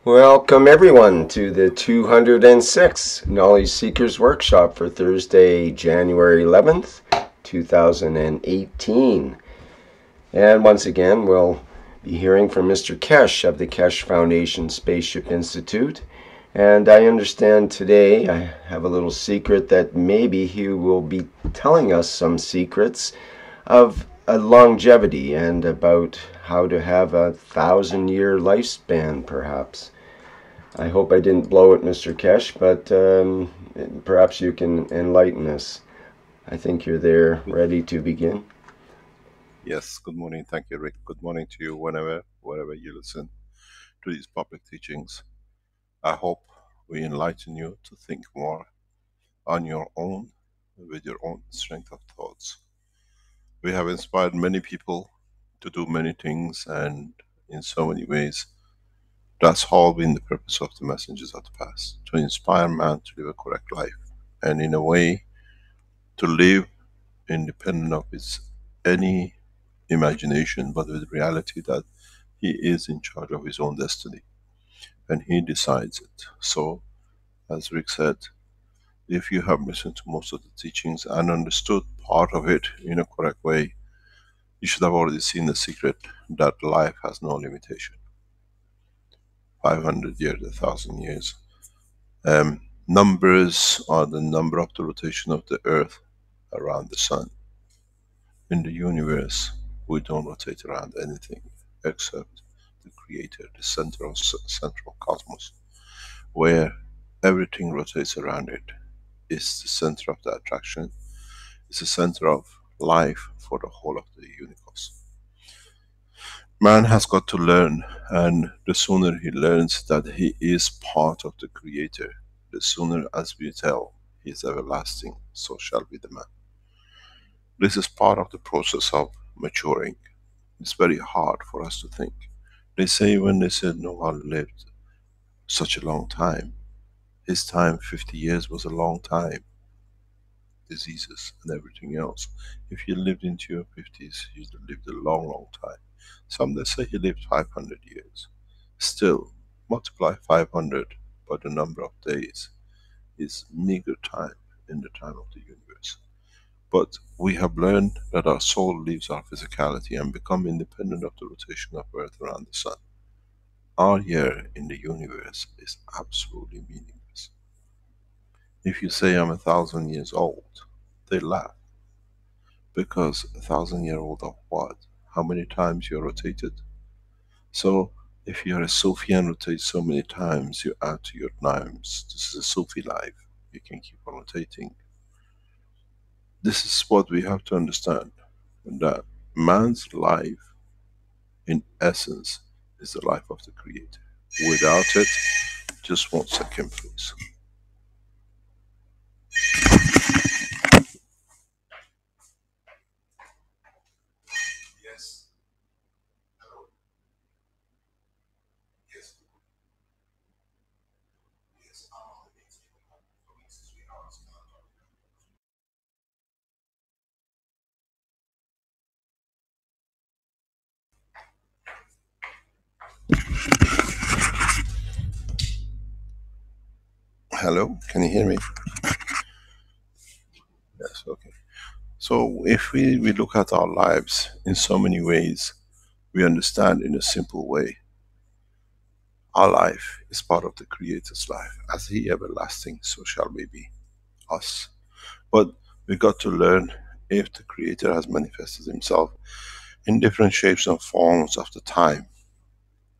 Welcome everyone to the 206th Knowledge Seekers Workshop for Thursday, January 11th, 2018. And once again, we'll be hearing from Mr. Kesh of the Kesh Foundation Spaceship Institute. And I understand today I have a little secret that maybe he will be telling us some secrets of longevity and about how to have a 1,000-year lifespan, perhaps. I hope I didn't blow it, Mr. Kesh, but perhaps you can enlighten us. I think you're there, ready to begin. Yes, good morning. Thank you, Rick. Good morning to you wherever you listen to these public teachings. I hope we enlighten you to think more on your own, with your own strength of thoughts. We have inspired many people to do many things, and in so many ways, that's all been the purpose of the messengers of the past, to inspire man to live a correct life, and in a way, to live independent of his any imagination, but with reality that he is in charge of his own destiny and he decides it. So, as Rick said, if you have listened to most of the teachings and understood part of it in a correct way, you should have already seen the secret that life has no limitation. 500 years, 1,000 years. Numbers are the number of the rotation of the earth around the sun. In the universe, we don't rotate around anything except the creator, the central cosmos, where everything rotates around it. Is the center of the attraction, it's the center of life for the whole of the universe. Man has got to learn, and the sooner he learns that he is part of the creator, the sooner, as we tell, he is everlasting, so shall be the man. This is part of the process of maturing. It's very hard for us to think. They say, when they said Noah lived such a long time, his time, 50 years, was a long time. Diseases and everything else. If you lived into your 50s, you lived a long, long time. Some they say he lived 500 years. Still, multiply 500 by the number of days is meager time in the time of the universe. But we have learned that our soul leaves our physicality and become independent of the rotation of Earth around the sun. Our year in the universe is absolutely meaningless. If you say I'm 1,000 years old, they laugh. Because 1,000-year-old of what? How many times you are rotated? So, if you are a Sufi and rotate so many times, you add to your times. This is a Sufi life. You can keep on rotating. This is what we have to understand. That man's life, in essence, is the life of the Creator. Without it, just 1 second please. Yes. Hello? Yes. Yes, I'm on the meeting. For me, it's 3 hours. Hello, can you hear me? Yes, okay. So if we look at our lives in so many ways, we understand in a simple way. Our life is part of the Creator's life. As He everlasting, so shall we be, us. But we got to learn, if the Creator has manifested Himself in different shapes and forms of the time,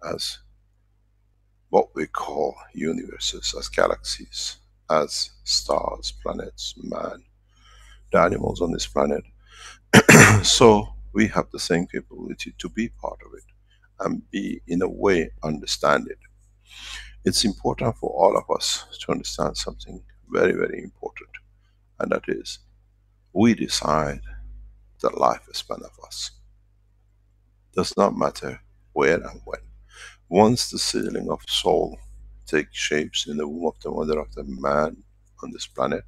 as what we call universes, as galaxies, as stars, planets, man, the animals on this planet. So we have the same capability to be part of it and be, in a way, understand it. It's important for all of us to understand something very, very important, and that is, we decide the lifespan of us. Does not matter where and when. Once the seedling of soul takes shapes in the womb of the mother of the man on this planet,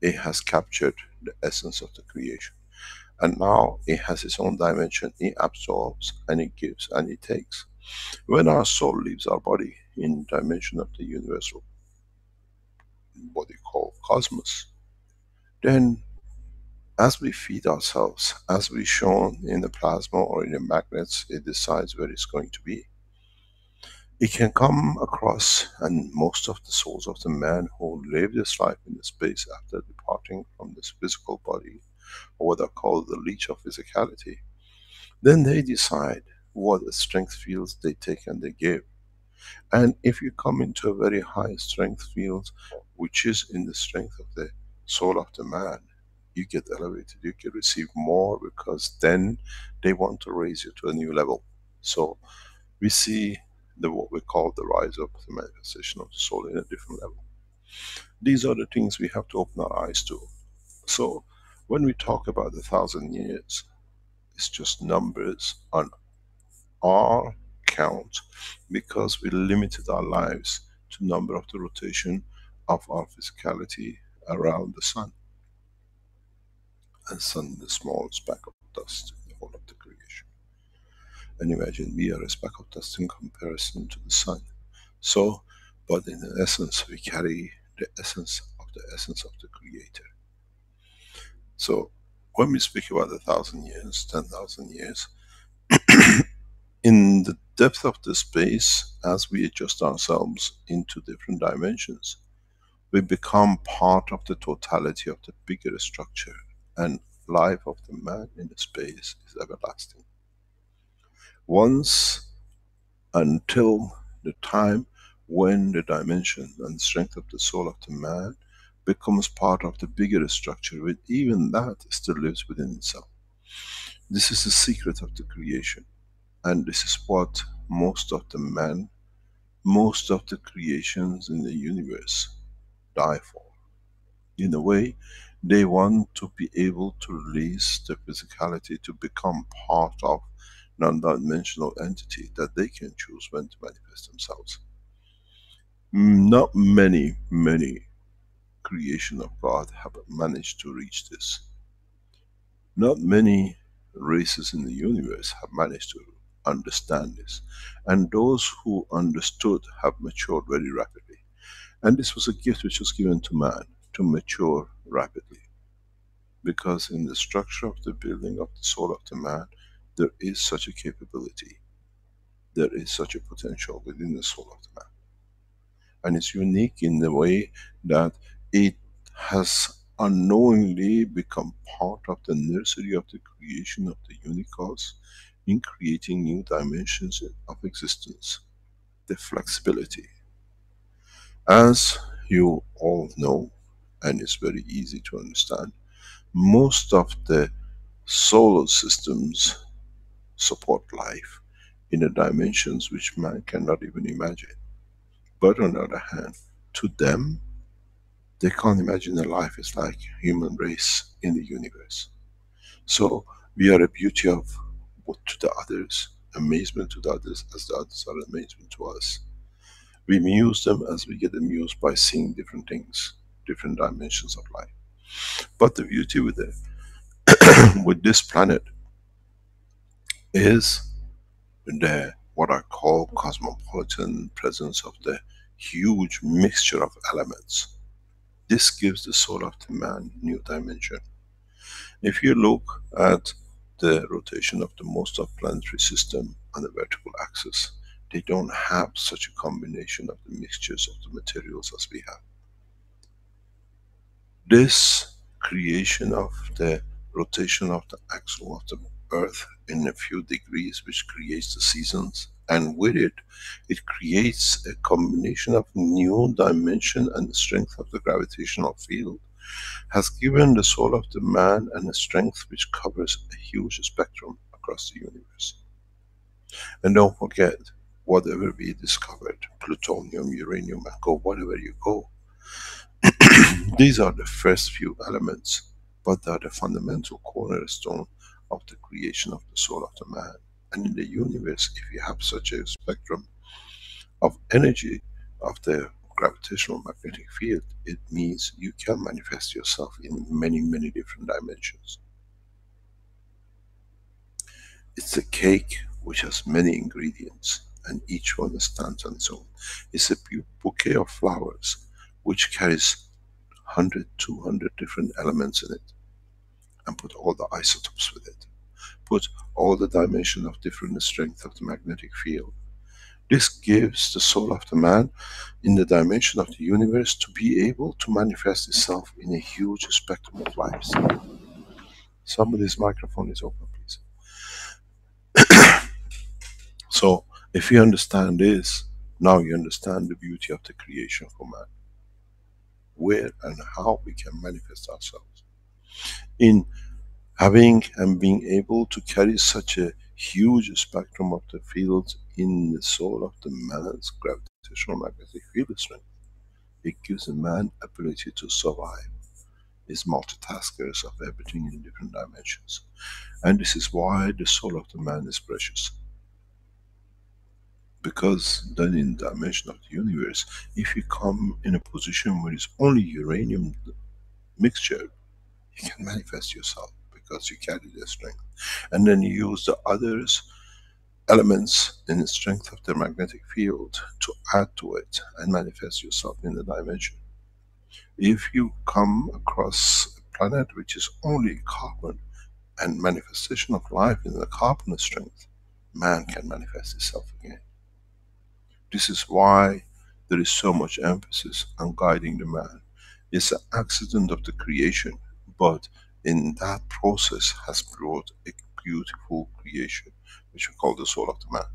it has captured the essence of the creation. And now it has its own dimension. It absorbs and it gives and it takes. When our soul leaves our body in dimension of the universal, what you call cosmos, then as we feed ourselves, as we shown in the plasma or in the magnets, it decides where it's going to be. It can come across, and most of the souls of the man who live this life in the space after departing from this physical body, or what are called the leech of physicality, then they decide what strength fields they take and they give. And if you come into a very high strength field, which is in the strength of the soul of the man, you get elevated, you can receive more, because then they want to raise you to a new level. So we see what we call the rise of the manifestation of the soul in a different level. These are the things we have to open our eyes to. So when we talk about 1,000 years, it's just numbers on our count, because we limited our lives to number of the rotation of our physicality around the sun. And sun, the small speck of dust in the whole of the creation. And imagine we are a speck of dust in comparison to the sun. So, but in essence, we carry the essence of the Creator. So, when we speak about 1,000 years, 10,000 years, in the depth of the space, as we adjust ourselves into different dimensions, we become part of the totality of the bigger structure, and life of the man in the space is everlasting. Once, until the time when the dimension and strength of the soul of the man becomes part of the bigger structure, with even that still lives within itself. This is the secret of the creation, and this is what most of the men, most of the creations in the universe die for. In a way, they want to be able to release the physicality to become part of non-dimensional entity that they can choose when to manifest themselves. Not many creation of God have managed to reach this. Not many races in the universe have managed to understand this. And those who understood have matured very rapidly. And this was a gift which was given to man, to mature rapidly. Because in the structure of the building of the soul of the man, there is such a capability. There is such a potential within the soul of the man. And it's unique in the way that it has unknowingly become part of the nursery of the creation of the universe, in creating new dimensions of existence. The flexibility. As you all know, and it's very easy to understand, most of the solar systems support life in the dimensions which man cannot even imagine. But on the other hand, to them, they can't imagine a life is like human race in the universe. So we are a beauty of what to the others, amazement to the others, as the others are amazement to us. We muse them as we get amused by seeing different things, different dimensions of life. But the beauty with with this planet is the what I call cosmopolitan presence of the huge mixture of elements. This gives the soul of the man new dimension. If you look at the rotation of the most of planetary system on the vertical axis, they don't have such a combination of the mixtures of the materials as we have. This creation of the rotation of the axle of the earth in a few degrees, which creates the seasons, and with it, it creates a combination of new dimension and the strength of the gravitational field, has given the soul of the man and a strength which covers a huge spectrum across the universe. And don't forget, whatever we discovered, plutonium, uranium, and go, whatever you go, these are the first few elements, but they are the fundamental cornerstone of the creation of the soul of the man. And in the universe, if you have such a spectrum of energy of the gravitational magnetic field, it means you can manifest yourself in many different dimensions. It's a cake which has many ingredients, and each one stands on its own. It's a bouquet of flowers which carries 100, 200 different elements in it, and put all the isotopes with it. Put all the dimensions of different strength of the magnetic field. This gives the soul of the man in the dimension of the universe to be able to manifest itself in a huge spectrum of lives. Somebody's microphone is open, please. So, if you understand this, now you understand the beauty of the creation for man. Where and how we can manifest ourselves. In having and being able to carry such a huge spectrum of the fields in the soul of the man's gravitational magnetic field strength, it gives a man ability to survive. Is multitaskers of everything in different dimensions. And this is why the soul of the man is precious. Because then in the dimension of the universe, if you come in a position where it's only uranium mixture, you can manifest yourself because you carry the strength. And then you use the others elements in the strength of the magnetic field to add to it and manifest yourself in the dimension. If you come across a planet which is only carbon and manifestation of life in the carbon strength, man can manifest itself again. This is why there is so much emphasis on guiding the man. It's an accident of the creation, but in that process has brought a beautiful creation, which we call the soul of the man.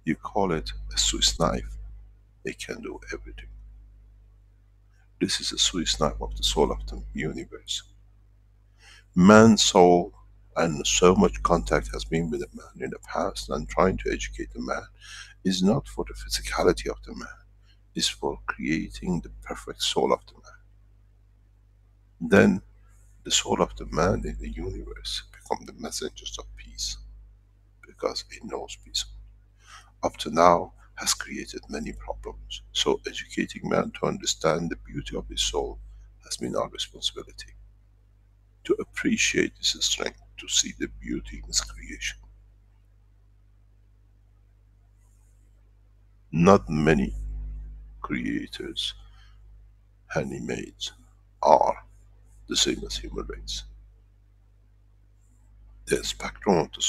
You call it a Swiss knife, it can do everything. This is a Swiss knife of the soul of the universe. Man's soul, and so much contact has been with the man in the past, and trying to educate the man, is not for the physicality of the man, is for creating the perfect soul of the man. Then the soul of the man in the universe become the messengers of peace, because it knows peace. Up to now has created many problems. So educating man to understand the beauty of his soul has been our responsibility. To appreciate this strength, to see the beauty in his creation. Not many creators, handmaids, are the same as human race. The spectrum of the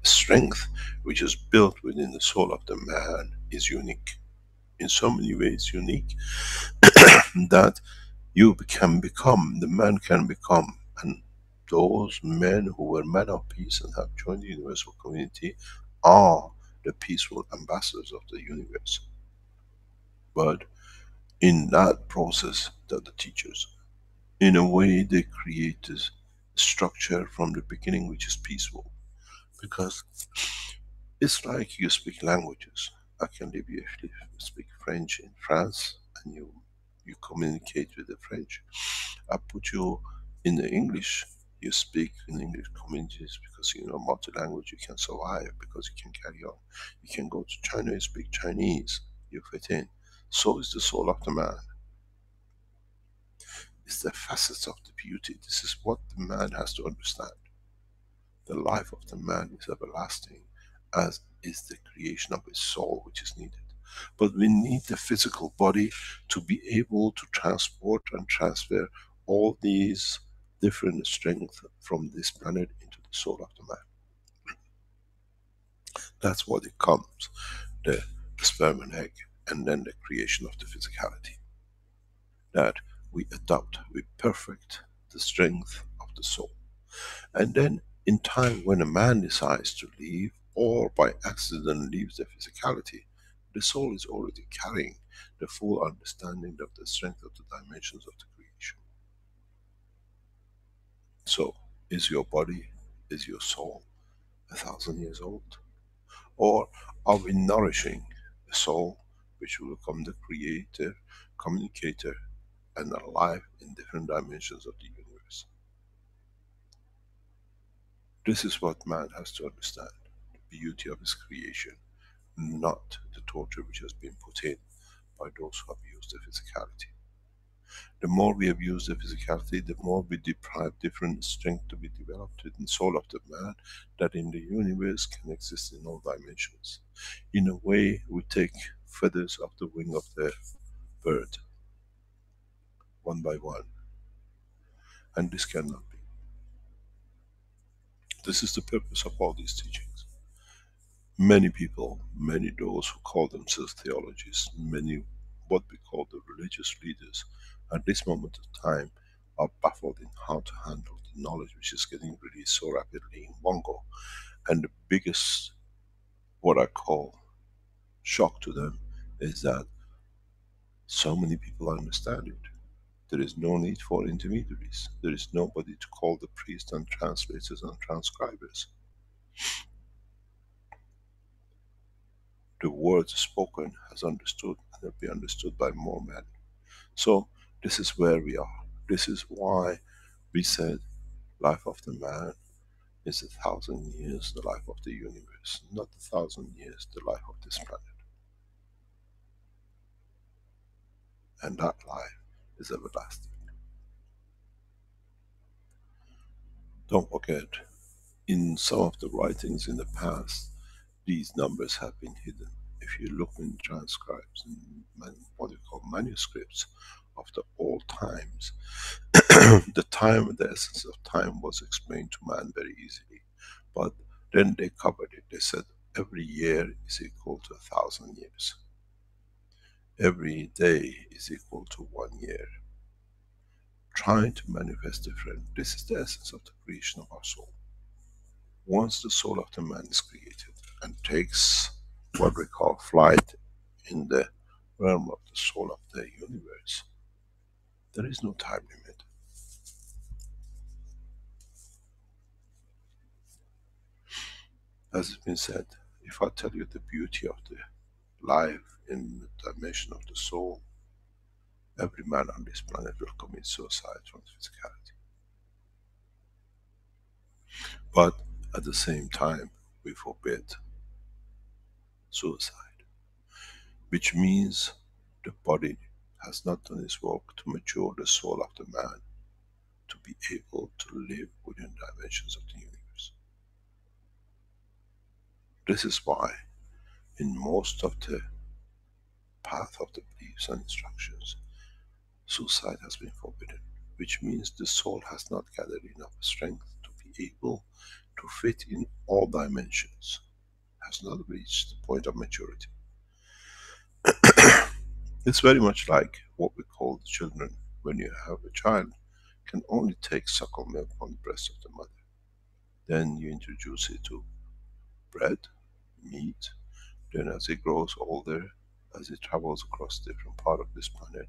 strength which is built within the soul of the man is unique. In so many ways unique that you can become, the man can become, and those men who were men of peace and have joined the universal community are the peaceful ambassadors of the universe. But in that process, they're the teachers. In a way, they create this structure from the beginning which is peaceful. Because it's like you speak languages. I can leave you if you speak French in France and you communicate with the French. I put you in the English, you speak in English communities because you know multi-language, you can survive because you can carry on. You can go to China, you speak Chinese, you fit in. So is the soul of the man. It's the facets of the beauty. This is what the man has to understand. The life of the man is everlasting, as is the creation of his soul which is needed. But we need the physical body to be able to transport and transfer all these different strengths from this planet into the soul of the man. That's what it comes, the sperm and egg, and then the creation of the physicality. That we adopt, we perfect the strength of the soul. And then in time when a man decides to leave, or by accident leaves the physicality, the soul is already carrying the full understanding of the strength of the dimensions of the creation. So, is your body, is your soul 1,000 years old? Or are we nourishing the soul which will become the creator, communicator, and alive in different dimensions of the universe? This is what man has to understand, the beauty of his creation, not the torture which has been put in by those who have used the physicality. The more we abuse the physicality, the more we deprive different strength to be developed in the soul of the man that in the universe can exist in all dimensions. In a way, we take feathers off the wing of the bird, one by one, and this cannot be. This is the purpose of all these teachings. Many people, many those who call themselves theologists, many what we call the religious leaders, at this moment of time are baffled in how to handle the knowledge which is getting released so rapidly in one go. And the biggest, what I call, shock to them is that so many people understand it. There is no need for intermediaries. There is nobody to call the priests and translators and transcribers. The word spoken has understood and will be understood by more men. So this is where we are. This is why we said life of the man is 1,000 years, the life of the universe, not 1,000 years, the life of this planet. And that life is everlasting. Don't forget, in some of the writings in the past, these numbers have been hidden. If you look in transcribes and what you call manuscripts of the old times, the time, the essence of time was explained to man very easily. But then they covered it. They said every year is equal to 1,000 years. Every day is equal to 1 year. Trying to manifest different. This is the essence of the creation of our soul. Once the soul of the man is created and takes what we call flight in the realm of the soul of the universe, there is no time limit. As it's been said, if I tell you the beauty of the life in the dimension of the soul, every man on this planet will commit suicide from physicality. But at the same time, we forbid suicide, which means the body has not done its work to mature the soul of the man to be able to live within dimensions of the universe. This is why in most of the path of the beliefs and instructions, suicide has been forbidden, which means the soul has not gathered enough strength to be able to fit in all dimensions, has not reached the point of maturity. It's very much like what we call the children. When you have a child, can only take suckle milk from the breast of the mother. Then you introduce it to bread, meat. Then as it grows older, as it travels across different part of this planet,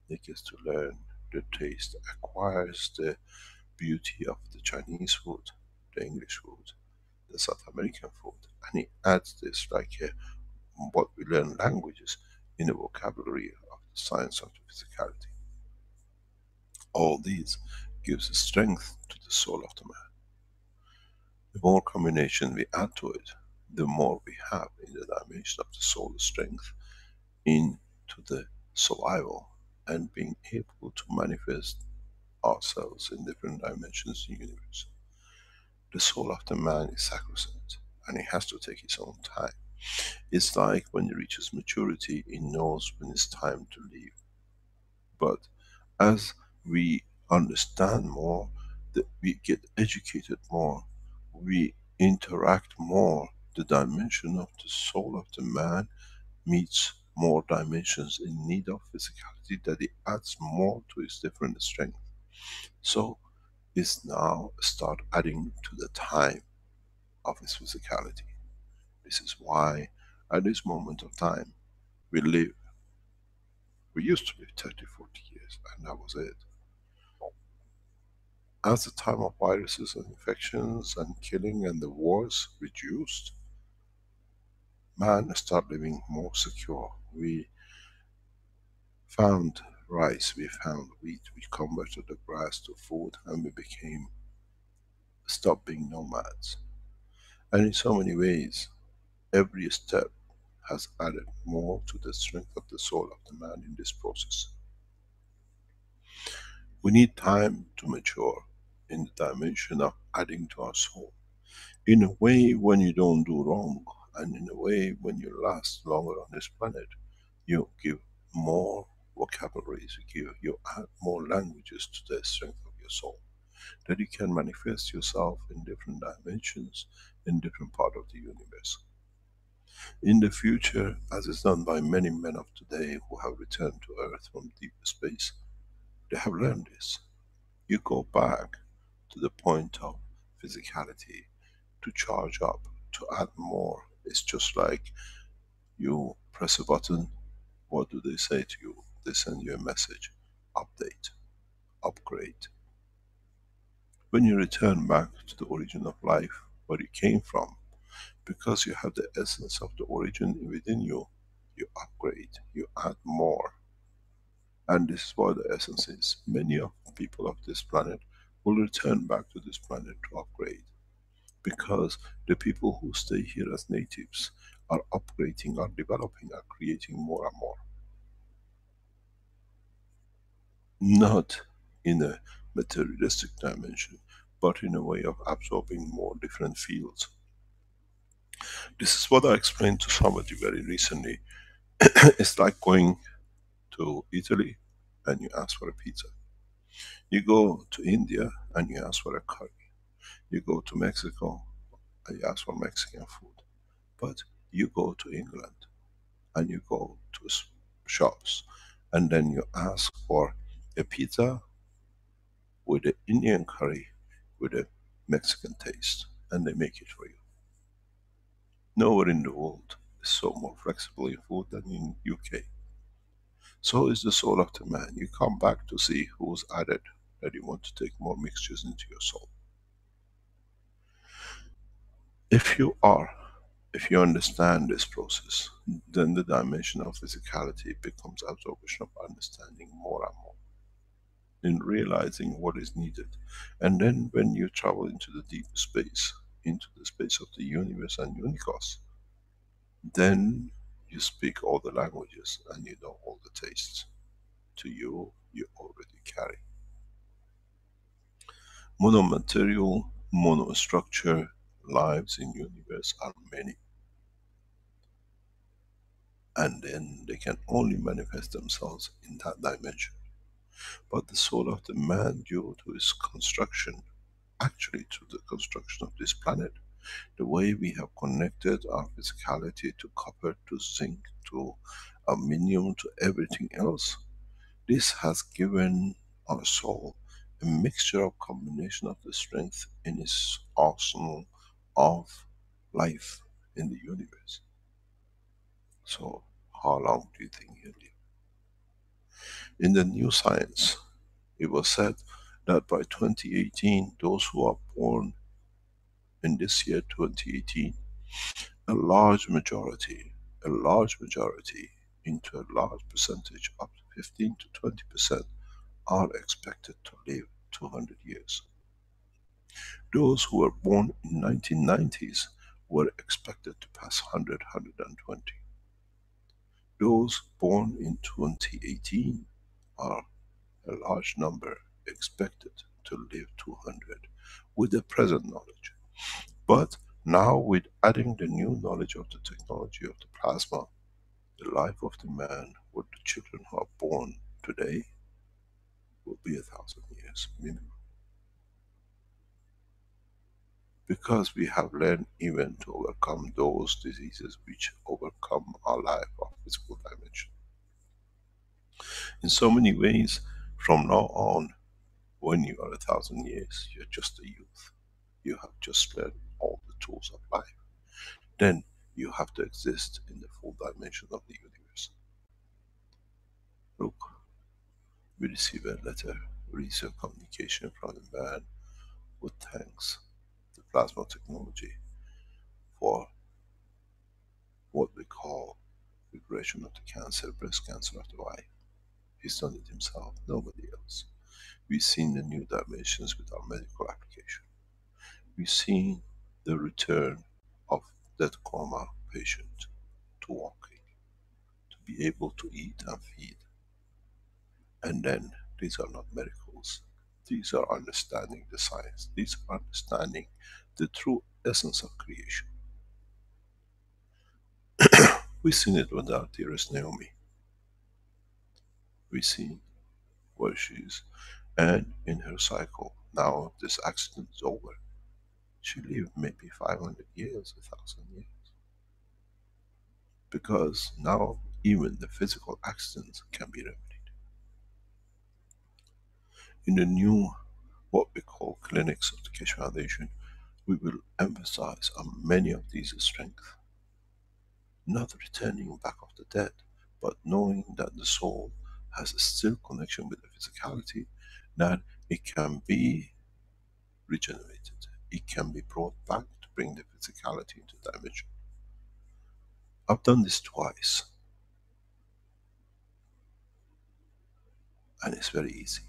it gets to learn the taste, acquires the beauty of the Chinese food, the English food, the South American food, and he adds this like what we learn languages in the vocabulary of the science of the physicality. All these gives strength to the soul of the man. The more combination we add to it, the more we have in the dimension of the soul strength into the survival and being able to manifest ourselves in different dimensions in the universe. The soul of the man is sacrosanct and it has to take its own time. It's like when it reaches maturity, it knows when it's time to leave. But as we understand more, that we get educated more, we interact more, the dimension of the soul of the man meets more dimensions in need of physicality, that it adds more to its different strength. So it's now start adding to the time of its physicality. This is why at this moment of time we live. We used to live 30, 40 years and that was it. As the time of viruses and infections and killing and the wars reduced, man started living more secure. We found rice, we found wheat, we converted the grass to food and we became, stopped being nomads. And in so many ways, every step has added more to the strength of the soul of the man in this process. We need time to mature in the dimension of adding to our soul. In a way, when you don't do wrong, and in a way, when you last longer on this planet, you give more vocabularies, you add more languages to the strength of your soul, that you can manifest yourself in different dimensions, in different part of the universe. In the future, as is done by many men of today who have returned to Earth from deep space, they have learned this. You go back to the point of physicality, to charge up, to add more. It's just like you press a button, what do they say to you? They send you a message, update, upgrade. When you return back to the origin of life, where you came from, because you have the essence of the origin within you, you upgrade, you add more. And this is what the essence is. Many of the people of this planet will return back to this planet to upgrade. Because the people who stay here as natives are upgrading, are developing, are creating more and more. Not in a materialistic dimension, but in a way of absorbing more different fields. This is what I explained to somebody very recently. It's like going to Italy and you ask for a pizza. You go to India and you ask for a curry. You go to Mexico and you ask for Mexican food. But you go to England and you go to shops and then you ask for a pizza with an Indian curry with a Mexican taste, and they make it for you. Nowhere in the world is so more flexible in food than in UK. So is the soul of the man. You come back to see who's added, that you want to take more mixtures into your soul. If you are, if you understand this process, then the dimension of physicality becomes absorption of understanding more and more, in realizing what is needed. And then when you travel into the deep space, into the space of the universe and unicos, then you speak all the languages and you know all the tastes. To you, you already carry. Mono-material, mono-structure lives in universe are many. And then they can only manifest themselves in that dimension. But the soul of the man, due to his construction, actually to the construction of this planet, the way we have connected our physicality to copper, to zinc, to aluminum, to everything else, this has given our soul a mixture of combination of the strength in its arsenal of life in the universe. So how long do you think you live? In the new science, it was said that by 2018, those who are born in this year 2018, a large majority, into a large percentage, up to 15 to 20%, are expected to live 200 years. Those who were born in 1990s were expected to pass 100, 120. Those born in 2018 are a large number expected to live 200 with the present knowledge. But now with adding the new knowledge of the technology of the plasma, the life of the man with the children who are born today will be 1,000 years minimum. Because we have learned even to overcome those diseases which overcome our life of physical dimension. In so many ways, from now on, when you are 1,000 years, you're just a youth. You have just learned all the tools of life. Then you have to exist in the full dimension of the universe. Look, we receive a letter, we receive communication from a man who thanks the plasma technology for what we call regression of the cancer, breast cancer of the wife. He's done it himself, nobody else. We've seen the new dimensions with our medical application. We've seen the return of that coma patient to walking, to be able to eat and feed. And then These are not miracles. These are understanding the science. These are understanding the true essence of creation. We've seen it with our dearest Naomi. We've seen where she is. And in her cycle, now this accident is over. She lived maybe 500 years, 1,000 years. Because now even the physical accidents can be remedied. In the new, what we call clinics of the Keshe Foundation, we will emphasize on many of these strengths. Not returning back of the dead, but knowing that the soul has a still connection with the physicality, that it can be regenerated. It can be brought back to bring the physicality into dimension. I've done this twice, and it's very easy.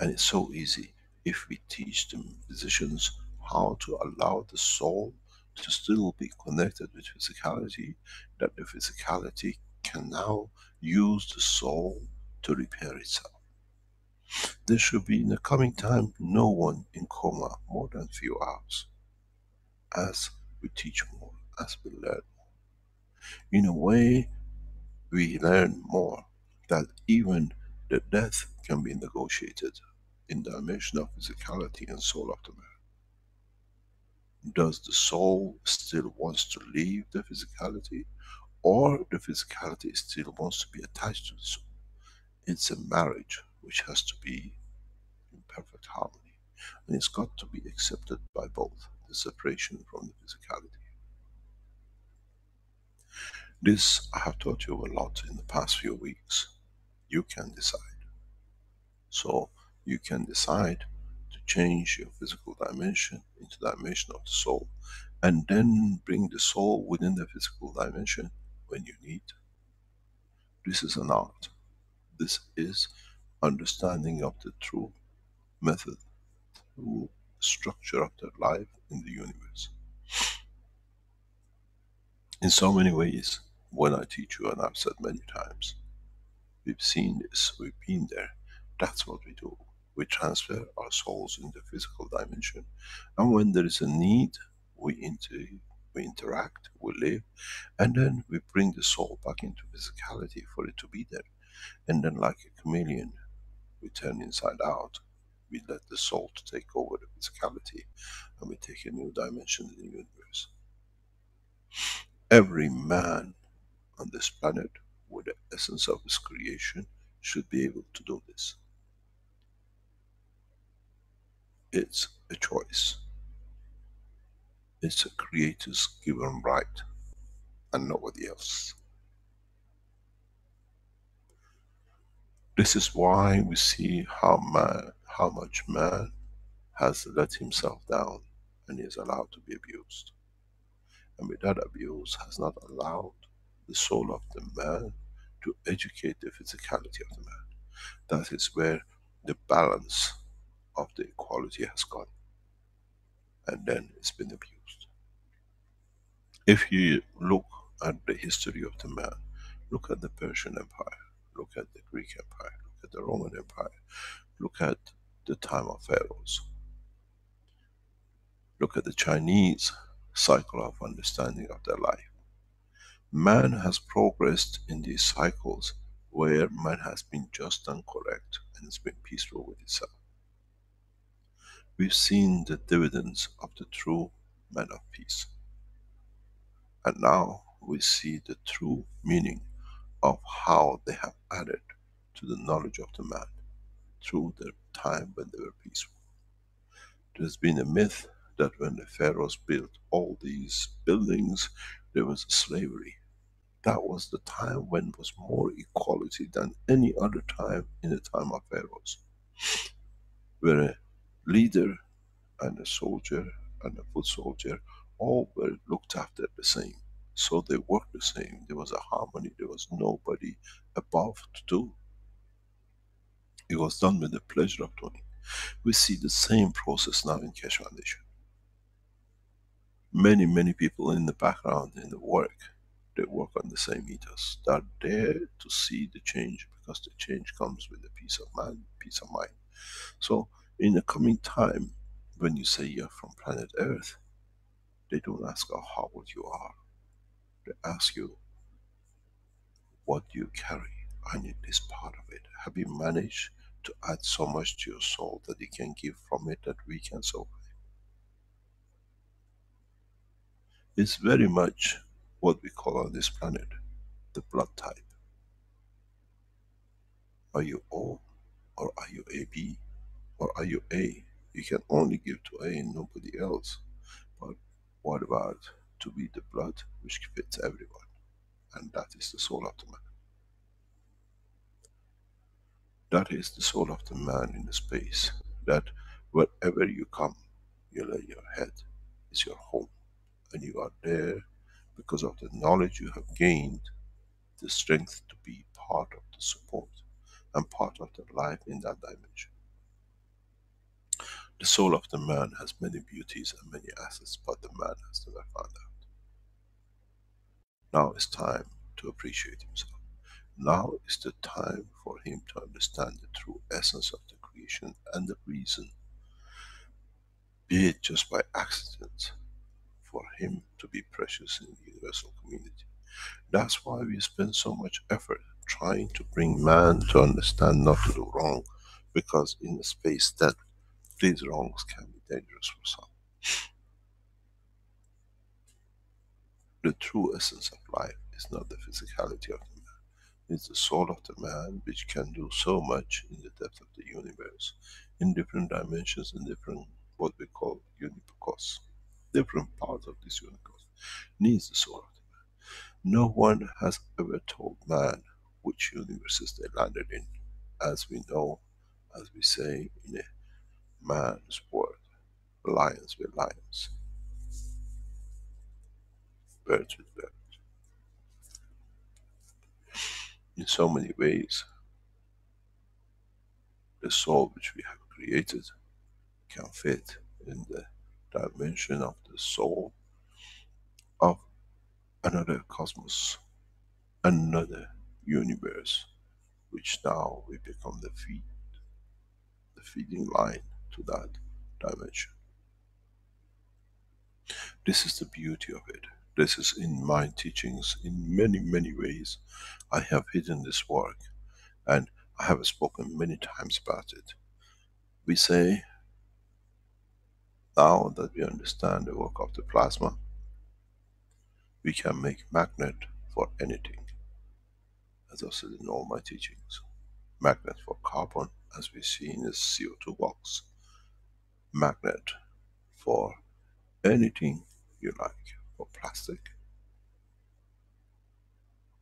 And it's so easy if we teach the physicians how to allow the soul to still be connected with physicality, that the physicality can now use the soul to repair itself. There should be in the coming time no one in coma more than few hours. As we teach more, as we learn more. In a way, we learn more that even the death can be negotiated in the dimension of physicality and soul of the man. Does the soul still wants to leave the physicality, or the physicality still wants to be attached to the soul? It's a marriage which has to be in perfect harmony, and it's got to be accepted by both, the separation from the physicality. This I have taught you a lot in the past few weeks. You can decide. So you can decide to change your physical dimension into the dimension of the soul, and then bring the soul within the physical dimension when you need. This is an art. This is understanding of the true method, true structure of their life in the universe. In so many ways, when I teach you, and I've said many times, we've seen this, we've been there. That's what we do. We transfer our souls in the physical dimension, and when there is a need, we interact, we live, and then we bring the soul back into physicality for it to be there. And then like a chameleon, we turn inside out. We let the soul to take over the physicality, and we take a new dimension in the universe. Every man on this planet, with the essence of his creation, should be able to do this. It's a choice. It's a creator's given right, and nobody else. This is why we see how much man has let himself down, and is allowed to be abused. And with that abuse has not allowed the soul of the man to educate the physicality of the man. That is where the balance of the equality has gone, and then it's been abused. If you look at the history of the man, look at the Persian Empire, look at the Greek Empire, look at the Roman Empire, look at the time of pharaohs, look at the Chinese cycle of understanding of their life. Man has progressed in these cycles where man has been just and correct, and it's been peaceful with itself. We've seen the dividends of the true man of peace. And now we see the true meaning of how they have added to the knowledge of the man through the time when they were peaceful. There's been a myth that when the pharaohs built all these buildings, there was slavery. That was the time when was more equality than any other time in the time of pharaohs. Where a leader and a soldier and a foot soldier all were looked after the same. So they worked the same. There was a harmony. There was nobody above to do. It was done with the pleasure of doing. We see the same process now in Keshe Foundation. Many people in the background in the work, They work on the same ethos. They're there to see the change, because the change comes with the peace of mind, peace of mind. So in the coming time, when you say you're from planet Earth, they don't ask how old you are. They ask you, what do you carry? I need this part of it. Have you managed to add so much to your soul that you can give from it that we can survive? It's very much what we call on this planet, the blood type. Are you O, or are you AB, or are you A? You can only give to A and nobody else. But what about to be the blood which fits everyone? And that is the soul of the man. That is the soul of the man in the space. That wherever you come, you lay your head, is your home. And you are there because of the knowledge you have gained, the strength to be part of the support and part of the life in that dimension. The soul of the man has many beauties and many assets, but the man has never found out. Now it's time to appreciate himself. Now is the time for him to understand the true essence of the creation and the reason, be it just by accident, for him to be precious in the universal community. That's why we spend so much effort trying to bring man to understand not to do wrong, because in the space that these wrongs can be dangerous for some. The true essence of life is not the physicality of the man, it's the soul of the man which can do so much in the depth of the universe, in different dimensions, in different, what we call universe. Different parts of this universe needs the soul of the man. No one has ever told man which universes they landed in. As we know, as we say in a man's world, lions with lions, birds with birds. In so many ways, the soul which we have created can fit in the dimension of the soul of another cosmos, another universe, which now we become the feed, the feeding line to that dimension. This is the beauty of it. This is in my teachings, in many, many ways. I have hidden this work, and I have spoken many times about it. We say, now that we understand the work of the plasma, we can make magnet for anything, as I said in all my teachings. Magnet for carbon, as we see in this CO2 box. Magnet for anything you like, for plastic,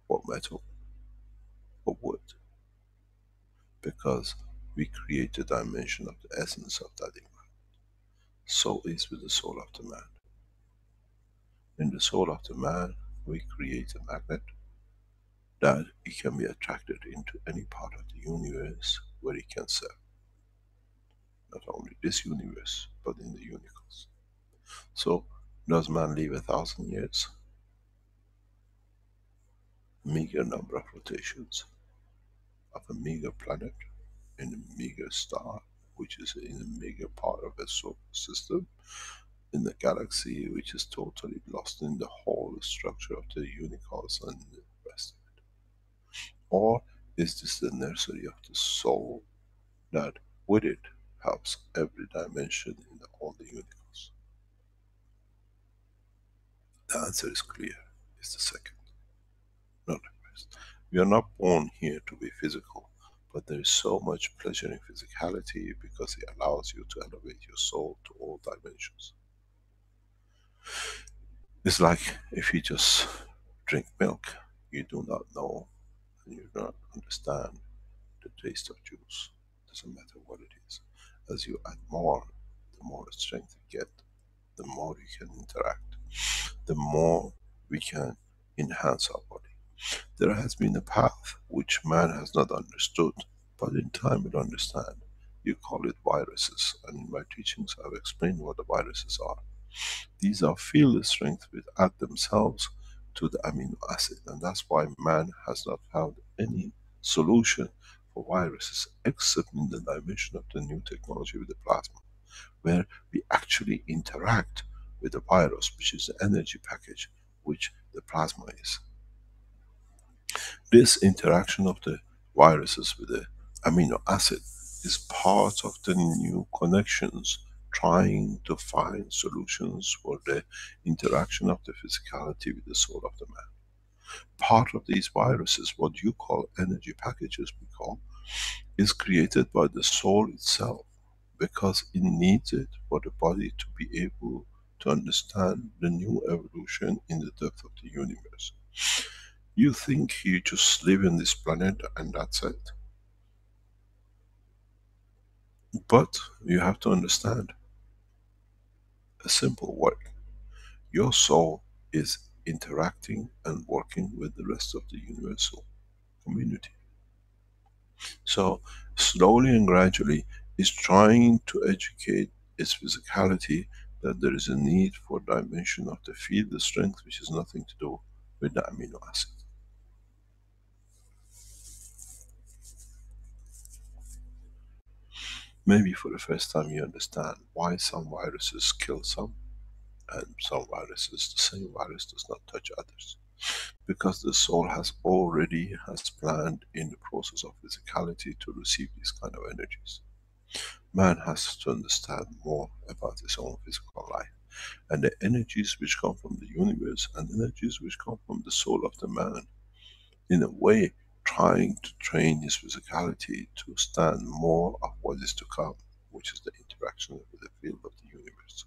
for metal, for wood. Because we create the dimension of the essence of that environment. So is with the soul of the man. In the soul of the man, we create a magnet that it can be attracted into any part of the universe where it can serve. Not only this universe, but in the universe. So, does man live 1,000 years? Meager number of rotations of a meager planet in a meager star, which is in a meager part of a solar system, in the galaxy which is totally lost in the whole structure of the universe and the rest of it? Or is this the nursery of the soul that with it helps every dimension in all the universe? The answer is clear, it's the second, not the first. We are not born here to be physical, but there is so much pleasure in physicality because it allows you to elevate your soul to all dimensions. It's like if you just drink milk, you do not know and you do not understand the taste of juice. Doesn't matter what it is. As you add more, the more strength you get, the more you can interact, the more we can enhance our body. There has been a path which man has not understood, but in time we'll understand. You call it viruses, and in my teachings I've explained what the viruses are. These are field strength which add themselves to the amino acid. And that's why man has not found any solution for viruses except in the dimension of the new technology with the plasma, where we actually interact with the virus, which is the energy package, which the plasma is. This interaction of the viruses with the amino acid is part of the new connections, trying to find solutions for the interaction of the physicality with the soul of the man. Part of these viruses, what you call energy packages, we call, is created by the soul itself, because it needs it for the body to be able to understand the new evolution in the depth of the universe. You think you just live in this planet and that's it. But you have to understand a simple word. Your soul is interacting and working with the rest of the universal community. So slowly and gradually is trying to educate its physicality that there is a need for dimension of the field, the strength, which has nothing to do with the amino acid. Maybe for the first time you understand why some viruses kill some and some viruses, the same virus does not touch others. Because the soul has already has planned in the process of physicality to receive these kind of energies. Man has to understand more about his own physical life. And the energies which come from the universe and energies which come from the soul of the man, in a way, trying to train his physicality to stand more of what is to come, which is the interaction with the field of the universe,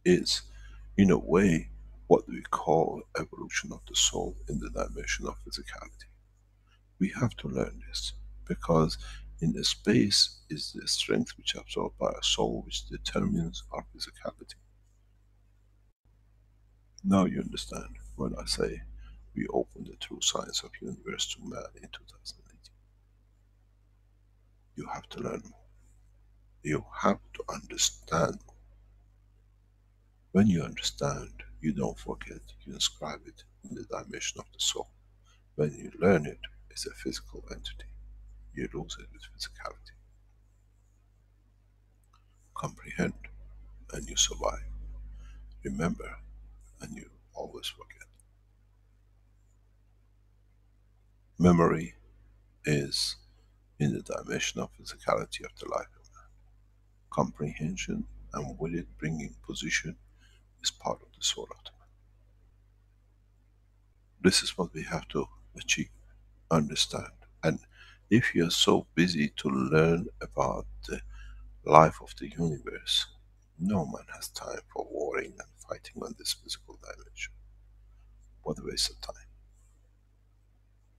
is, in a way, what we call evolution of the soul in the dimension of physicality. We have to learn this, because in the space is the strength which is absorbed by our soul, which determines our physicality. Now you understand when I say we open the true science of universe to man in 2018. You have to learn more. You have to understand more. When you understand, you don't forget, you inscribe it in the dimension of the soul. When you learn it, it's a physical entity. You lose it with physicality. Comprehend and you survive. Remember and you always forget. Memory is in the dimension of physicality of the life of man. Comprehension and with it bringing position is part of the soul of the man. This is what we have to achieve, understand. And if you are so busy to learn about the life of the universe, no man has time for warring and fighting on this physical dimension. What a waste of time.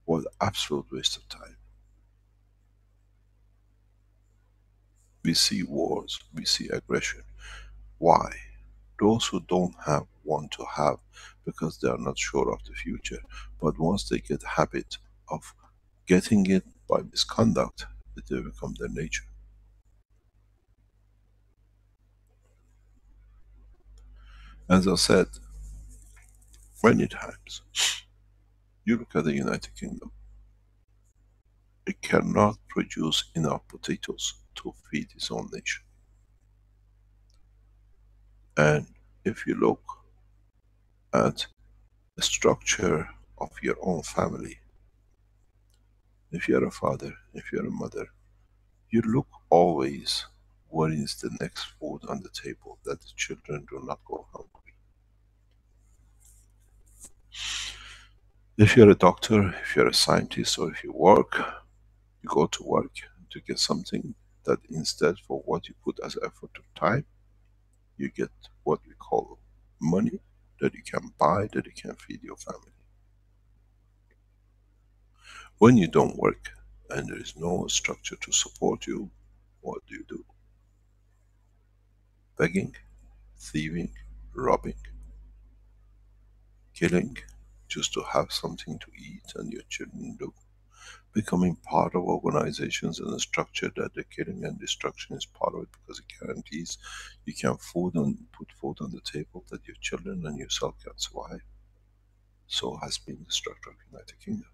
What absolute waste of time. We see wars, we see aggression. Why? Those who don't have want to have, because they are not sure of the future. But once they get habit of getting it by misconduct, it will become their nature. As I said many times, you look at the United Kingdom, it cannot produce enough potatoes to feed its own nation. And if you look at the structure of your own family, if you're a father, if you're a mother, you look always what is the next food on the table, that the children do not go hungry. If you're a doctor, if you're a scientist, or if you work, you go to work to get something that instead for what you put as effort of time, you get what we call money that you can buy, that you can feed your family. When you don't work and there is no structure to support you, what do? Begging, thieving, robbing, killing, just to have something to eat and your children do. becoming part of organizations and a structure that the killing and destruction is part of it, because it guarantees you can put food on the table, that your children and yourself can survive. So has been the structure of United Kingdom.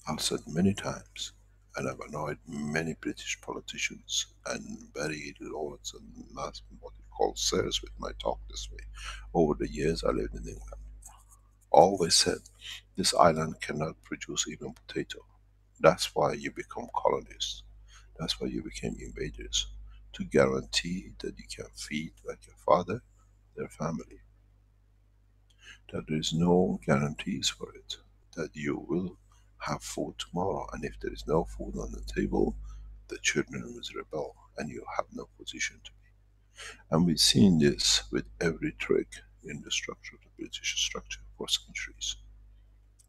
I've said many times, and I've annoyed many British politicians and very lords and mass, what you call sirs, with my talk this way. Over the years I lived in England, always said this island cannot produce even potato. That's why you become colonists. That's why you became invaders. To guarantee that you can feed like your father, their family. That there is no guarantees for it. That you will have food tomorrow, and if there is no food on the table, the children will rebel and you have no position to be. And we've seen this with every trick in the structure of the British structure for centuries.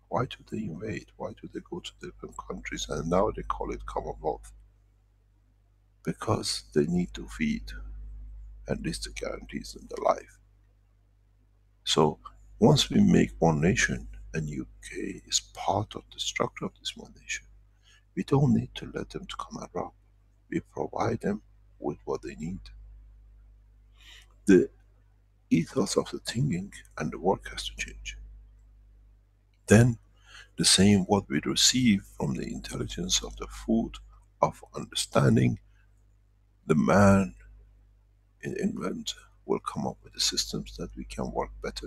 Why do they invade? Why do they go to different countries? And now they call it Commonwealth. Because they need to feed, and this guarantees them the life. So once we make one nation, and UK is part of the structure of this one nation, we don't need to let them to come and rob. We provide them with what they need. The ethos of the thinking and the work has to change. Then the same what we receive from the intelligence of the food, of understanding, the man in England will come up with the systems that we can work better,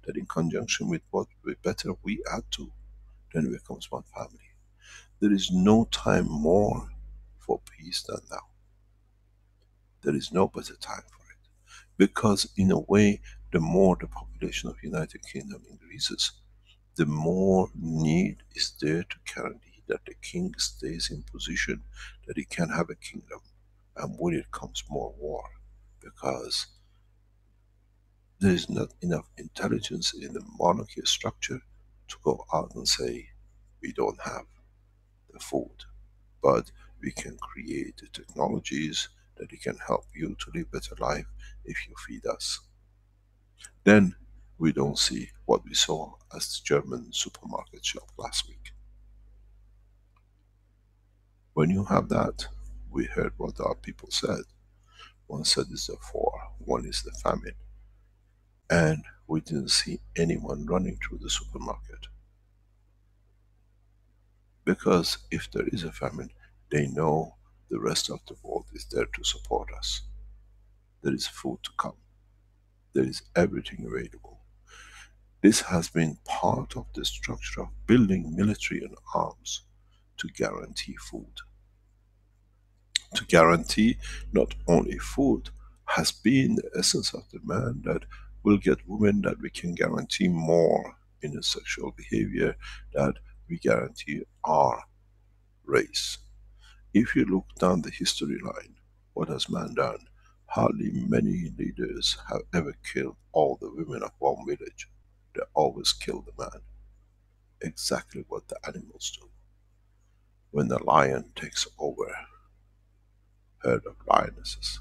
that in conjunction with what we better we add to, then it becomes one family. There is no time more for peace than now. There is no better time for it. Because in a way, the more the population of United Kingdom increases, the more need is there to guarantee that the king stays in position, that he can have a kingdom. And with it comes more war. Because there is not enough intelligence in the monarchy structure to go out and say, we don't have the food, but we can create the technologies that it can help you to live better life if you feed us. Then we don't see what we saw as the German supermarket shop last week. When you have that, we heard what our people said. One said it's the war, one is the famine. And we didn't see anyone running through the supermarket. Because if there is a famine, they know the rest of the world is there to support us. There is food to come. There is everything available. This has been part of the structure of building military and arms to guarantee food. To guarantee not only food, has been the essence of the man, that will get women, that we can guarantee more in a sexual behavior, that we guarantee our race. If you look down the history line, what has man done? Hardly many leaders have ever killed all the women of one village. They always kill the man. Exactly what the animals do. When the lion takes over herd of lionesses,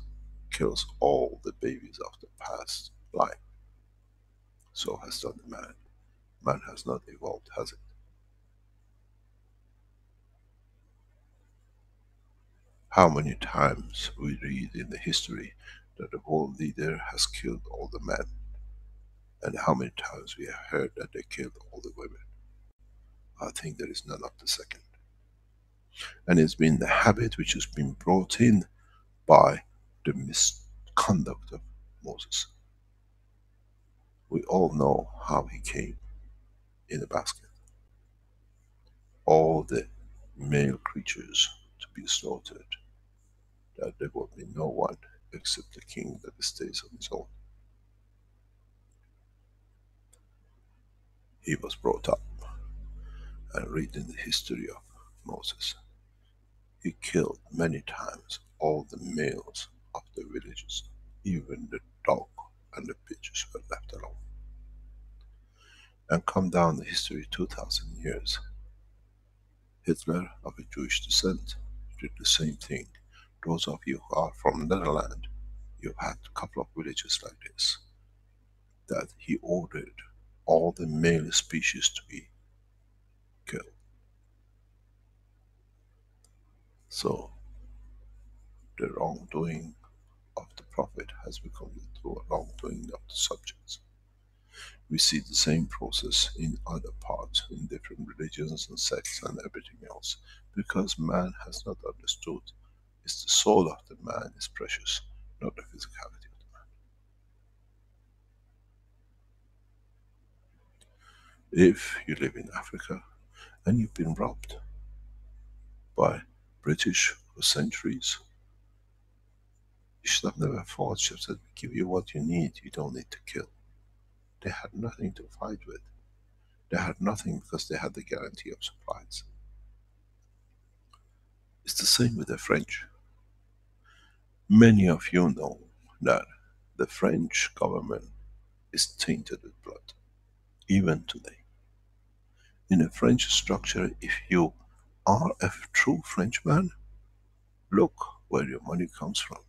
kills all the babies of the past life. So has done the man. Man has not evolved, has it? How many times we read in the history that the world leader has killed all the men, and how many times we have heard that they killed all the women? I think there is none of the second. And it's been the habit which has been brought in by the misconduct of Moses. We all know how he came in a basket. All the male creatures to be slaughtered, that there will be no one except the king that stays on his own. He was brought up, and reading the history of Moses, he killed many times all the males of the villages. Even the dog and the pigeons were left alone. And come down the history 2000 years, Hitler, of a Jewish descent, did the same thing. Those of you who are from Netherlands, you've had a couple of villages like this, that he ordered all the male species to be killed. So the wrongdoing of the Prophet has become the wrongdoing of the subjects. We see the same process in other parts, in different religions and sects and everything else. Because man has not understood, it's the soul of the man is precious, not the physicality of the man. If you live in Africa and you've been robbed by British for centuries, you should have never fought. You should have said, we give you what you need, you don't need to kill. They had nothing to fight with. They had nothing because they had the guarantee of supplies. It's the same with the French. Many of you know that the French government is tainted with blood, even today. In a French structure, if you are a true Frenchman, look where your money comes from.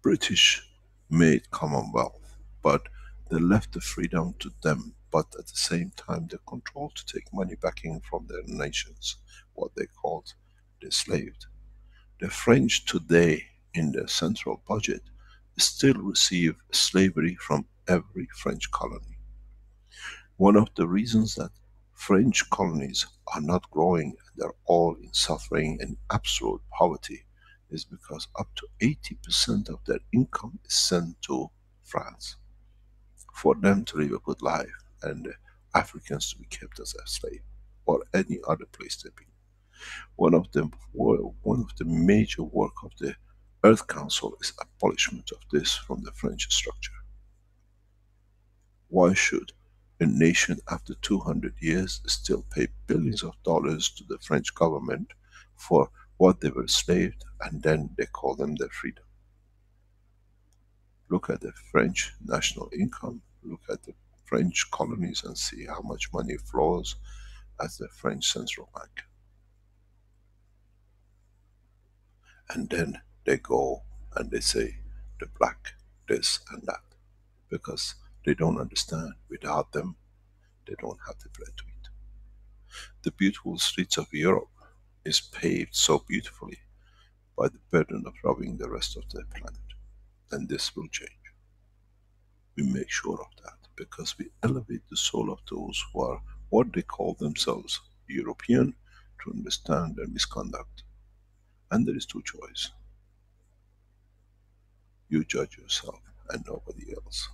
British made Commonwealth, but they left the freedom to them, but at the same time the control to take money back in from their nations, what they called the enslaved. The French today in their central budget still receive slavery from every French colony. One of the reasons that French colonies are not growing, they're all in suffering and absolute poverty, is because up to 80% of their income is sent to France for them to live a good life, and the Africans to be kept as a slave, or any other place they've been. One of the major work of the Earth Council is abolishment of this from the French structure. Why should a nation after 200 years still pay billions of dollars to the French government for what they were slaved, and then they call them their freedom? Look at the French national income, look at the French colonies and see how much money flows as the French central bank. And then they go and they say the black, this and that, because they don't understand. Without them, they don't have the bread to eat. The beautiful streets of Europe is paved so beautifully by the burden of robbing the rest of the planet. And this will change. We make sure of that, because we elevate the soul of those who are what they call themselves European, to understand their misconduct. And there is two choices. You judge yourself and nobody else.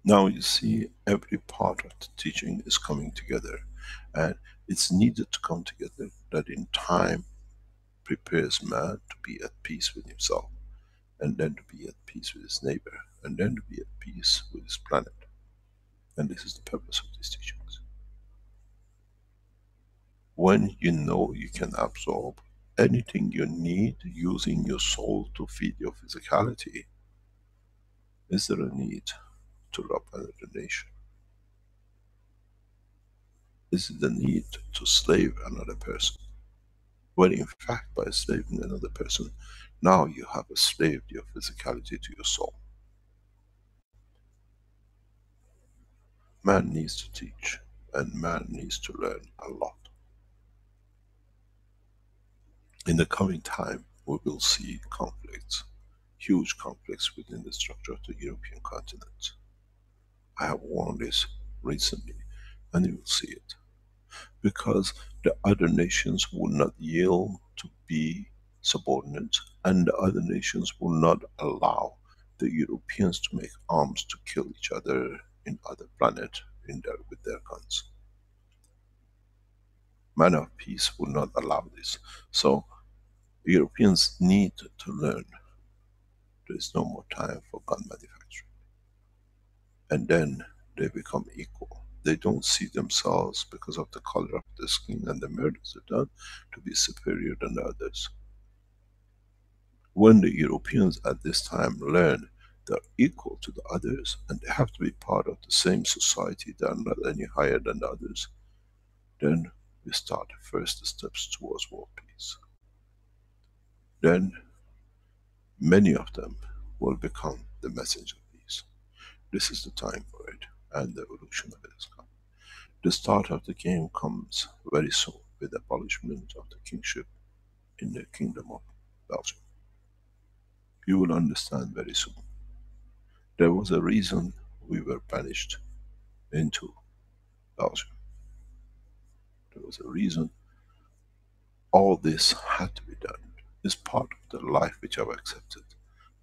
Now you see every part of the teaching is coming together, and it's needed to come together that in time prepares man to be at peace with himself, and then to be at peace with his neighbor, and then to be at peace with his planet. And this is the purpose of these teachings. When you know you can absorb anything you need using your soul to feed your physicality, is there a need to rob another nation? Is it the need to slave another person? When in fact by enslaving another person, now you have enslaved your physicality to your soul. Man needs to teach, and man needs to learn a lot. In the coming time, we will see conflicts, huge conflicts within the structure of the European continent. I have warned this recently, and you will see it. Because the other nations will not yield to be subordinate, and the other nations will not allow the Europeans to make arms to kill each other in other planet with their guns. Man of peace will not allow this. So Europeans need to learn there is no more time for gun manufacturing. And then they become equal. They don't see themselves, because of the color of the skin and the murders they've done, to be superior than the others. When the Europeans at this time learn they're equal to the others, and they have to be part of the same society, they are not any higher than the others, then we start the first steps towards world peace. Then many of them will become the messenger of peace. This is the time for it, and the evolution of it is coming. The start of the game comes very soon with the abolishment of the kingship in the Kingdom of Belgium. You will understand very soon. There was a reason we were banished into Belgium. There was a reason all this had to be done. It's part of the life which I've accepted.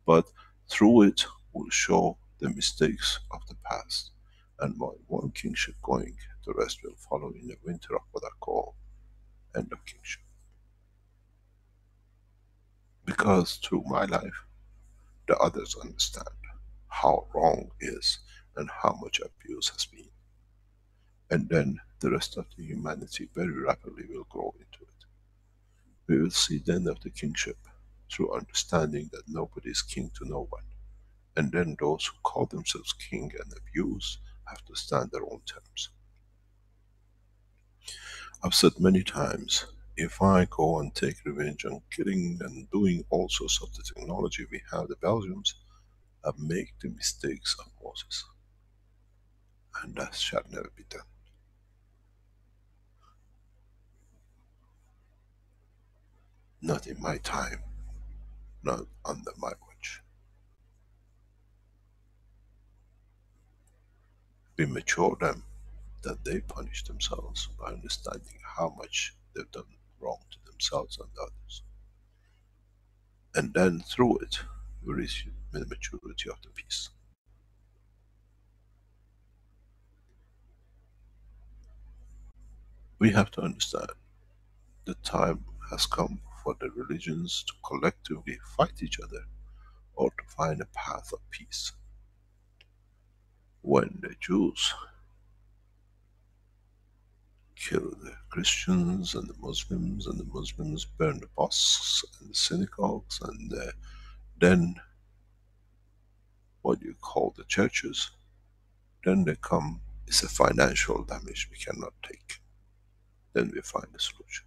But through it will show the mistakes of the past. And by one kingship going, the rest will follow in the winter of what I call end of kingship. Because through my life, the others understand how wrong is and how much abuse has been. And then the rest of the humanity very rapidly will grow into it. We will see the end of the kingship through understanding that nobody is king to no one. And then those who call themselves king and abuse have to stand their own terms. I've said many times, if I go and take revenge on killing and doing all sorts of the technology we have, the Belgians, I make the mistakes of Moses. And that shall never be done. Not in my time, not under my watch. We mature them, that they punish themselves by understanding how much they've done wrong to themselves and others. And then through it, we reach the maturity of the peace. We have to understand the time has come for the religions to collectively fight each other or to find a path of peace. When the Jews kill the Christians and the Muslims burn the mosques and the synagogues, and then what you call the churches, then they come, it's a financial damage we cannot take. Then we find a solution.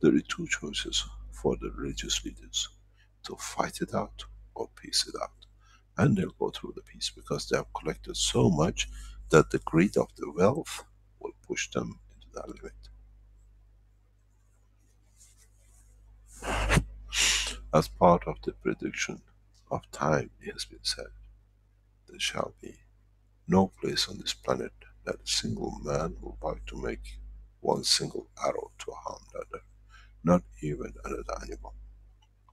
There are two choices for the religious leaders: to fight it out or peace it out. And they'll go through the peace because they have collected so much that the greed of the wealth will push them into that limit. As part of the prediction of time, it has been said, there shall be no place on this planet that a single man will buy to make one single arrow to harm the other, not even another animal,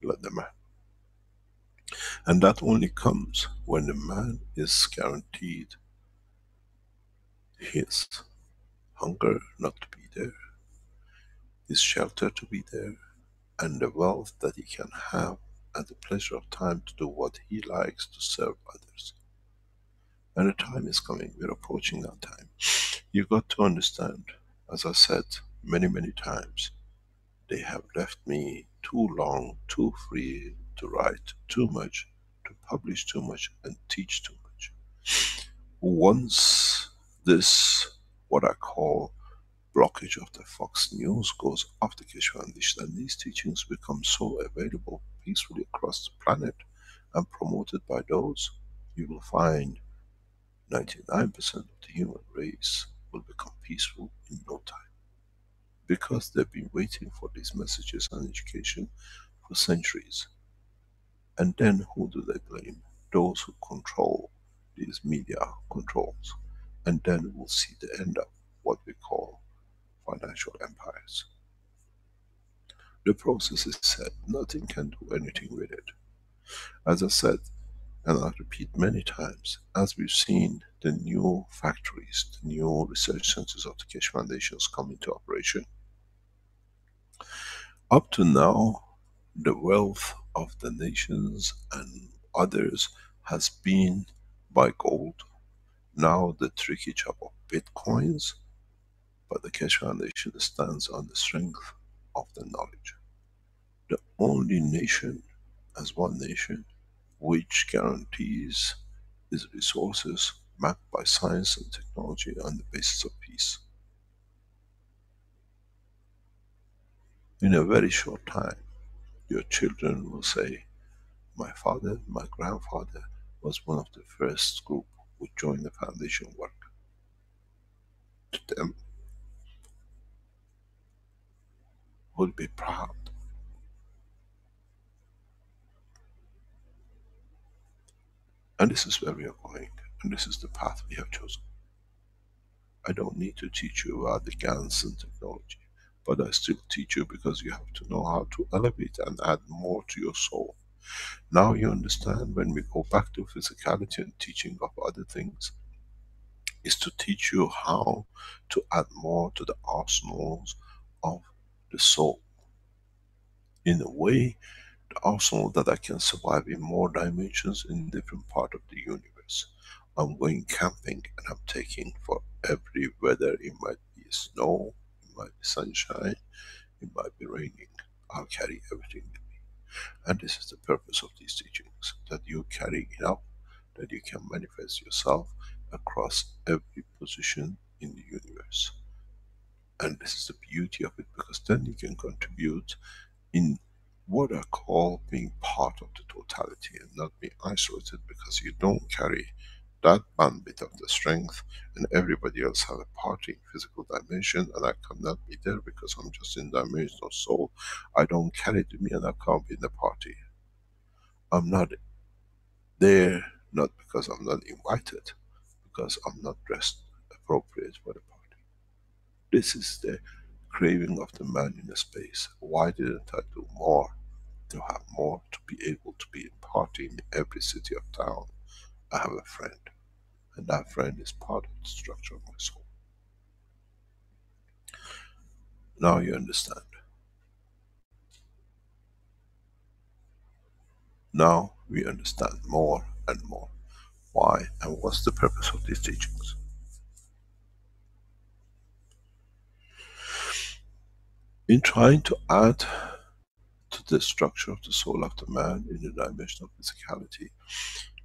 let the man. And that only comes when the man is guaranteed his hunger not to be there, his shelter to be there, and the wealth that he can have at the pleasure of time to do what he likes to serve others. And the time is coming, we're approaching that time. You got to understand, as I said many, many times, they have left me too long, too free to write too much, to publish too much, and teach too much. Once this, what I call blockage of the Fox News goes off the Keshe Foundation, and these teachings become so available peacefully across the planet and promoted by those, you will find 99% of the human race will become peaceful in no time. Because they've been waiting for these messages and education for centuries. And then who do they blame? Those who control these media controls. And then we'll see the end of what we call financial empires. The process is set, nothing can do anything with it. As I said, and I repeat many times, as we've seen the new factories, the new research centers of the Keshe Foundations come into operation, up to now, the wealth of the nations and others has been by gold. Now the tricky job of bitcoins, but the Keshe Foundation stands on the strength of the knowledge. The only nation, as one nation, which guarantees its resources mapped by science and technology on the basis of peace. In a very short time, your children will say, my father, my grandfather was one of the first group who joined the foundation work. to them would be proud. And this is where we are going, and this is the path we have chosen. I don't need to teach you about the GANs and technology, but I still teach you because you have to know how to elevate and add more to your soul. Now you understand, when we go back to physicality and teaching of other things, is to teach you how to add more to the arsenals of the soul. In a way, the arsenal that I can survive in more dimensions in different part of the universe. I'm going camping and I'm taking for every weather. It might be snow, it might be sunshine, it might be raining. I'll carry everything with me. And this is the purpose of these teachings, that you carry enough that you can manifest yourself across every position in the universe. And this is the beauty of it, because then you can contribute in what I call being part of the totality and not being isolated, because you don't carry that bandwidth of the strength and everybody else have a part in physical dimension and I cannot be there because I'm just in dimensional soul. I don't carry it with me and I can't be in the party. I'm not there, not because I'm not invited, because I'm not dressed appropriate for the party. This is the craving of the man in the space. Why didn't I do more? To have more, to be able to be in party in every city of town. I have a friend, and that friend is part of the structure of my soul. Now you understand. Now we understand more and more. Why and what's the purpose of these teachings? In trying to add to the structure of the soul of the man in the dimension of physicality,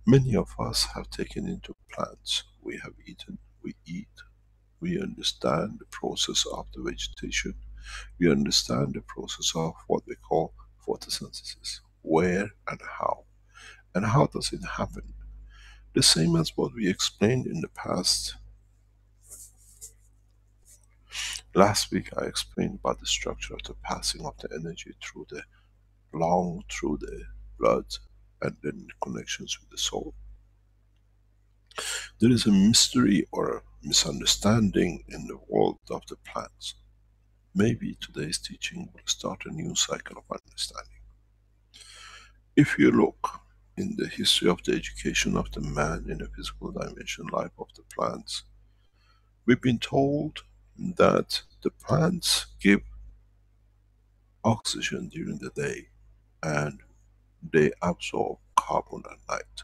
many of us have taken into plants. We have eaten, we eat, we understand the process of the vegetation, we understand the process of what we call photosynthesis. Where and how does it happen? The same as what we explained in the past. Last week I explained about the structure of the passing of the energy through the lung, through the blood, and then the connections with the soul. There is a mystery or a misunderstanding in the world of the plants. Maybe today's teaching will start a new cycle of understanding. If you look in the history of the education of the man in the physical dimension life of the plants, we've been told that the plants give oxygen during the day and they absorb carbon at night.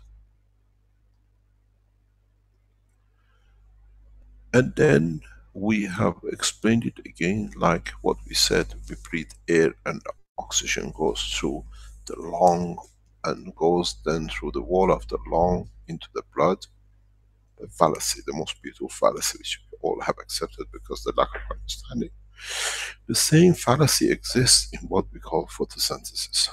And then we have explained it again, like what we said, we breathe air and oxygen goes through the lung and goes then through the wall of the lung into the blood. The fallacy, the most beautiful fallacy which we all have accepted because the lack of understanding. The same fallacy exists in what we call photosynthesis.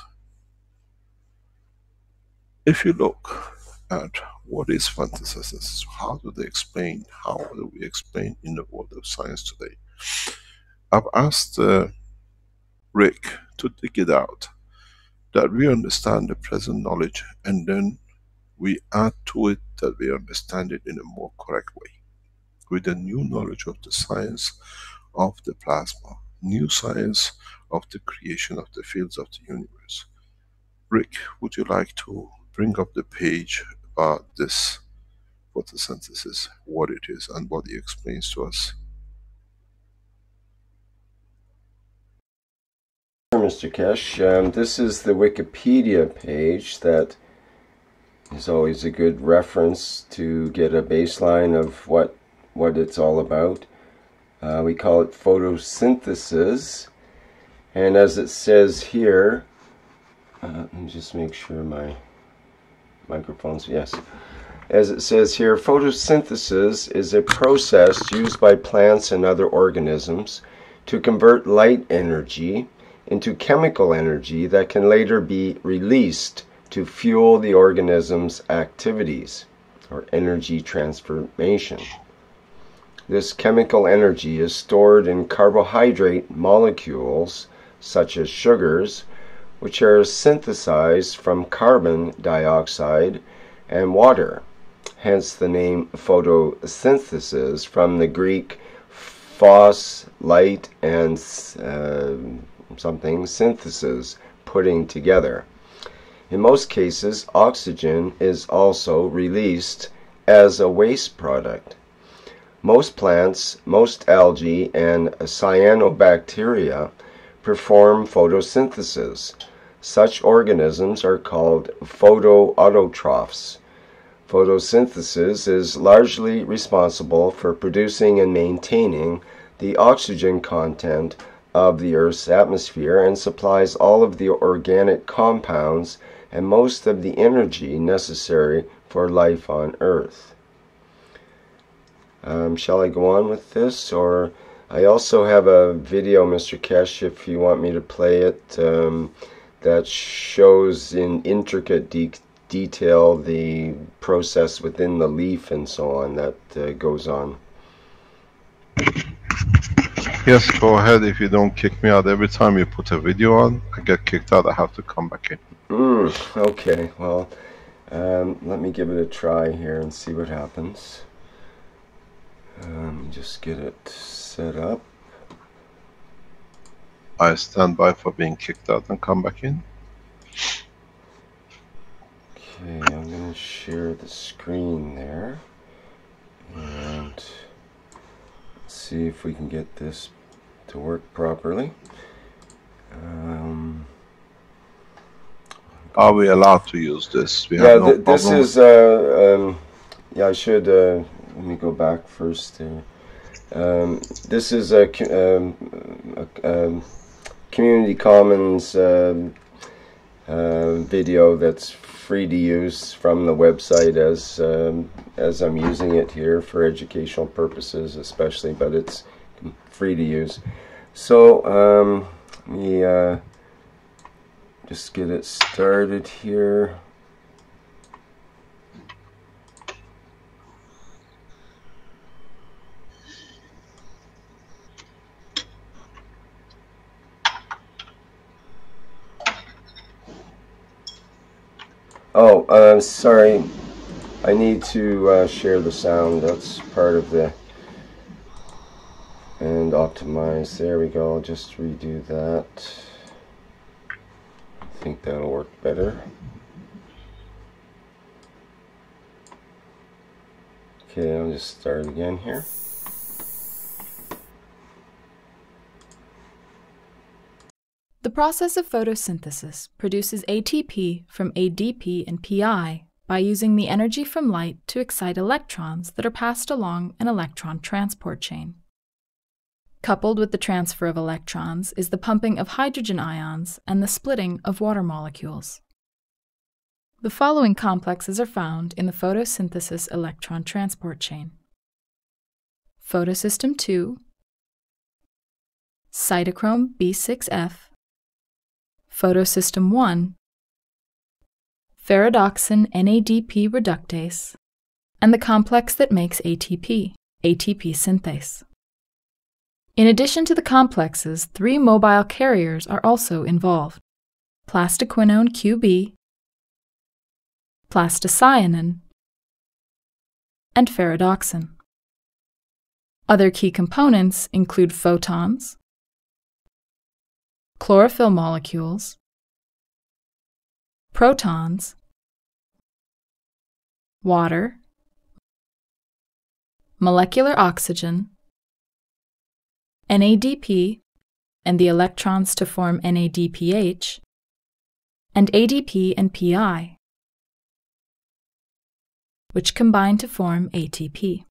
If you look at what is photosynthesis, how do they explain, how do we explain in the world of science today? I've asked Rick to dig it out, that we understand the present knowledge and then we add to it that we understand it in a more correct way. With the new knowledge of the science of the plasma, new science of the creation of the fields of the universe. Rick, would you like to bring up the page about this photosynthesis, what it is and what he explains to us? Mr. Kesh, this is the Wikipedia page that is always a good reference to get a baseline of what it's all about. We call it photosynthesis, and as it says here, let me just make sure my microphone's, yes. As it says here, photosynthesis is a process used by plants and other organisms to convert light energy into chemical energy that can later be released to fuel the organism's activities, or energy transformation. This chemical energy is stored in carbohydrate molecules, such as sugars, which are synthesized from carbon dioxide and water. Hence the name photosynthesis, from the Greek phos, light, and something, synthesis, putting together. In most cases, oxygen is also released as a waste product. Most plants, most algae, and cyanobacteria perform photosynthesis. Such organisms are called photoautotrophs. Photosynthesis is largely responsible for producing and maintaining the oxygen content of the Earth's atmosphere and supplies all of the organic compounds and most of the energy necessary for life on Earth. Shall I go on with this? Or I also have a video, Mr. Kesh, if you want me to play it, that shows in intricate detail the process within the leaf and so on that goes on. Yes, go ahead. If you don't kick me out every time you put a video on, I get kicked out. I have to come back in. Okay, well, let me give it a try here and see what happens. Just get it set up. I stand by for being kicked out and come back in. Okay, I'm going to share the screen there and see if we can get this to work properly. Are we allowed to use this? We yeah, have no this problem. is, yeah, I should, let me go back first. This is a Community Commons video that's free to use from the website as I'm using it here for educational purposes especially, but it's free to use. So let me just get it started here. Oh, sorry. I need to share the sound. That's part of the... And optimize. There we go. I'll just redo that. I think that'll work better. Okay, I'll just start again here. The process of photosynthesis produces ATP from ADP and Pi by using the energy from light to excite electrons that are passed along an electron transport chain. Coupled with the transfer of electrons is the pumping of hydrogen ions and the splitting of water molecules. The following complexes are found in the photosynthesis electron transport chain: photosystem II, cytochrome B6F, photosystem I, ferredoxin NADP reductase, and the complex that makes ATP, ATP synthase. In addition to the complexes, 3 mobile carriers are also involved: plastoquinone QB, plastocyanin, and ferredoxin. Other key components include photons, chlorophyll molecules, protons, water, molecular oxygen, NADP, and the electrons to form NADPH, and ADP and Pi, which combine to form ATP.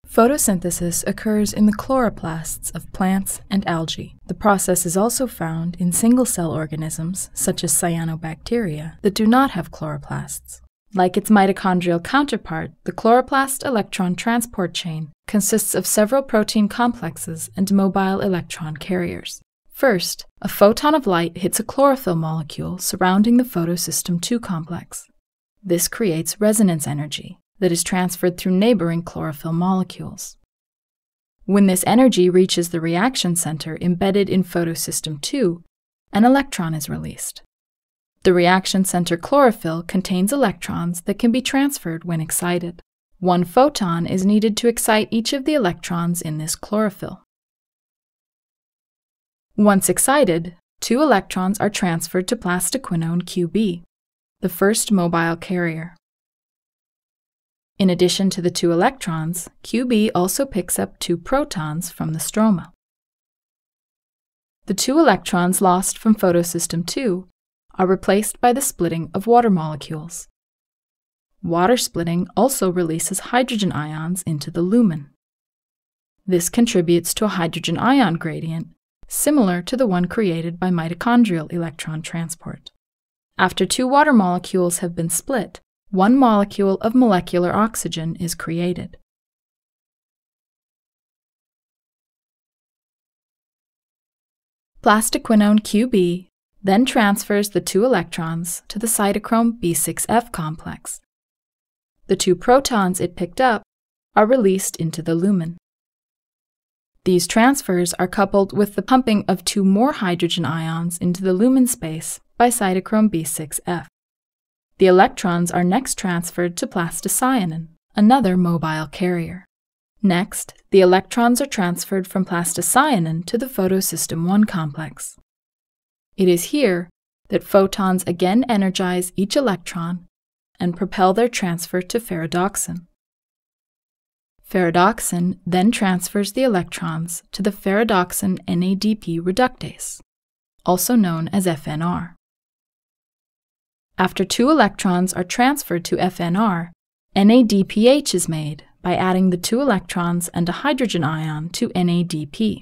Photosynthesis occurs in the chloroplasts of plants and algae. The process is also found in single-cell organisms, such as cyanobacteria, that do not have chloroplasts. Like its mitochondrial counterpart, the chloroplast electron transport chain consists of several protein complexes and mobile electron carriers. First, a photon of light hits a chlorophyll molecule surrounding the photosystem II complex. This creates resonance energy. that is transferred through neighboring chlorophyll molecules. When this energy reaches the reaction center embedded in photosystem 2, an electron is released. The reaction center chlorophyll contains electrons that can be transferred when excited. One photon is needed to excite each of the electrons in this chlorophyll. Once excited, 2 electrons are transferred to plastoquinone QB, the first mobile carrier. In addition to the 2 electrons, QB also picks up 2 protons from the stroma. The 2 electrons lost from photosystem 2 are replaced by the splitting of water molecules. Water splitting also releases hydrogen ions into the lumen. This contributes to a hydrogen ion gradient similar to the one created by mitochondrial electron transport. After 2 water molecules have been split, 1 molecule of molecular oxygen is created. Plastoquinone QB then transfers the 2 electrons to the cytochrome B6F complex. The 2 protons it picked up are released into the lumen. These transfers are coupled with the pumping of 2 more hydrogen ions into the lumen space by cytochrome B6F. The electrons are next transferred to plastocyanin, another mobile carrier. Next, the electrons are transferred from plastocyanin to the photosystem 1 complex. It is here that photons again energize each electron and propel their transfer to ferredoxin. Ferredoxin then transfers the electrons to the ferredoxin NADP reductase, also known as FNR. After 2 electrons are transferred to FNR, NADPH is made by adding the 2 electrons and a hydrogen ion to NADP.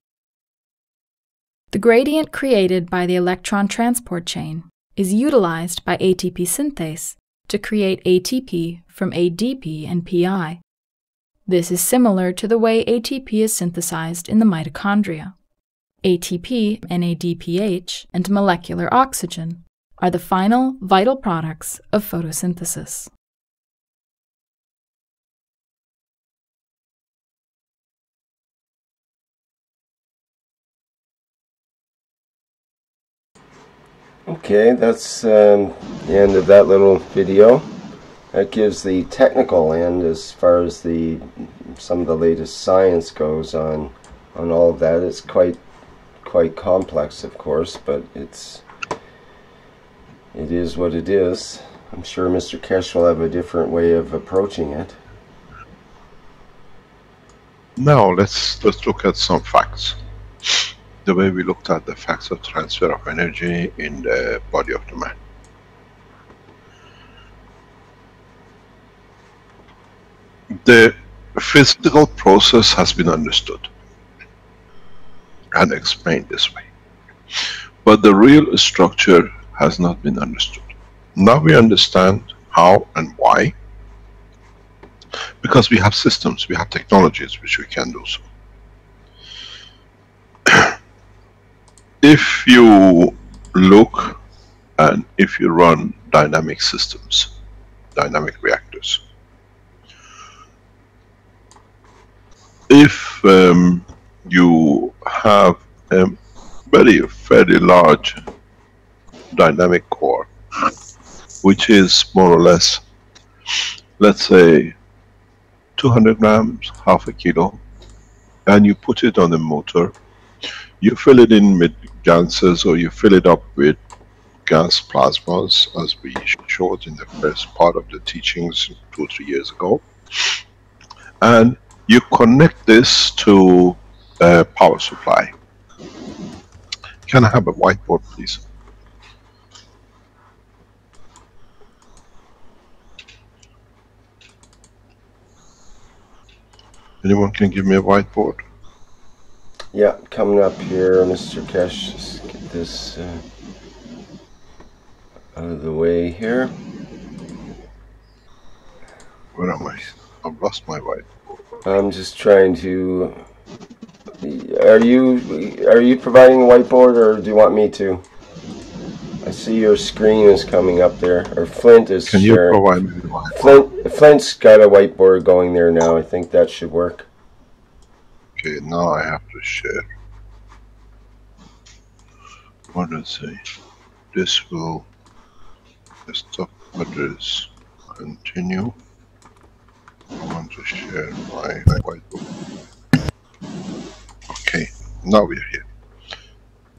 The gradient created by the electron transport chain is utilized by ATP synthase to create ATP from ADP and PI. This is similar to the way ATP is synthesized in the mitochondria. ATP, NADPH, and molecular oxygen are the final vital products of photosynthesis. Okay, that's the end of that little video. That gives the technical end as far as some of the latest science goes on all of that. It's quite complex, of course, but it is what it is. I'm sure Mr. Kesh will have a different way of approaching it. Now let's look at some facts. The way we looked at the facts of transfer of energy in the body of the man. The physical process has been understood and explained this way, but the real structure has not been understood. Now we understand how and why, because we have systems, we have technologies which we can do so. If you look and if you run dynamic systems, dynamic reactors, if you have a fairly large dynamic core, which is more or less, let's say 200 grams, half a kilo, and you put it on a motor, you fill it in with gases or you fill it up with gas plasmas, as we showed in the first part of the teachings 2 or 3 years ago, and you connect this to a power supply. Can I have a whiteboard, please? Anyone can give me a whiteboard? Yeah, coming up here, Mr. Kesh. Just get this out of the way here. Where am I? I've lost my whiteboard. I'm just trying to. Are you providing a whiteboard, or do you want me to? I see your screen is coming up there, or Flint is Can you sharing. provide me with the whiteboard? Flint's got a whiteboard going there now. I think that should work. Okay, now I have to share. What does it say? This will stop address. Continue. I want to share my whiteboard. Okay, now we're here.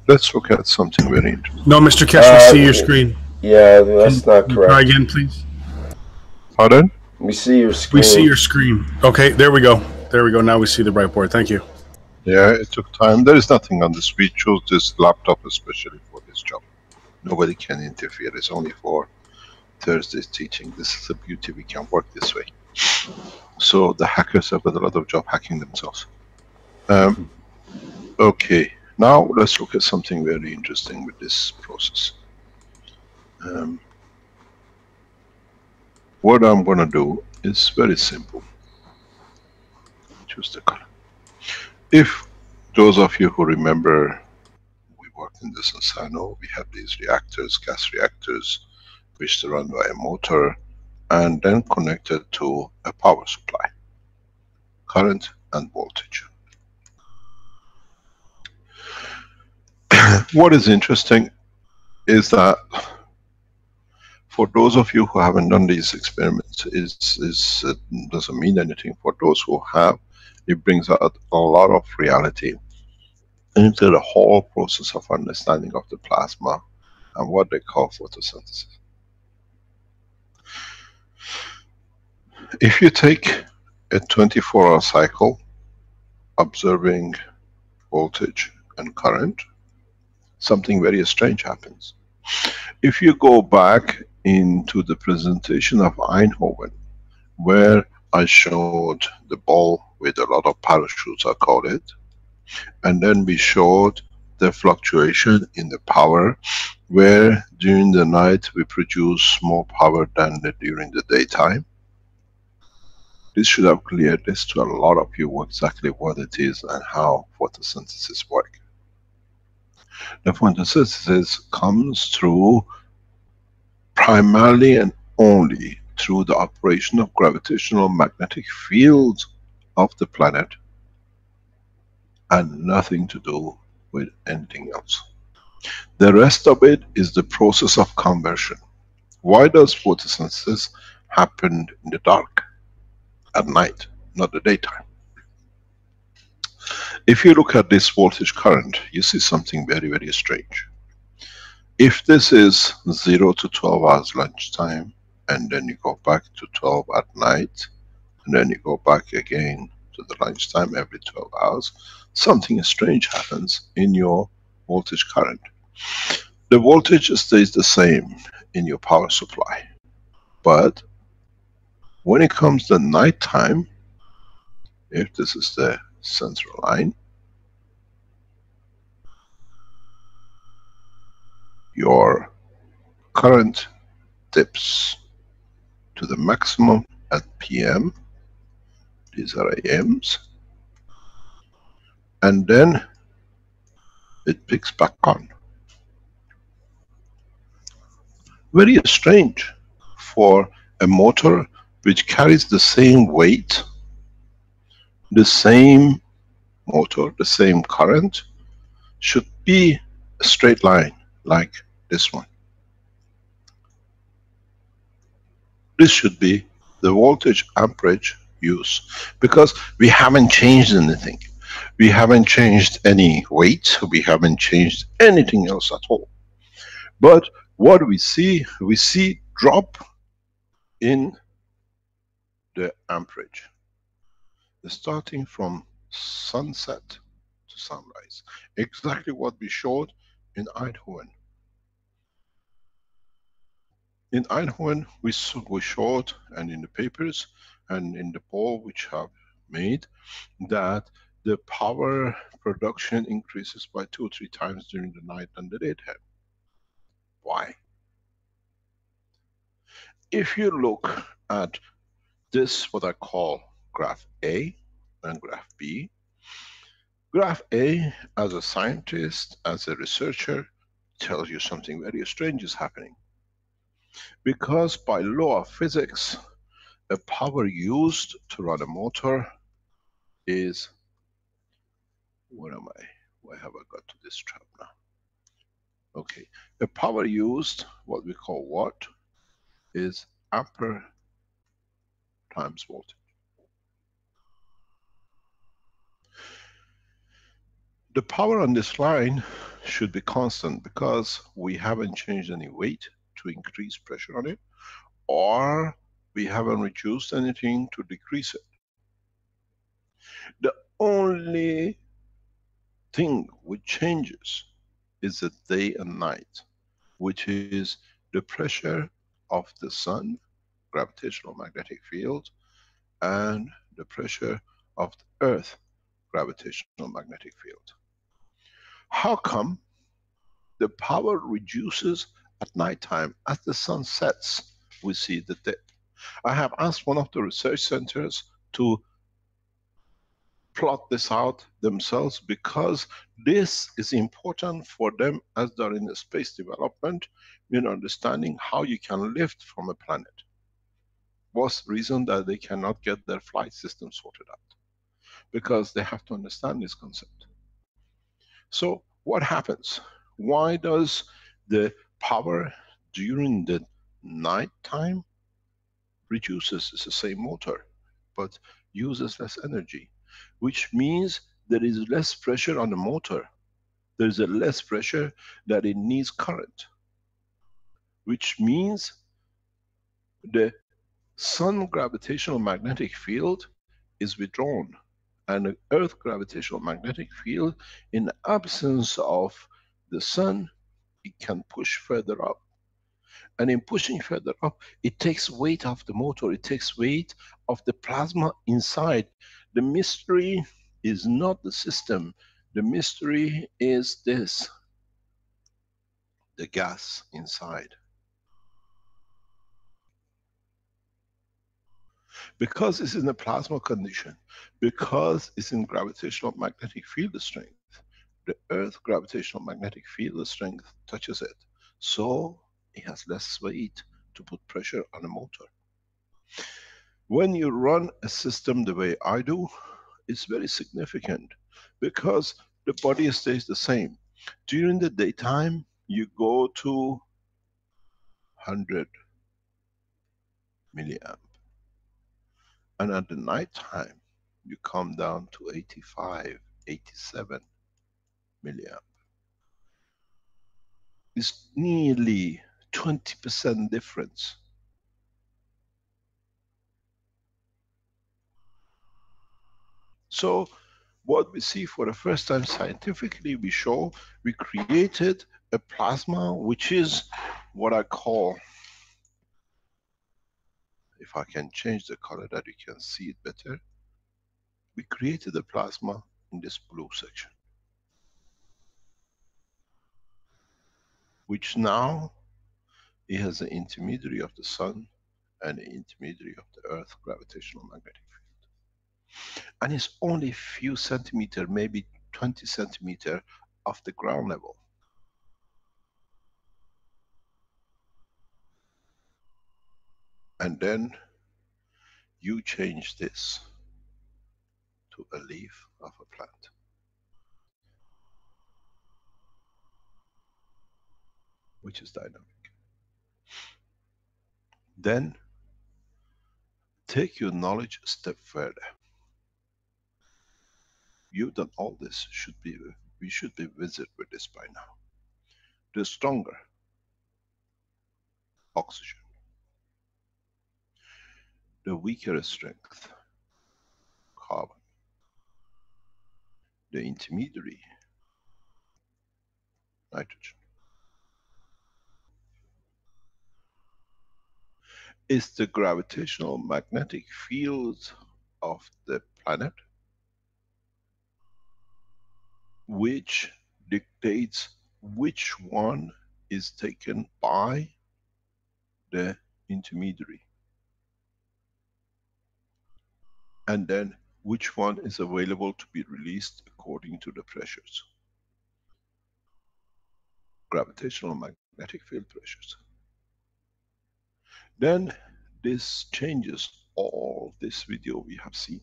Let's look at something very interesting. No, Mr. Keshe, we see your screen. Yeah, that's not correct. Try again, please. Pardon? We see your screen. We see your screen. Okay, there we go. There we go. Now we see the whiteboard. Thank you. Yeah, it took time. There is nothing on this. We chose this laptop especially for this job. Nobody can interfere. It's only for Thursday's teaching. This is the beauty. We can work this way. So the hackers have got a lot of job hacking themselves. Okay, now let's look at something very interesting with this process. What I'm going to do is very simple. Choose the color. If those of you who remember, we worked in this in Sano, we have these reactors, gas reactors, which are run by a motor and then connected to a power supply, current and voltage. What is interesting is that for those of you who haven't done these experiments, it doesn't mean anything. For those who have, it brings out a lot of reality into the whole process of understanding of the plasma and what they call photosynthesis. If you take a 24-hour cycle, observing voltage and current, something very strange happens. If you go back into the presentation of Eindhoven, where I showed the ball with a lot of parachutes, I call it, and then we showed the fluctuation in the power, where during the night we produce more power than during the daytime. This should have cleared this to a lot of you exactly what it is and how photosynthesis works. The photosynthesis comes through primarily and only through the operation of gravitational magnetic fields of the planet, and nothing to do with anything else. The rest of it is the process of conversion. Why does photosynthesis happen in the dark, at night, not the daytime? If you look at this voltage current, you see something very, very strange. If this is 0 to 12 hours lunchtime, and then you go back to 12 at night, and then you go back again to the lunchtime every 12 hours, something strange happens in your voltage current. The voltage stays the same in your power supply, but when it comes to night time, if this is the central line, your current dips to the maximum at PM, these are AMs, and then it picks back on. Very strange for a motor which carries the same weight, the same motor, the same current, should be a straight line like this one. This should be the voltage amperage use, because we haven't changed anything. We haven't changed any weight, we haven't changed anything else at all. But what we see drop in the amperage, starting from sunset to sunrise. Exactly what we showed in Eindhoven. In Eindhoven, we showed, and in the papers, and in the poll which have made, that the power production increases by 2 or 3 times during the night than the daytime. Why? If you look at this, what I call graph A and graph B. Graph A, as a scientist, as a researcher, tells you something very strange is happening. Because by law of physics, the power used to run a motor is, where am I? Why have I got to this trap now? Okay, the power used, what we call watt, is ampere times voltage. The power on this line should be constant because we haven't changed any weight to increase pressure on it, or we haven't reduced anything to decrease it. The only thing which changes is the day and night, which is the pressure of the sun, gravitational magnetic field, and the pressure of the earth, gravitational magnetic field. How come the power reduces at night time? As the sun sets, we see the dip. I have asked one of the research centers to plot this out themselves, because this is important for them as they're in the space development, in understanding how you can lift from a planet. What's the reason that they cannot get their flight system sorted out? Because they have to understand this concept. So what happens? Why does the power during the night time reduces? It's the same motor, but uses less energy, which means there is less pressure on the motor. There's a less pressure that it needs current, which means the sun gravitational magnetic field is withdrawn, and the earth gravitational magnetic field, in the absence of the sun, it can push further up. And in pushing further up, it takes weight off the motor, it takes weight of the plasma inside. The mystery is not the system, the mystery is this, the gas inside. Because it's in a plasma condition, because it's in gravitational magnetic field strength, the earth gravitational magnetic field strength touches it, so it has less weight to put pressure on a motor. When you run a system the way I do, it's very significant, because the body stays the same. During the daytime, you go to 100 milliamp, and at the night time, you come down to 85, 87 milliamp. It's nearly 20% difference. So what we see for the first time scientifically, we show we created a plasma which is what I call, if I can change the color that you can see it better, we created a plasma in this blue section, which now it has an intermediary of the sun and an intermediary of the earth gravitational magnetic field. And it's only a few centimeter, maybe 20 centimeter off the ground level. And then you change this to a leaf of a plant, which is dynamic. Then take your knowledge a step further. You've done all this, we should be visited with this by now. The stronger oxygen, the weaker strength carbon, the intermediary nitrogen. Is the gravitational magnetic field of the planet which dictates which one is taken by the intermediary, and then which one is available to be released according to the pressures. gravitational magnetic field pressures. Then this changes all this video we have seen.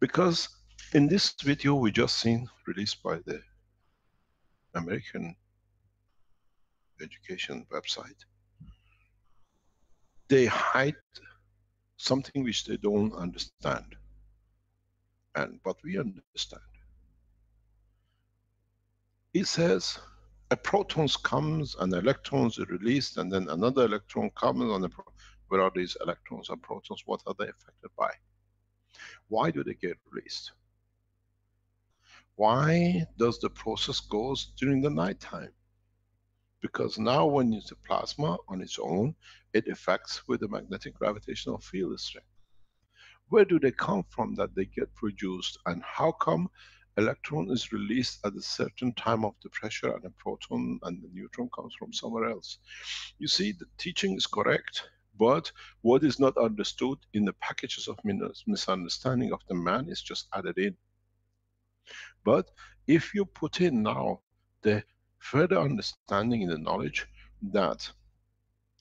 Because in this video we just seen, released by the American education website, they hide something which they don't understand. But we understand. It says a protons comes and electrons are released, and then another electron comes on the where are these electrons and protons? What are they affected by? Why do they get released? Why does the process goes during the night time? Because now when it's a plasma on its own, it affects with the magnetic gravitational field strength. Where do they come from that they get produced, and how come electron is released at a certain time of the pressure and a proton and the neutron comes from somewhere else? You see, the teaching is correct, but what is not understood in the packages of misunderstanding of the man is just added in. But if you put in now the further understanding in the knowledge that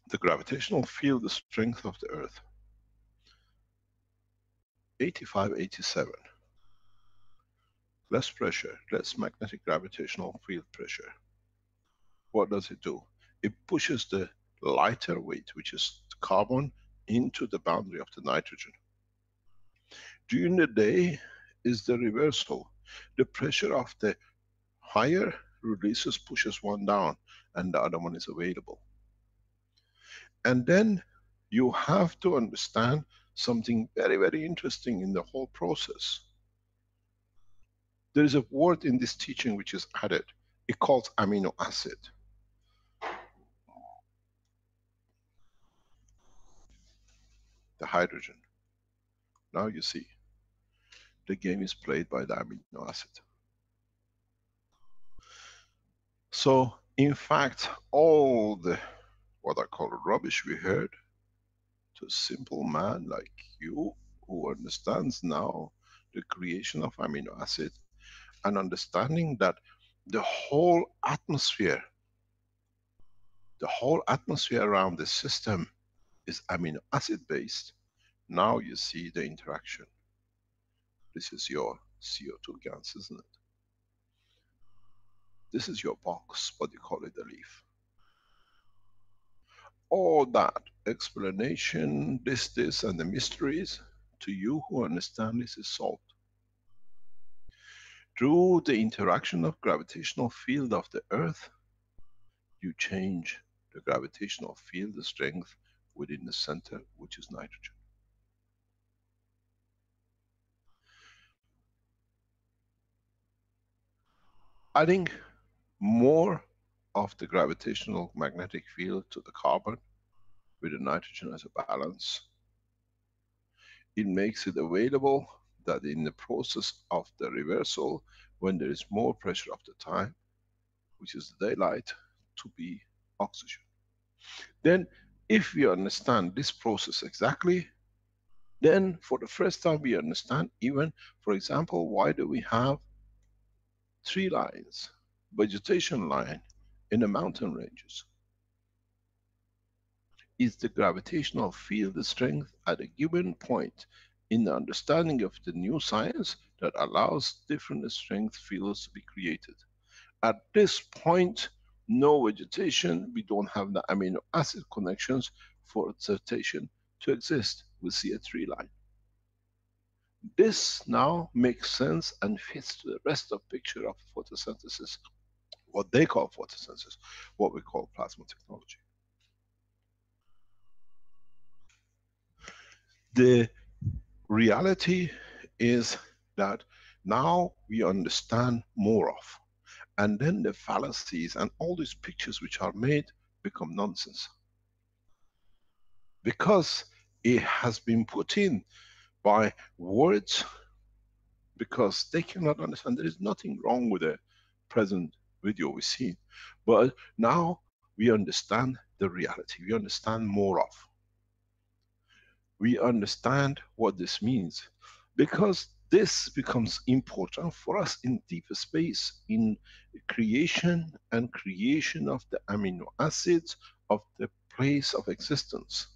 the gravitational field, the strength of the Earth, 85, 87, less pressure, less magnetic gravitational field pressure. What does it do? It pushes the lighter weight, which is carbon, into the boundary of the nitrogen. During the day is the reversal. The pressure of the higher releases pushes one down and the other one is available. And then you have to understand something very, very interesting in the whole process. There is a word in this teaching which is added. It calls amino acid. The hydrogen. Now you see, the game is played by the amino acid. So, in fact, all the, what I call rubbish we heard, to a simple man like you, who understands now the creation of amino acid, and understanding that the whole atmosphere around the system is amino acid based. Now you see the interaction. This is your CO2 gas, isn't it? This is your box, but you call it a leaf. All that explanation, this and the mysteries, to you who understand this, is solved. Through the interaction of gravitational field of the Earth, you change the gravitational field, the strength within the center, which is nitrogen. Adding more of the gravitational magnetic field to the carbon with the nitrogen as a balance, it makes it available that in the process of the reversal, when there is more pressure of the time, which is the daylight, to be oxygen. Then if we understand this process exactly, then for the first time we understand even, for example, why do we have tree lines, vegetation line in the mountain ranges? Is the gravitational field strength at a given point in the understanding of the new science that allows different strength fields to be created. At this point, no vegetation, we don't have the amino acid connections for vegetation to exist. We see a tree line. This now makes sense and fits to the rest of picture of photosynthesis, what they call photosynthesis, what we call plasma technology. The reality is that now we understand more of, and then the fallacies and all these pictures which are made become nonsense. Because it has been put in by words, because they cannot understand. There is nothing wrong with the present video we see, but now we understand the reality, we understand more of. We understand what this means, because This becomes important for us in deep space, in creation and creation of the amino acids of the place of existence.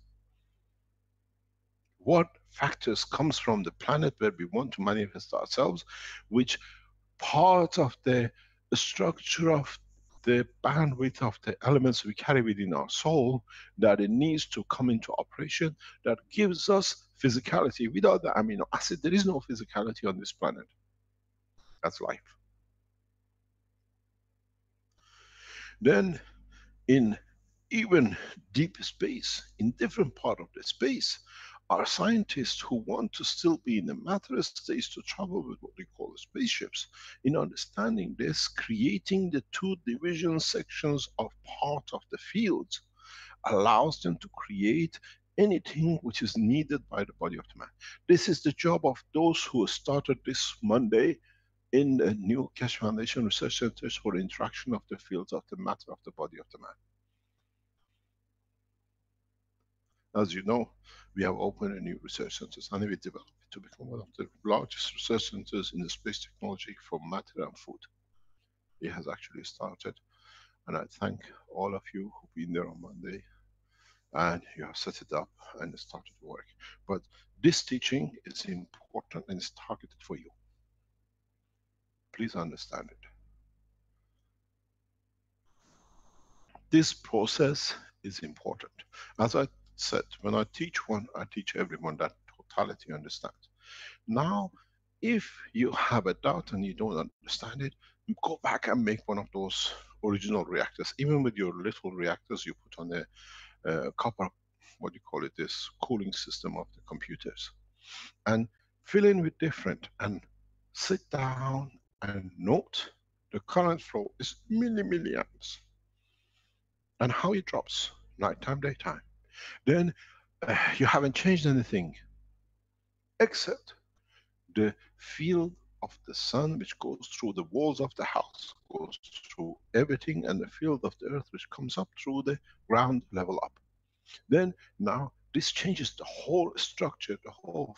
What factors comes from the planet where we want to manifest ourselves, which part of the structure of the bandwidth of the elements we carry within our soul, that it needs to come into operation, that gives us physicality. Without the amino acid, there is no physicality on this planet. That's life. Then in even deep space, in different part of the space, are scientists who want to still be in the matter stage to travel with what we call spaceships. In understanding this, creating the two division sections of part of the field allows them to create anything which is needed by the body of the man. This is the job of those who started this Monday in the new Keshe Foundation Research Centers for interaction of the fields of the matter of the body of the man. As you know, we have opened a new research centers and we developed it to become one of the largest research centers in the space technology for matter and food. It has actually started, and I thank all of you who've been there on Monday and you have set it up and it started to work. But this teaching is important and it's targeted for you. Please understand it. This process is important. As I said, when I teach one, I teach everyone that totality understands. Now, if you have a doubt and you don't understand it, go back and make one of those original reactors. Even with your little reactors you put on the copper, what do you call it, this cooling system of the computers. And fill in with different and sit down and note the current flow is milliamps. And how it drops, nighttime, daytime. Then you haven't changed anything except the field of the sun which goes through the walls of the house, goes through everything, and the field of the earth which comes up through the ground level up. Then now this changes the whole structure, the whole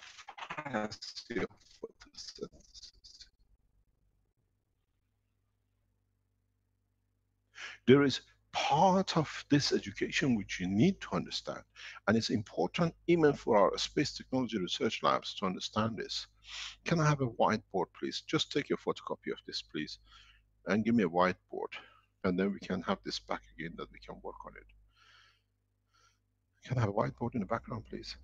fallacy of photosynthesis. There is part of this education which you need to understand, and it's important even for our space technology research labs to understand this. Can I have a whiteboard, please? Just take your photocopy of this, please, and give me a whiteboard, and then we can have this back again that we can work on it. Can I have a whiteboard in the background, please?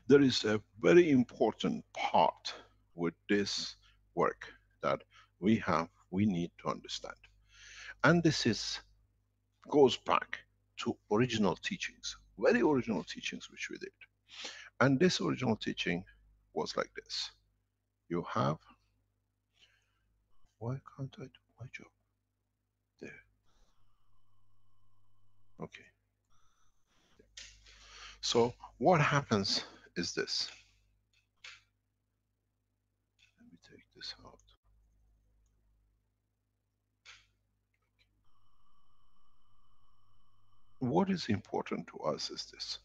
There is a very important part with this work that we need to understand. And this goes back to original teachings, very original teachings which we did. And this original teaching was like this. You have, why can't I do my job? There. Okay. So what happens is this. Let me take this out. What is important to us is this.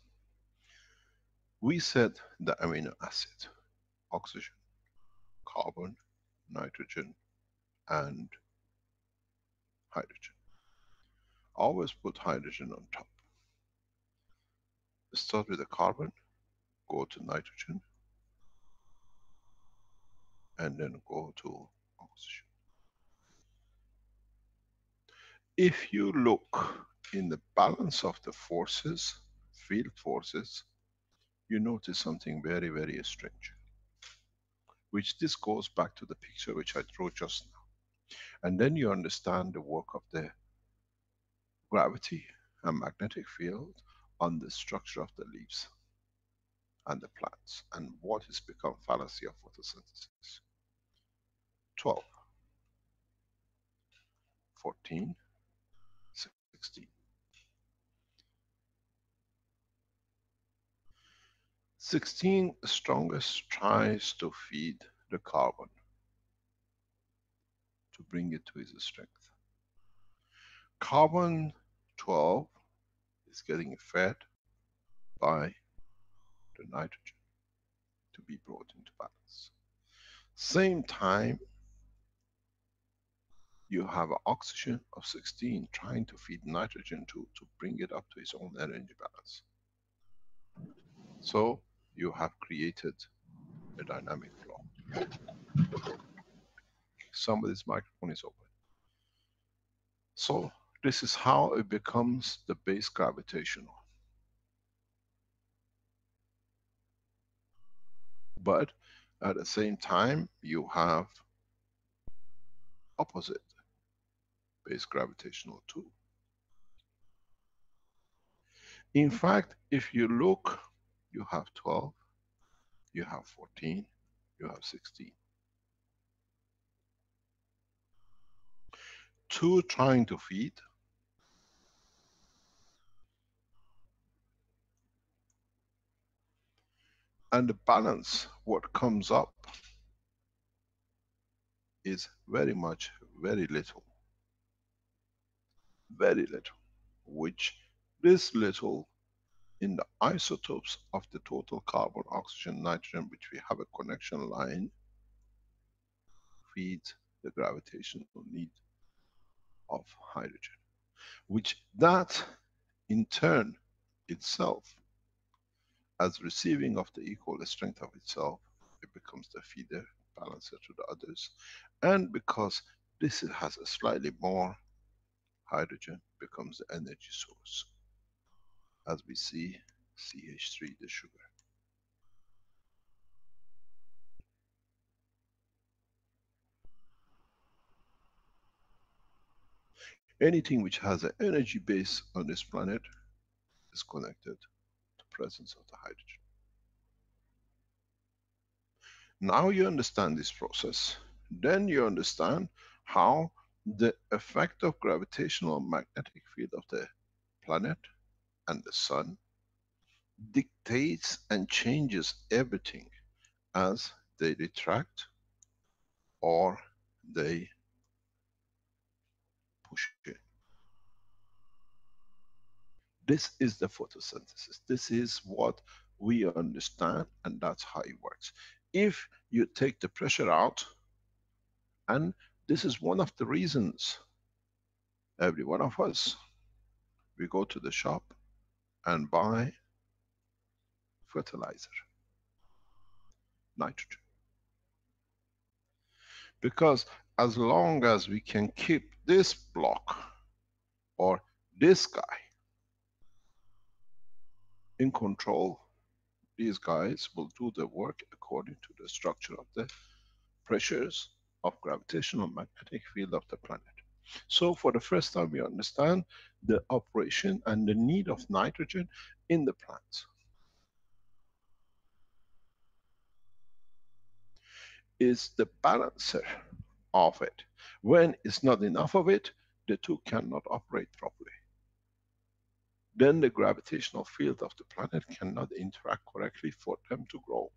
We said the amino acid, oxygen, carbon, nitrogen, and hydrogen. Always put hydrogen on top. Start with the carbon, go to nitrogen, and then go to oxygen. If you look in the balance of the forces, field forces, you notice something very, very strange. Which this goes back to the picture which I drew just now. And then you understand the work of the gravity and magnetic field on the structure of the leaves and the plants, and what has become fallacy of photosynthesis. 12, 14, 16. 16 strongest tries to feed the carbon to bring it to its strength. Carbon 12 is getting fed by the nitrogen. to be brought into balance. Same time, you have an oxygen of 16 trying to feed nitrogen to bring it up to its own energy balance. So you have created a dynamic flow. Somebody's microphone is open. So this is how it becomes the base gravitational. But at the same time, you have opposite base gravitational too. In fact, if you look, you have 12, you have 14, you have 16. Two trying to feed, and the balance, what comes up, is very much, very little. Very little. Which this little, in the isotopes of the total carbon, oxygen, nitrogen, which we have a connection line, feeds the gravitational need of hydrogen. Which that, in turn, itself, as receiving of the equal strength of itself, it becomes the feeder, balancer to the others. And because this has a slightly more hydrogen, becomes the energy source. As we see, CH3, the sugar. Anything which has an energy base on this planet is connected to the presence of the hydrogen. Now you understand this process, then you understand how the effect of gravitational magnetic field of the planet and the sun dictates and changes everything as they retract or they push it. This is the photosynthesis. This is what we understand, and that's how it works. If you take the pressure out, and this is one of the reasons every one of us, we go to the shop and buy fertilizer, nitrogen. Because as long as we can keep this block or this guy in control, these guys will do the work according to the structure of the pressures of gravitational magnetic field of the planet. So for the first time we understand the operation and the need of nitrogen in the plants. Is the balancer of it. When it's not enough of it, the two cannot operate properly. Then the gravitational field of the planet cannot interact correctly for them to grow.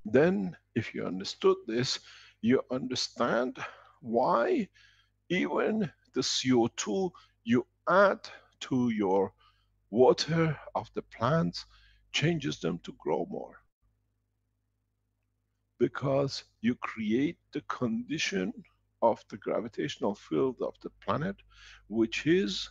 Then, if you understood this, you understand why even the CO2 you add to your water of the plants changes them to grow more. Because you create the condition of the gravitational field of the planet, which is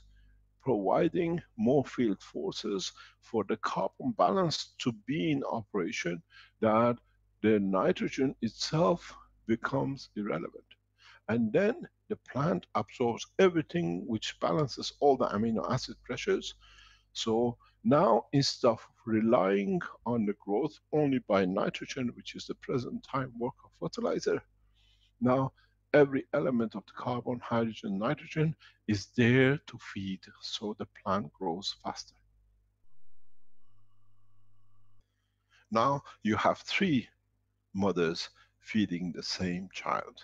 providing more field forces for the carbon balance to be in operation, that the nitrogen itself becomes irrelevant. And then the plant absorbs everything which balances all the amino acid pressures. So now, instead of relying on the growth only by nitrogen, which is the present time work of fertilizer, now every element of the carbon, hydrogen, nitrogen is there to feed, so the plant grows faster. Now you have three mothers feeding the same child,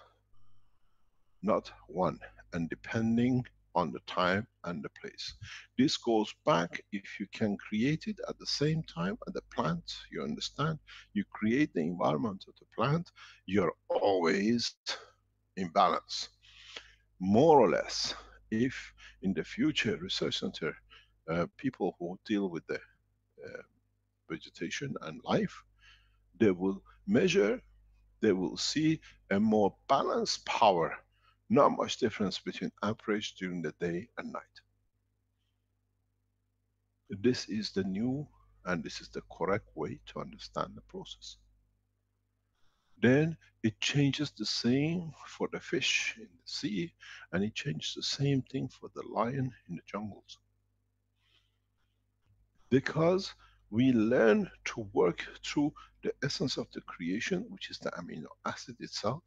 not one, and depending on the time and the place. This goes back, if you can create it at the same time at the plant, you understand, you create the environment of the plant, you're always in balance. More or less, if in the future research center, people who deal with the vegetation and life, They will measure, they will see a more balanced power. Not much difference between amperage during the day and night. This is the new and this is the correct way to understand the process. Then it changes the same for the fish in the sea, and it changes the same thing for the lion in the jungles. Because we learn to work through the essence of the creation, which is the amino acid itself,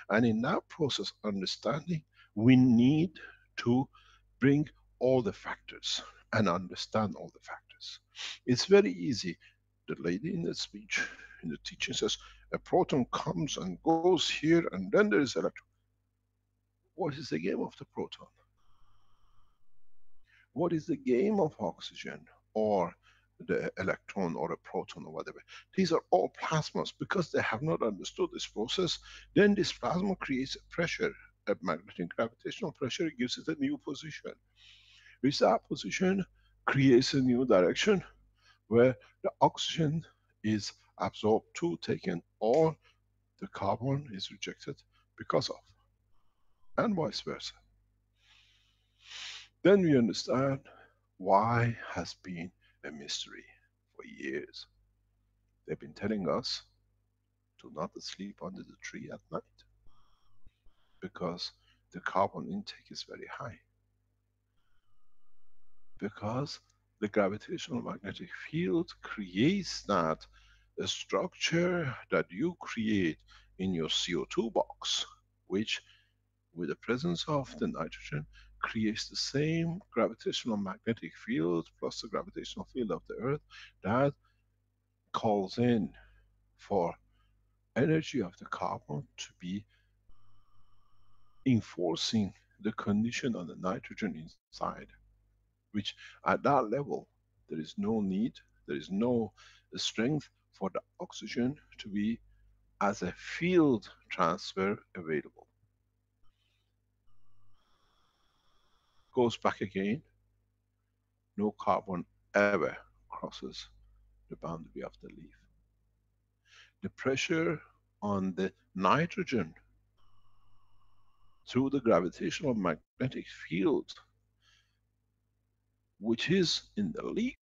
and in that process understanding, we need to bring all the factors and understand all the factors. It's very easy. The lady in the speech, in the teaching says, a proton comes and goes here and then there is electron. What is the game of the proton? What is the game of oxygen or the electron or a proton or whatever? These are all plasmas. Because they have not understood this process, then this plasma creates a pressure, a magnetic gravitational pressure. It gives it a new position, which that position creates a new direction where the oxygen is absorbed to, taken, or the carbon is rejected because of, and vice versa. Then we understand why has been a mystery for years. They've been telling us to not sleep under the tree at night because the carbon intake is very high. Because the gravitational magnetic field creates that a structure that you create in your CO2 box, which with the presence of the nitrogen creates the same gravitational magnetic field plus the gravitational field of the earth that calls in for energy of the carbon to be enforcing the condition on the nitrogen inside, which at that level there is no need, there is no strength for the oxygen to be as a field transfer available. Goes back again, no carbon ever crosses the boundary of the leaf. The pressure on the nitrogen through the gravitational magnetic field, which is in the leaf,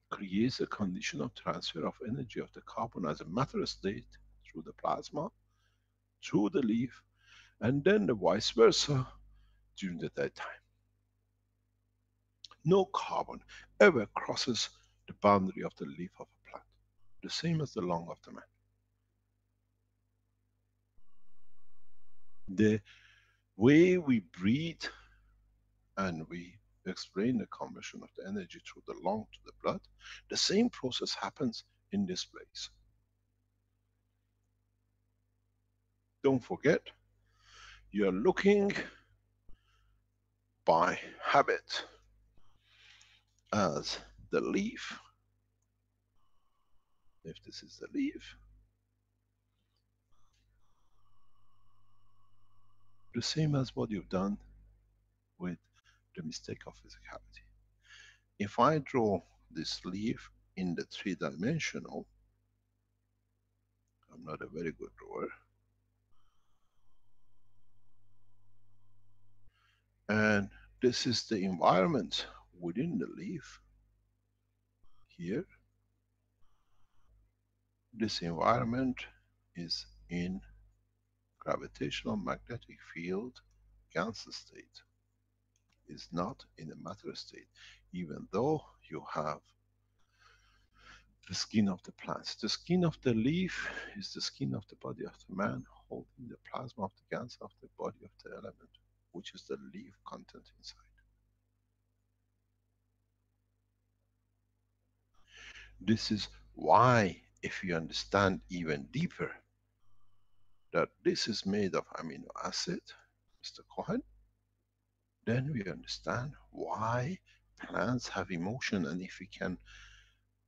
creates a condition of transfer of energy of the carbon as a matter state through the plasma, through the leaf, and then the vice versa during the daytime. No carbon ever crosses the boundary of the leaf of a plant. The same as the lung of the man. The way we breathe and we explain the conversion of the energy through the lung to the blood, the same process happens in this place. Don't forget, you are looking by habit as the leaf. If this is the leaf, the same as what you've done with the mistake of physicality. If I draw this leaf in the three-dimensional, I'm not a very good drawer, and this is the environment within the leaf. Here, this environment is in gravitational magnetic field Ganser state. Is not in a matter state, even though you have the skin of the plants. The skin of the leaf is the skin of the body of the man holding the plasma of the Ganser of the body of the element, which is the leaf content inside. This is why, if you understand even deeper that this is made of amino acid, Mr. Cohen, then we understand why plants have emotion, and if we can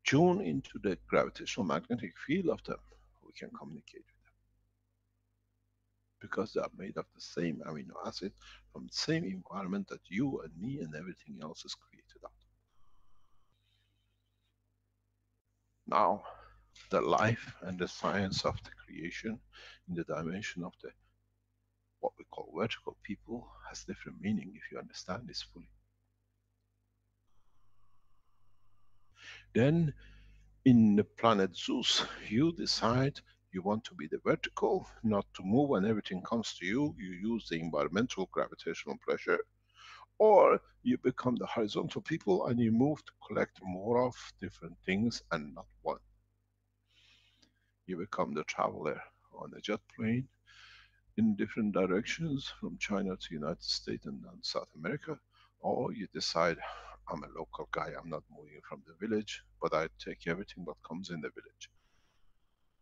tune into the gravitational magnetic field of them, we can communicate with them. Because they are made of the same amino acid from the same environment that you and me and everything else is created out of. Now, The life and the science of the creation in the dimension of the what we call vertical people has different meaning if you understand this fully. Then in the planet Zeus, you decide you want to be the vertical, not to move and everything comes to you. You use the environmental gravitational pressure, or you become the horizontal people and you move to collect more of different things and not one. You become the traveler on a jet plane in different directions from China to United States and then South America, or you decide I'm a local guy, I'm not moving from the village, but I take everything that comes in the village.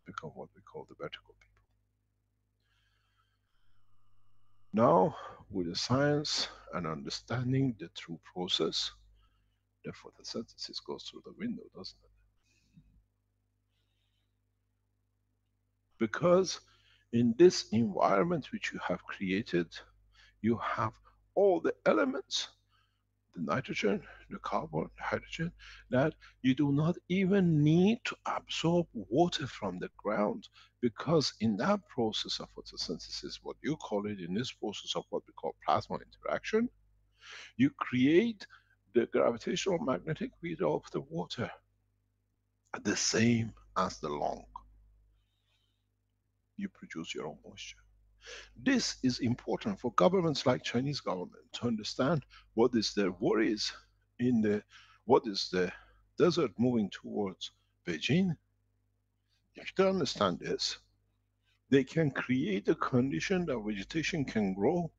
Become what we call the vertical people. Now, with the science and understanding the true process, the photosynthesis goes through the window, doesn't it? Because in this environment which you have created, you have all the elements, the nitrogen, the carbon, the hydrogen, that you do not even need to absorb water from the ground, because in that process of photosynthesis, what you call it, in this process of what we call plasma interaction, you create the gravitational magnetic field of the water the same as the lung. You produce your own moisture. This is important for governments like Chinese government to understand what is their worries in the, what is the desert moving towards Beijing. If they understand this, they can create a condition that vegetation can grow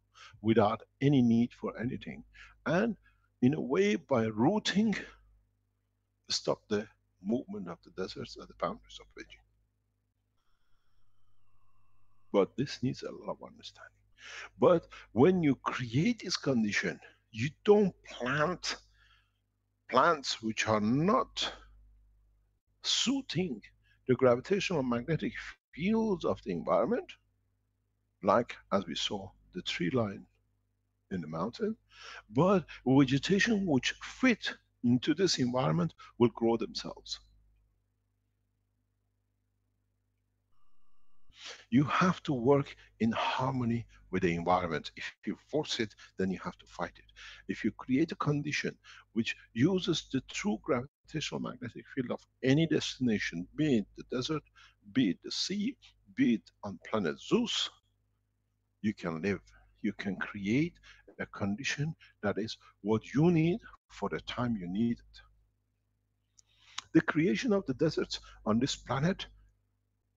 without any need for anything. And in a way, by rooting, stop the movement of the deserts at the boundaries of Beijing. But this needs a lot of understanding. But when you create this condition, you don't plant plants which are not suiting the gravitational magnetic fields of the environment, like as we saw the tree line in the mountain, but vegetation which fit into this environment will grow themselves. You have to work in harmony with the environment. If you force it, then you have to fight it. If you create a condition which uses the true gravitational magnetic field of any destination, be it the desert, be it the sea, be it on planet Zeus, you can live. You can create a condition that is what you need for the time you need it. The creation of the deserts on this planet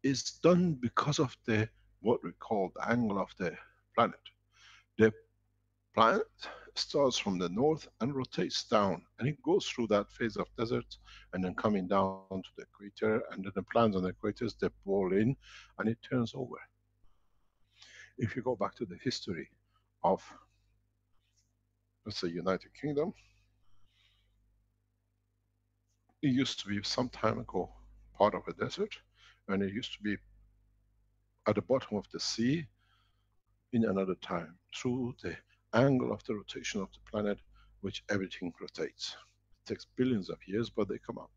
is done because of the, what we call the angle of the planet. The planet starts from the north and rotates down, and it goes through that phase of desert and then coming down to the equator, and then the planets on the equators, they ball in and it turns over. If you go back to the history of, let's say, United Kingdom, it used to be some time ago part of a desert, and it used to be at the bottom of the sea in another time, through the angle of the rotation of the planet, which everything rotates. It takes billions of years, but they come up.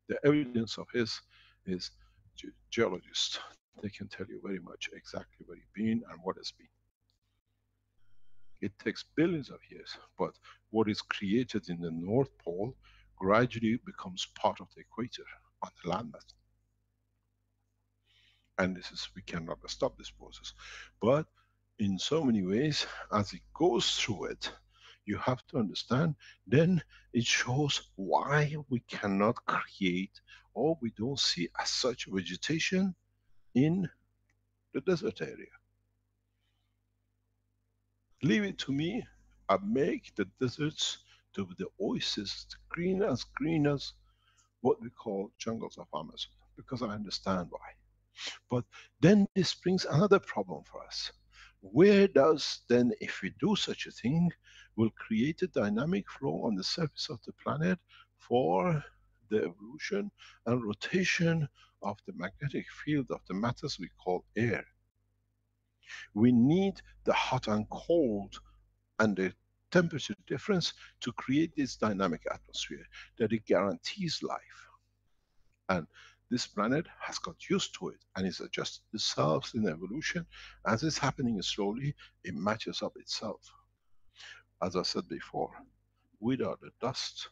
The evidence of his is geologists. They can tell you very much exactly where you've been and what has been. It takes billions of years, but what is created in the North Pole gradually becomes part of the equator on the landmass. And this is, we cannot stop this process. But in so many ways, as it goes through it, you have to understand, then it shows why we cannot create, or we don't see as such vegetation in the desert area. Leave it to me, I make the deserts to be the oasis, green as what we call jungles of Amazon, because I understand why. But then this brings another problem for us. Where does then, if we do such a thing, we'll create a dynamic flow on the surface of the planet for the evolution and rotation of the magnetic field of the matters we call air. We need the hot and cold and the temperature difference to create this dynamic atmosphere that it guarantees life. And This planet has got used to it and it's adjusted itself in evolution. As it's happening slowly, it matches up itself. As I said before, without the dust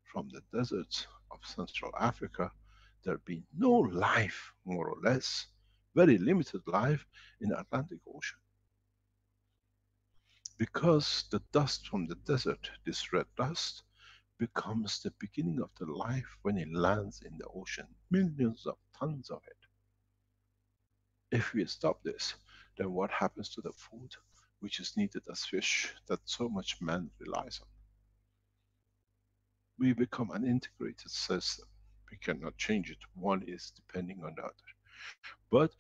from the deserts of Central Africa, there'd be no life, more or less, very limited life in the Atlantic Ocean. Because the dust from the desert, this red dust, becomes the beginning of the life when it lands in the ocean. Millions of tons of it. If we stop this, then what happens to the food which is needed as fish that so much man relies on? We become an integrated system. We cannot change it. One is depending on the other. But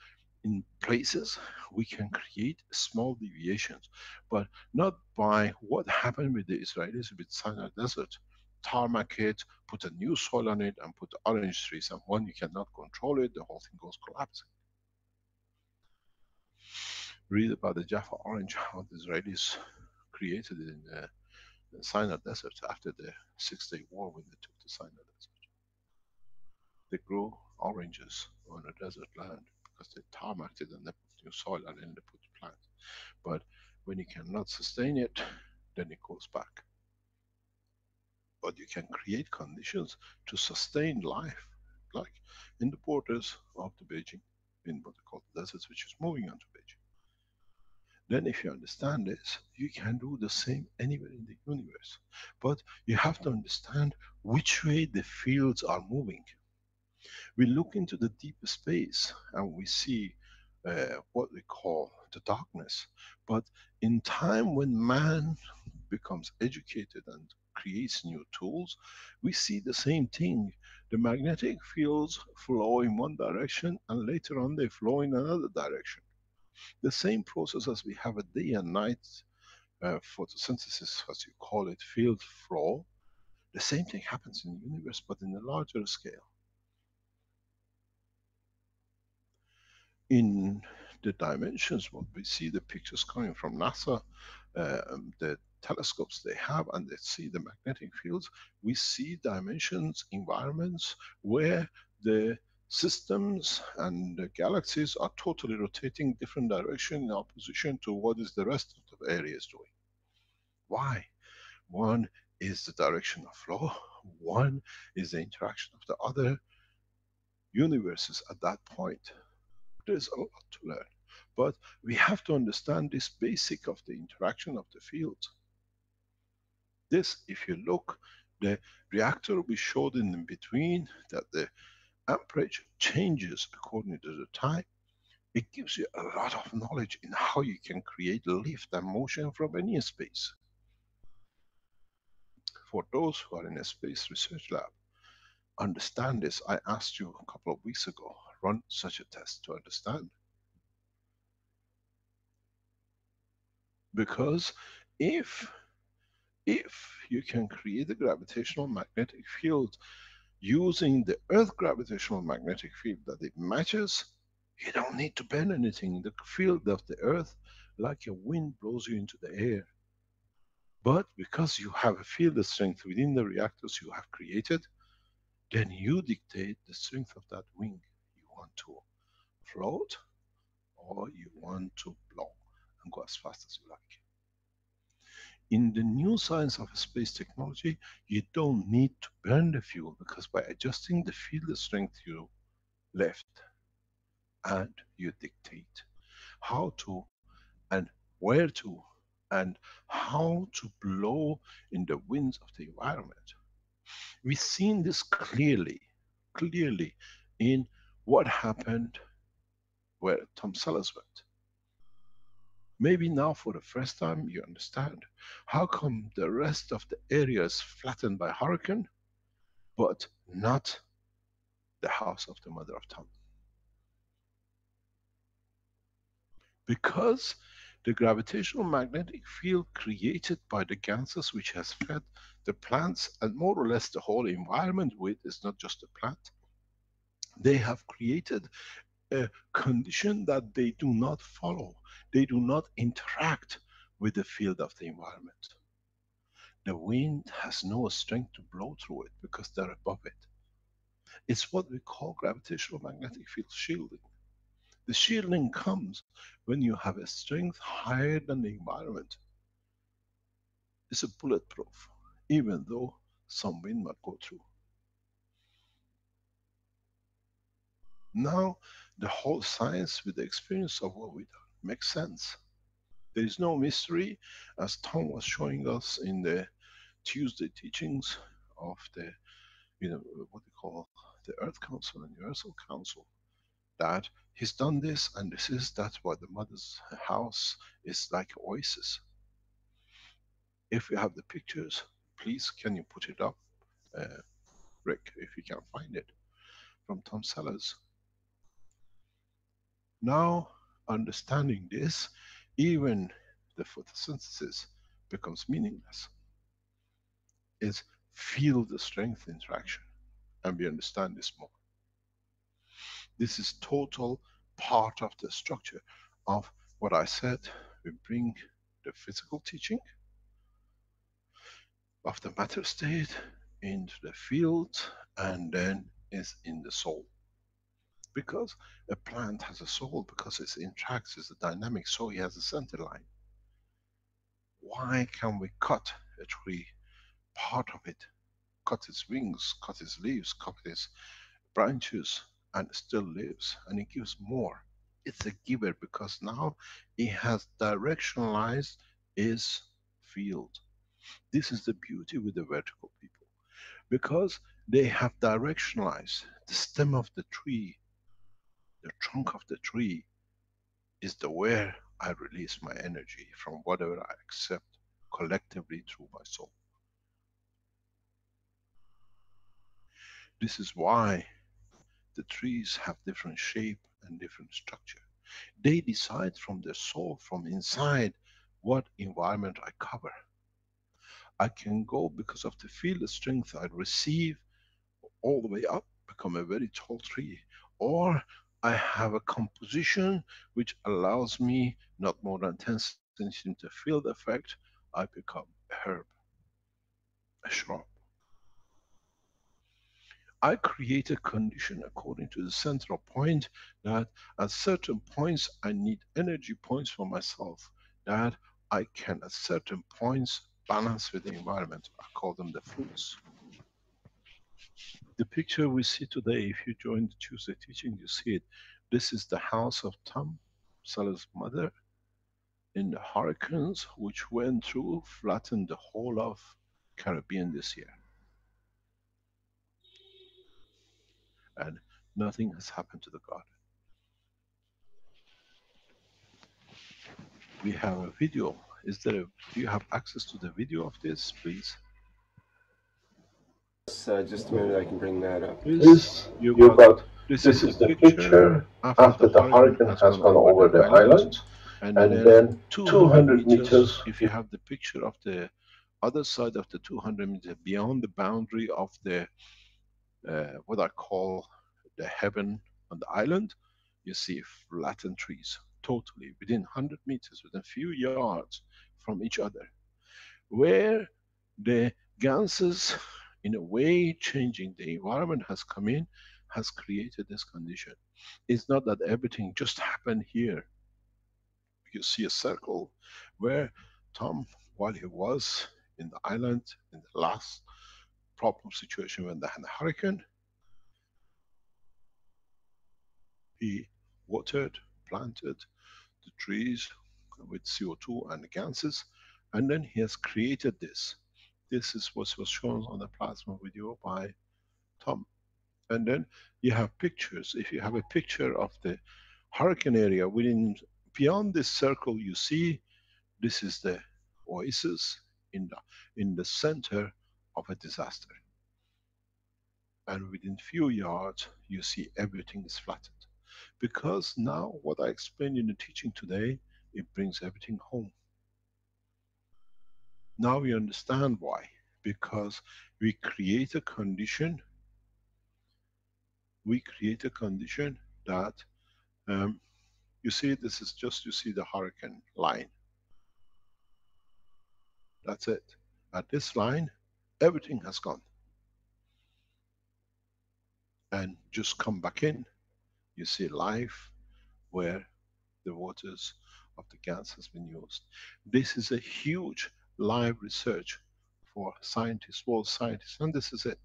in places we can create small deviations, but not by what happened with the Israelis with Sinai Desert. Tarmac it, put a new soil on it, and put orange trees, and when you cannot control it, the whole thing goes collapsing. Read about the Jaffa orange, how the Israelis created it in the Sinai Desert after the 6-day war when they took the Sinai Desert. They grow oranges on a desert land because they tarmacked it and they put new soil and then they put plants. But when you cannot sustain it, then it goes back. But you can create conditions to sustain life, like in the borders of the Beijing, in what they call the deserts, which is moving onto Beijing. Then if you understand this, you can do the same anywhere in the universe. But you have to understand which way the fields are moving. We look into the deep space and we see what we call the darkness. But in time when man becomes educated and creates new tools, we see the same thing. The magnetic fields flow in one direction and later on they flow in another direction. The same process as we have a day and night photosynthesis, as you call it, field flow, the same thing happens in the universe but in a larger scale. In the dimensions, what we see, the pictures coming from NASA, the telescopes they have, and they see the magnetic fields, we see dimensions, environments where the systems and the galaxies are totally rotating different direction in opposition to what is the rest of the area is doing. Why? One is the direction of flow, one is the interaction of the other universes at that point. There's a lot to learn, but we have to understand this basic of the interaction of the fields. This, if you look, the reactor we showed in between, that the amperage changes according to the time. It gives you a lot of knowledge in how you can create lift and motion from any space. For those who are in a space research lab, understand this. I asked you a couple of weeks ago, run such a test to understand. Because if you can create a gravitational magnetic field using the Earth gravitational magnetic field that it matches, you don't need to bend anything. The field of the Earth, like a wind, blows you into the air. But because you have a field strength within the reactors you have created, then you dictate the strength of that wing. You want to float or you want to blow and go as fast as you like. In the new science of space technology, you don't need to burn the fuel, because by adjusting the field strength you left, and you dictate how to and where to and how to blow in the winds of the environment. We've seen this clearly in what happened where Tom Sellers went. Maybe now for the first time you understand how come the rest of the area is flattened by hurricane, but not the house of the mother of Tom. Because the gravitational magnetic field created by the gases which has fed the plants and more or less the whole environment with, is not just the plant, they have created a condition that they do not follow. They do not interact with the field of the environment. The wind has no strength to blow through it because they're above it. It's what we call gravitational magnetic field shielding. The shielding comes when you have a strength higher than the environment. It's a bulletproof, even though some wind might go through. Now, the whole science with the experience of what we've done makes sense. There is no mystery, as Tom was showing us in the Tuesday teachings of the, what they call the Earth Council and Universal Council, that he's done this and this is, that's why the mother's house is like an oasis. If you have the pictures, please can you put it up, Rick, if you can find it, from Tom Sellers. Now, understanding this, even the photosynthesis becomes meaningless. It's feel the strength interaction, and we understand this more. This is total part of the structure of what I said. We bring the physical teaching of the matter state into the field, and then is in the soul. Because a plant has a soul, because it interacts, it's a dynamic, so he has a center line. Why can we cut a tree, part of it, cut its wings, cut its leaves, cut its branches, and it still lives, and it gives more? It's a giver, because now it has directionalized its field. This is the beauty with the vertical people, because they have directionalized the stem of the tree, the trunk of the tree is the where I release my energy from whatever I accept collectively through my soul. This is why the trees have different shape and different structure. They decide from their soul, from inside, what environment I cover. I can go, because of the field strength I receive, all the way up, become a very tall tree. Or I have a composition which allows me not more than 10 centimeter field effect, I become a herb, a shrub. I create a condition according to the central point, that at certain points I need energy points for myself, that I can at certain points balance with the environment. I call them the fruits. The picture we see today, if you join the Tuesday teaching, you see it. This is the house of Tom Sellers' mother in the hurricanes which went through, flattened the whole of Caribbean this year. And nothing has happened to the garden. We have a video. Do you have access to the video of this, please? Just a minute, I can bring that up. This you got. This is the picture after the hurricane has gone over the island, and then 200 meters. If you have the picture of the other side of the 200 meters beyond the boundary of the what I call the heaven on the island, you see flattened trees, totally within 100 meters, within a few yards from each other, where the ganses, in a way changing the environment, has come in, has created this condition. It's not that everything just happened here. You see a circle where Tom, while he was in the island in the last problem situation when they had a hurricane, he watered, planted the trees with CO2 and the ganses, and then he has created this. This is what was shown on the plasma video by Tom. And then you have pictures. If you have a picture of the hurricane area, beyond this circle you see, this is the oasis in the center of a disaster. And within few yards you see everything is flattened. Because now what I explained in the teaching today, it brings everything home. Now we understand why. Because we create a condition that you see, this is just, you see the hurricane line. That's it. At this line, everything has gone. and just come back in, you see life where the waters of the gas has been used. This is a huge live research for scientists, world scientists, and this is it.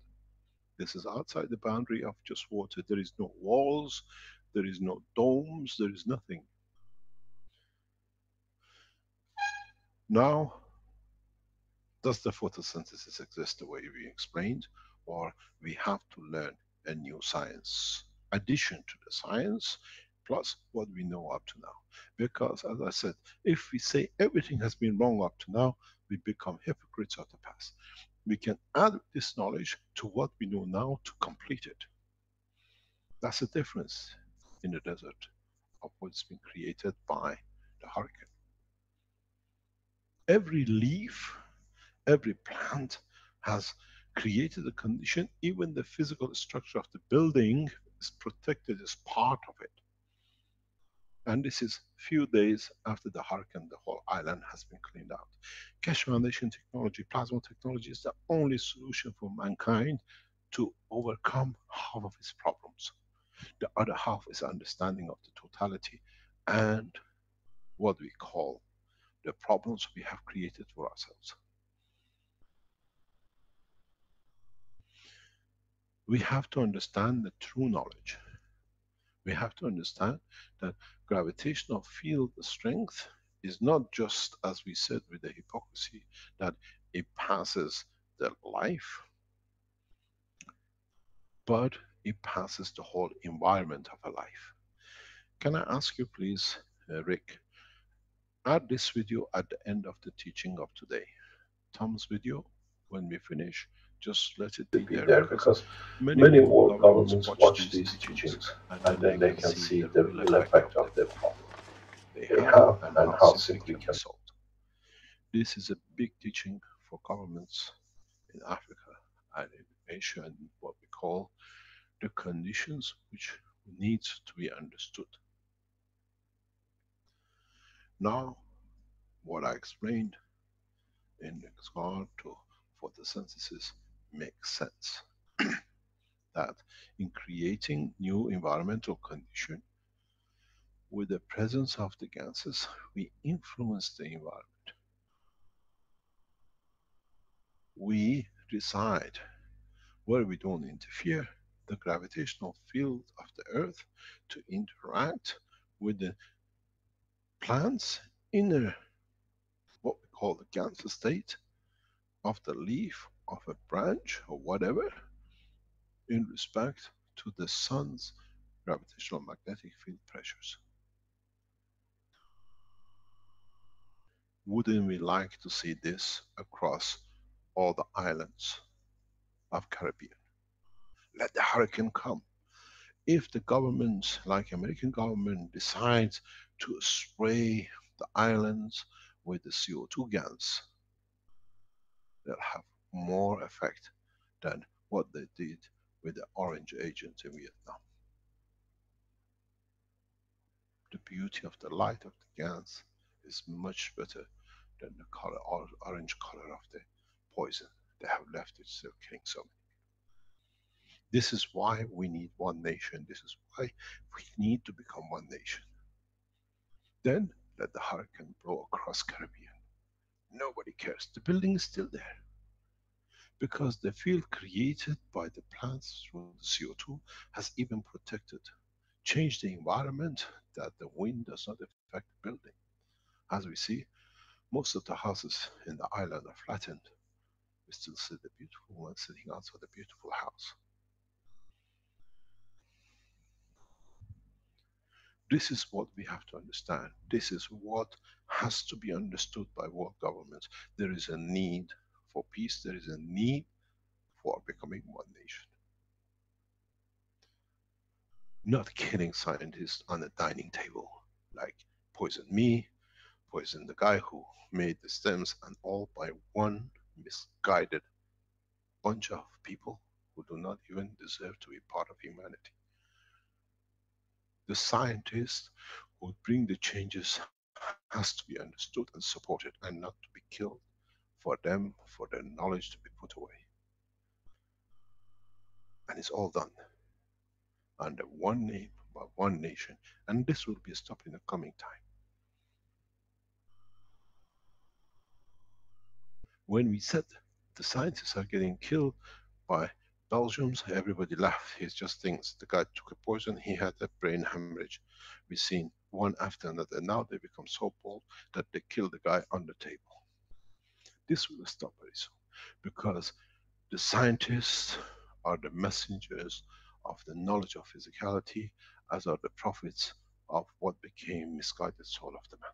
This is outside the boundary of just water. There is no walls, there is no domes, there is nothing. Now, does the photosynthesis exist the way we explained, or we have to learn a new science? Addition to the science, plus what we know up to now. Because as I said, if we say everything has been wrong up to now, we become hypocrites of the past. We can add this knowledge to what we know now to complete it. That's the difference in the desert of what's been created by the hurricane. Every leaf, every plant has created a condition. Even the physical structure of the building is protected as part of it. And this is few days after the hurricane, the whole island has been cleaned out. Keshe Foundation technology, plasma technology, is the only solution for mankind to overcome half of its problems. The other half is understanding of the totality and what we call the problems we have created for ourselves. We have to understand the true knowledge. We have to understand that gravitational field strength is not just, as we said with the hypocrisy, that it passes the life, but it passes the whole environment of a life. Can I ask you please, Rick, add this video at the end of the teaching of today. Tom's video, when we finish, just let it To be be there, there because because many many world world governments governments watch watch these these teachings teachings and and then they then they can can see see the the real real effect of effect the of the problem problem they they have have and and how how simply simply can be can. solved. This is a big teaching for governments in Africa and in Asia, and what we call the conditions which needs to be understood. Now, what I explained in regard to photosynthesis makes sense. That in creating new environmental condition, with the presence of the gases, we influence the environment. We decide where we don't interfere the gravitational field of the earth to interact with the plants inner, what we call the Ganser state of the leaf of a branch or whatever, in respect to the sun's gravitational magnetic field pressures. Wouldn't we like to see this across all the islands of Caribbean? Let the hurricane come. If the government, like American government, decides to spray the islands with the CO2 gas, they'll have more effect than what they did with the orange agent in Vietnam. The beauty of the light of the gas is much better than the color, orange color of the poison. They have left it still killing so many. This is why we need one nation. This is why we need to become one nation. Then let the hurricane blow across Caribbean. Nobody cares. The building is still there. Because the field created by the plants through the CO2 has even protected, changed the environment that the wind does not affect the building. As we see, most of the houses in the island are flattened. We still see the beautiful one sitting outside the beautiful house. This is what we have to understand. This is what has to be understood by world governments. There is a need for peace. There is a need for becoming one nation. Not killing scientists on a dining table, like poison me, poison the guy who made the stems, and all by one misguided bunch of people who do not even deserve to be part of humanity. The scientists who bring the changes has to be understood and supported, and not to be killed for them, for their knowledge to be put away. And it's all done. under one name, by one nation, and this will be stopped in the coming time. When we said the scientists are getting killed by Belgians, everybody laughed. He just thinks the guy took a poison, he had a brain hemorrhage. We've seen one after another. Now they become so bold that they kill the guy on the table. This will stop very soon, because the scientists are the messengers of the knowledge of physicality, as are the prophets of what became misguided soul of the man.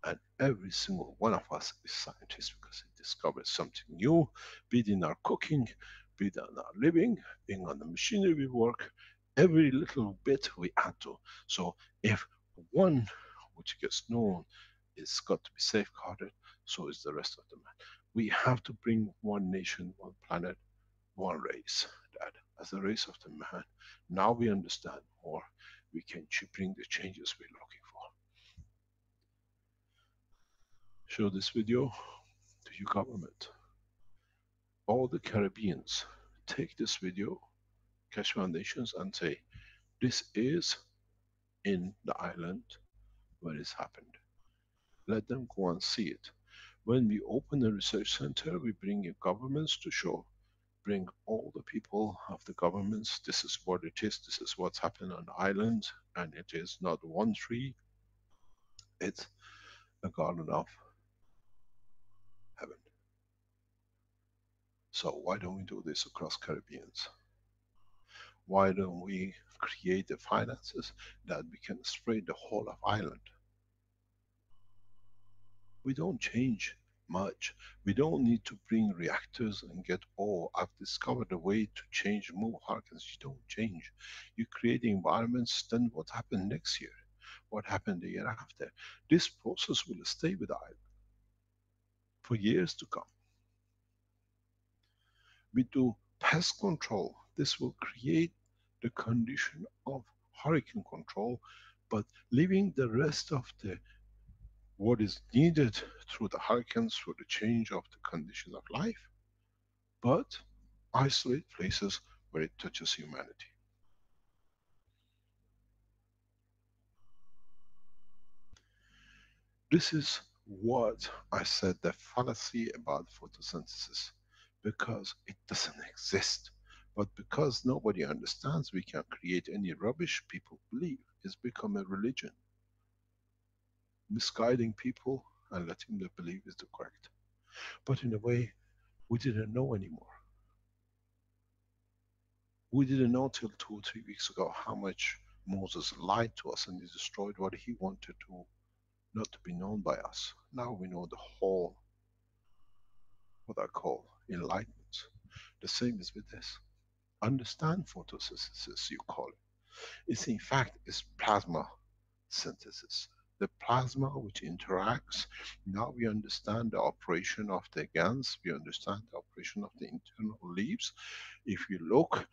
And every single one of us is scientists because it discovers something new, be it in our cooking, be it in our living, being on the machinery we work, every little bit we add to. So if one which gets known is got to be safeguarded, so is the rest of the man. We have to bring one nation, one planet, one race. That as the race of the man, now we understand more, we can bring the changes we're looking for. Show this video to your government. All the Caribbeans, take this video, Keshe Foundations, and say, this is in the island where it's happened. Let them go and see it. When we open a research center, we bring in governments to show, bring all the people of the governments, this is what it is, this is what's happened on the island, and it is not one tree, it's a garden of heaven. So why don't we do this across Caribbeans? Why don't we create the finances that we can spray the whole of Ireland? We don't change much. We don't need to bring reactors and get, oh, I've discovered a way to change, move hurricanes. You don't change. You create the environments, then what happened next year? What happened the year after? This process will stay with Ireland for years to come. We do pest control. This will create the condition of hurricane control, but leaving the rest of the what is needed through the hurricanes, through the change of the conditions of life, but isolate places where it touches humanity. This is what I said, the fallacy about photosynthesis, because it doesn't exist. But because nobody understands, we can create any rubbish people believe. It's become a religion, misguiding people and letting them believe is the correct. But in a way, we didn't know anymore. We didn't know till 2 or 3 weeks ago how much Moses lied to us and he destroyed what he wanted to not to be known by us. Now we know the whole, what I call enlightenment. The same is with this. Understand photosynthesis, you call it. It's in fact is plasma synthesis. The plasma which interacts, now we understand the operation of the GANs, we understand the operation of the internal leaves. If you look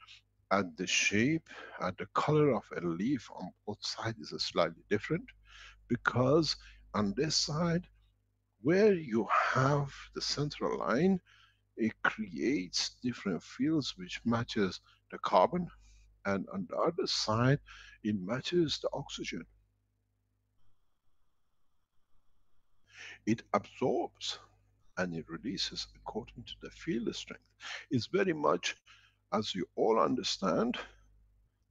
at the shape, at the color of a leaf on both sides is slightly different, because on this side, where you have the central line, it creates different fields which matches the carbon, and on the other side, it matches the oxygen. It absorbs and it releases according to the field strength. It's very much, as you all understand,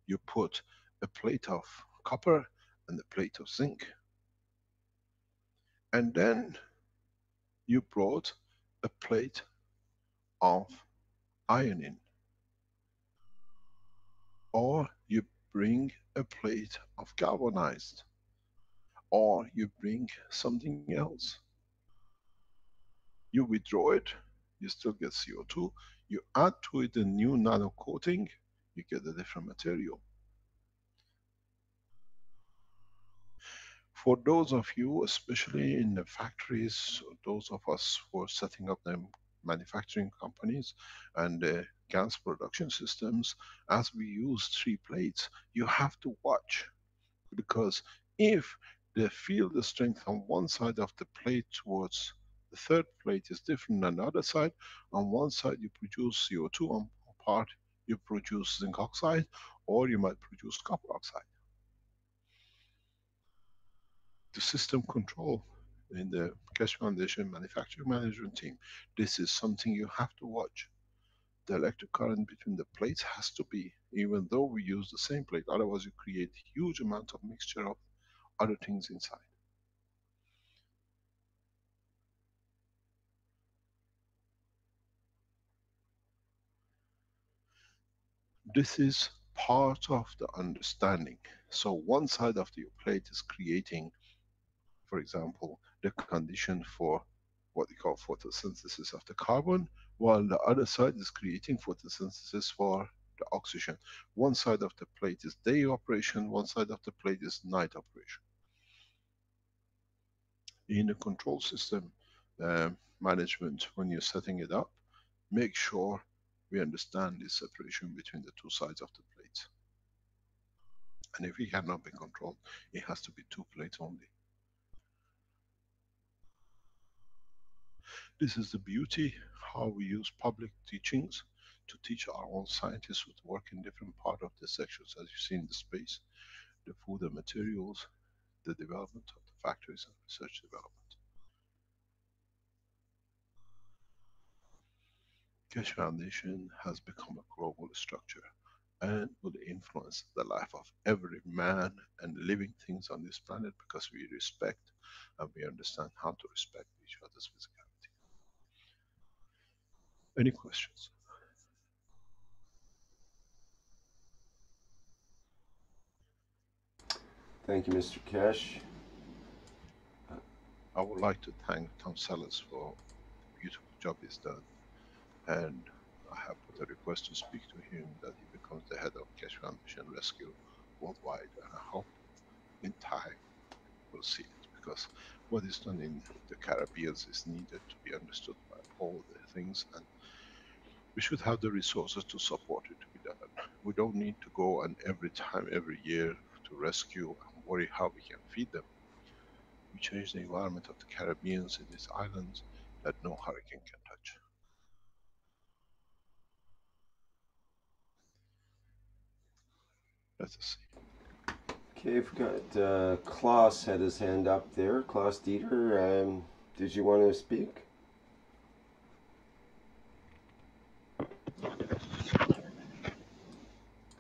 you put a plate of copper and a plate of zinc. And then you brought a plate of iron in. Or you bring a plate of galvanized. Or you bring something else. You withdraw it, you still get CO2. You add to it a new nano coating, you get a different material. For those of you, especially in the factories, those of us who are setting up the manufacturing companies and the gas production systems, as we use 3 plates, you have to watch. Because if the field strength on one side of the plate towards the third plate is different than the other side, on one side you produce CO2, on part You produce zinc oxide, or you might produce copper oxide. The system control in the Keshe Foundation manufacturing management team, this is something you have to watch. The electric current between the plates has to be, even though we use the same plate, otherwise you create huge amount of mixture of other things inside. This is part of the understanding. So one side of your plate is creating, for example, the condition for what we call photosynthesis of the carbon, while the other side is creating photosynthesis for the oxygen. One side of the plate is day operation, one side of the plate is night operation. In the control system management, when you're setting it up, make sure we understand the separation between the two sides of the plate. And if it cannot be controlled, it has to be two plates only. This is the beauty, how we use public teachings to teach our own scientists who work in different part of the sections, as you see in the space, the food and materials, the development of the factories and research development. Keshe Foundation has become a global structure and will influence the life of every man and living things on this planet, because we respect and we understand how to respect each other's physicality. Any questions? Thank you, Mr. Keshe. I would like to thank Tom Sellis for the beautiful job he's done, and I have put a request to speak to him that he becomes the head of Keshe Foundation Rescue worldwide, and I hope in time we'll see it, because what is done in the Caribbean is needed to be understood by all the things, and we should have the resources to support it to be done. We don't need to go and every time, every year to rescue and worry how we can feed them. We change the environment of the Caribbean in these islands that no hurricane can touch. Let us see. Okay, I've got Klaus had his hand up there. Klaus Dieter, did you want to speak?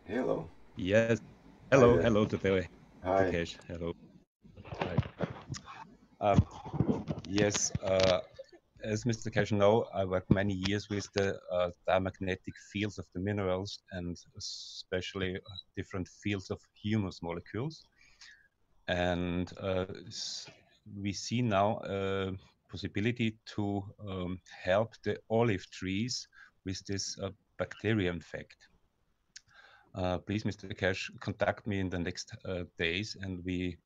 Hello. Yes. Hi Hello. there. Hello to the Hi. Keshe. Hello. Hi. Yes. As Mr. Keshe know, I worked many years with the diamagnetic fields of the minerals, and especially different fields of humus molecules. And we see now a possibility to help the olive trees with this bacterium effect. Please, Mr. Keshe, contact me in the next days, and we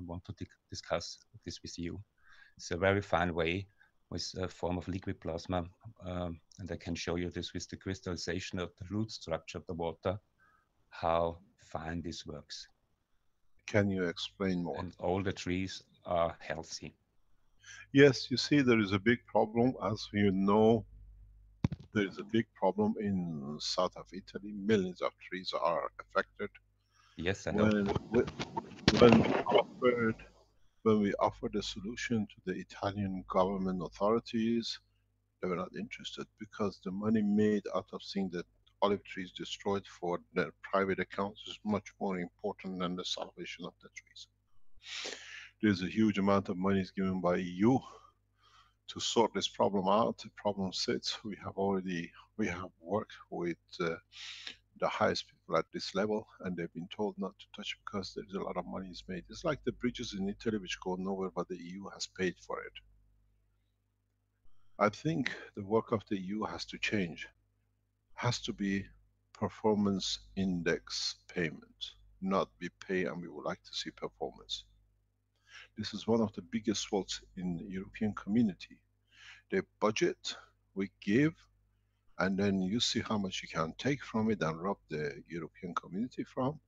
want to discuss this with you. It's a very fine way with a form of liquid plasma, and I can show you this with the crystallization of the root structure of the water, how fine this works. Can you explain more? And all the trees are healthy. Yes, you see there is a big problem. As you know, there is a big problem in south of Italy. Millions of trees are affected. Yes, I know. When we offered a solution to the Italian government authorities, they were not interested, because the money made out of seeing the olive trees destroyed for their private accounts is much more important than the salvation of the trees. There's a huge amount of money is given by EU to sort this problem out. The problem sits. We have worked with the highest people at this level, and they've been told not to touch because there's a lot of money is made. It's like the bridges in Italy which go nowhere, but the EU has paid for it. I think the work of the EU has to change. Has to be performance index payment, not we pay and we would like to see performance. This is one of the biggest faults in the European community. They budget, we give, and then you see how much you can take from it and rob the European community from.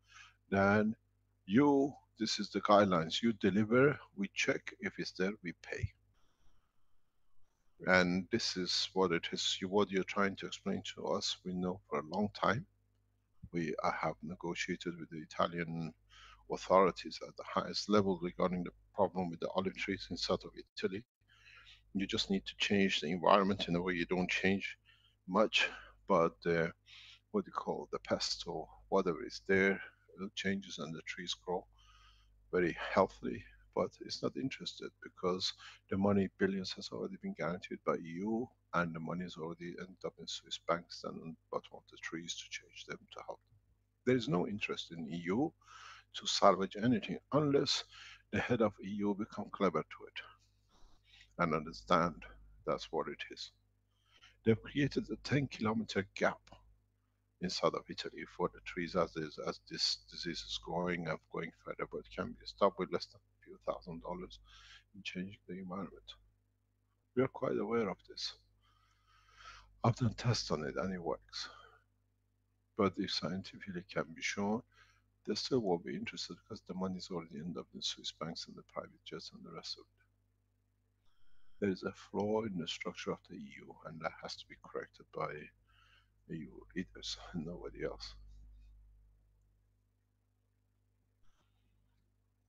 Then this is the guidelines, you deliver, we check, if it's there, we pay. And this is what it is. What you're trying to explain to us, we know for a long time. I have negotiated with the Italian authorities at the highest level regarding the problem with the olive trees in south of Italy. You just need to change the environment in a way you don't change much, but what do you call the pest or whatever is there, it changes and the trees grow very healthily. But it's not interested because the money, billions, has already been guaranteed by EU, and the money has already ended up in Swiss banks and on the bottom of the trees to change them to help them. There is no interest in EU to salvage anything unless the head of EU become clever to it and understand that's what it is. They've created a 10-kilometer gap inside of Italy for the trees as this disease is growing and going further, but it can be stopped with less than a few $1,000s in changing the environment. We are quite aware of this. I've done tests on it and it works. But if scientifically can be shown, they still won't be interested because the money's already ended up in Swiss banks and the private jets and the rest of it. There is a flaw in the structure of the EU, and that has to be corrected by EU leaders and nobody else.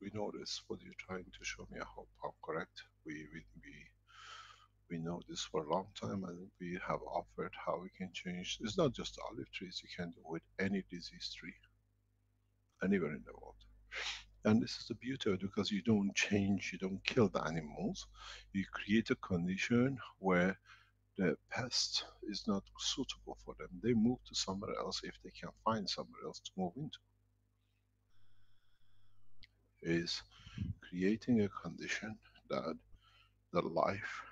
We know this, what you're trying to show me, I hope I'm correct. We know this for a long time, and we have offered how we can change. It's not just olive trees, you can do with any disease tree, anywhere in the world. And this is the beauty of it, because you don't change, you don't kill the animals, you create a condition where the pest is not suitable for them. They move to somewhere else if they can find somewhere else to move into. Is creating a condition that the life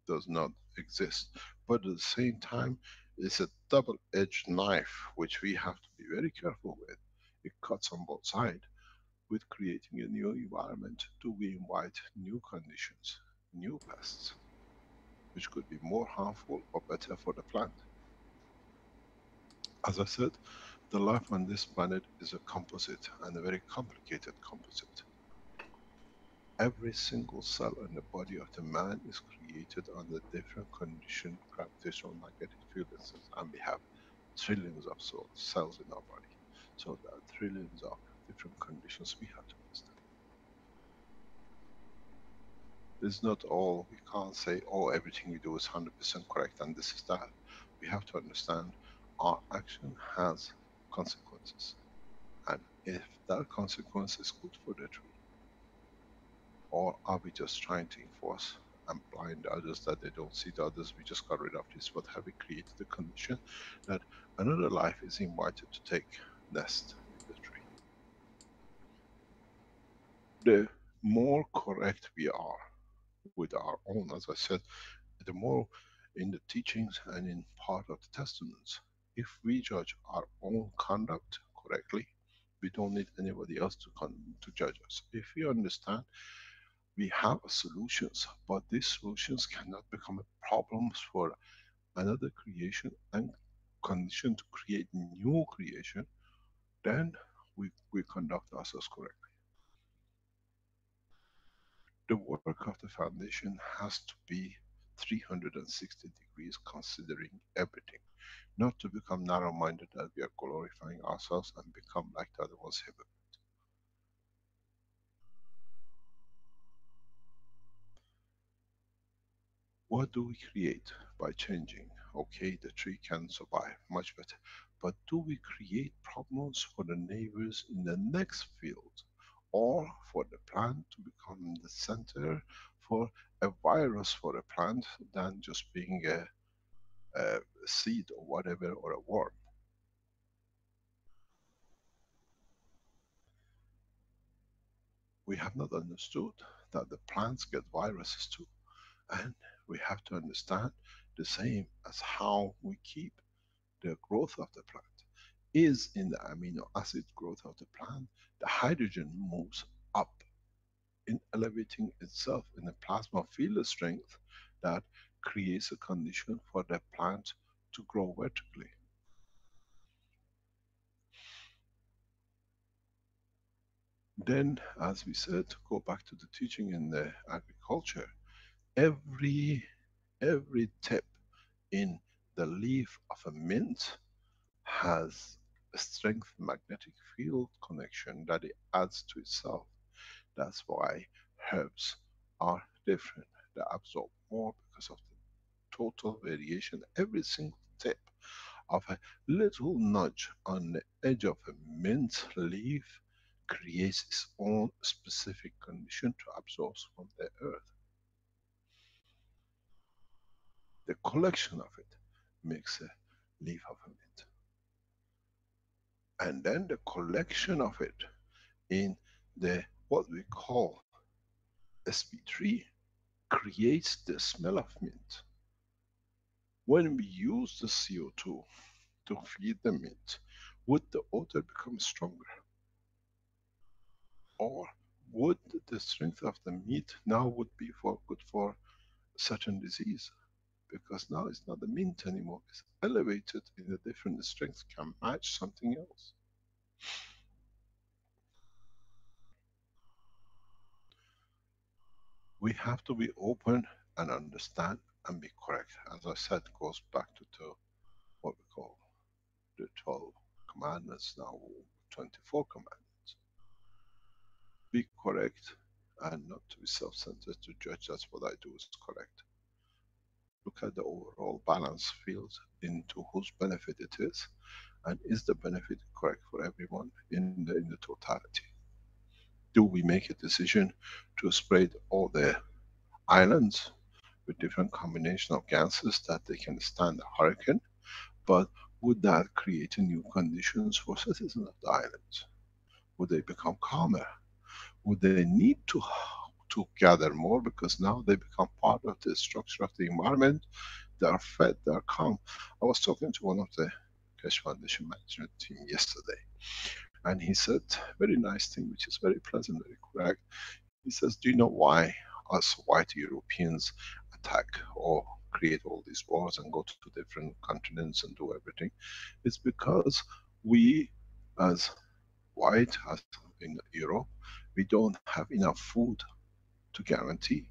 does not exist. But at the same time, it's a double-edged knife which we have to be very careful with. It cuts on both sides. With creating a new environment, do we invite new conditions, new pests, which could be more harmful or better for the plant? As I said, the life on this planet is a composite, and a very complicated composite. Every single cell in the body of the man is created under different condition, gravitational magnetic field instance, and we have trillions of cells in our body. So there are trillions of different conditions we have to understand. It's not all, we can't say, oh, everything we do is 100% correct and this is that. We have to understand our action has consequences. And if that consequence is good for the tree, or are we just trying to enforce and blind others that they don't see the others, we just got rid of this, but have we created the condition that another life is invited to take nest in the tree? The more correct we are with our own, as I said, the more in the teachings and in part of the testaments, if we judge our own conduct correctly, we don't need anybody else to judge us. If we understand we have solutions, but these solutions cannot become problems for another creation and condition to create new creation, then we conduct ourselves correctly. The work of the foundation has to be 360 degrees considering everything. Not to become narrow-minded that we are glorifying ourselves and become like the other ones hypocrite. What do we create by changing? Okay, the tree can survive much better. But do we create problems for the neighbors in the next field? Or for the plant to become the center for a virus for a plant than just being a seed or whatever, or a worm? We have not understood that the plants get viruses too. And we have to understand the same as how we keep the growth of the plant. Is in the amino acid growth of the plant, the hydrogen moves up in elevating itself in the plasma field strength that creates a condition for the plant to grow vertically. Then, as we said, to go back to the teaching in the agriculture, every Every tip in the leaf of a mint has a strength magnetic field connection that it adds to itself. That's why herbs are different. They absorb more because of the total variation. Every single tip of a little nudge on the edge of a mint leaf creates its own specific condition to absorb from the earth. The collection of it makes a leaf of a mint. And then the collection of it in the what we call sp3 creates the smell of mint. When we use the CO2 to feed the mint, would the odor become stronger? Or would the strength of the meat now would be good for certain disease? Because now it's not the mint anymore, it's elevated in a different strength, can match something else. We have to be open and understand and be correct. As I said, it goes back to what we call the 12 commandments, now 24 commandments. Be correct and not to be self-centered to judge that's what I do is correct. Look at the overall balance field into whose benefit it is, and is the benefit correct for everyone in the totality. Do we make a decision to spread all the islands with different combination of gases that they can stand a hurricane, but would that create new conditions for citizens of the islands? Would they become calmer? Would they need to gather more because now they become part of the structure of the environment? They are fed, they are calm. I was talking to one of the Keshe Foundation management team yesterday, and he said very nice thing, which is very pleasant, very correct. He says, do you know why us white Europeans attack or create all these wars and go to different continents and do everything? It's because we as white, as in Europe, we don't have enough food to guarantee.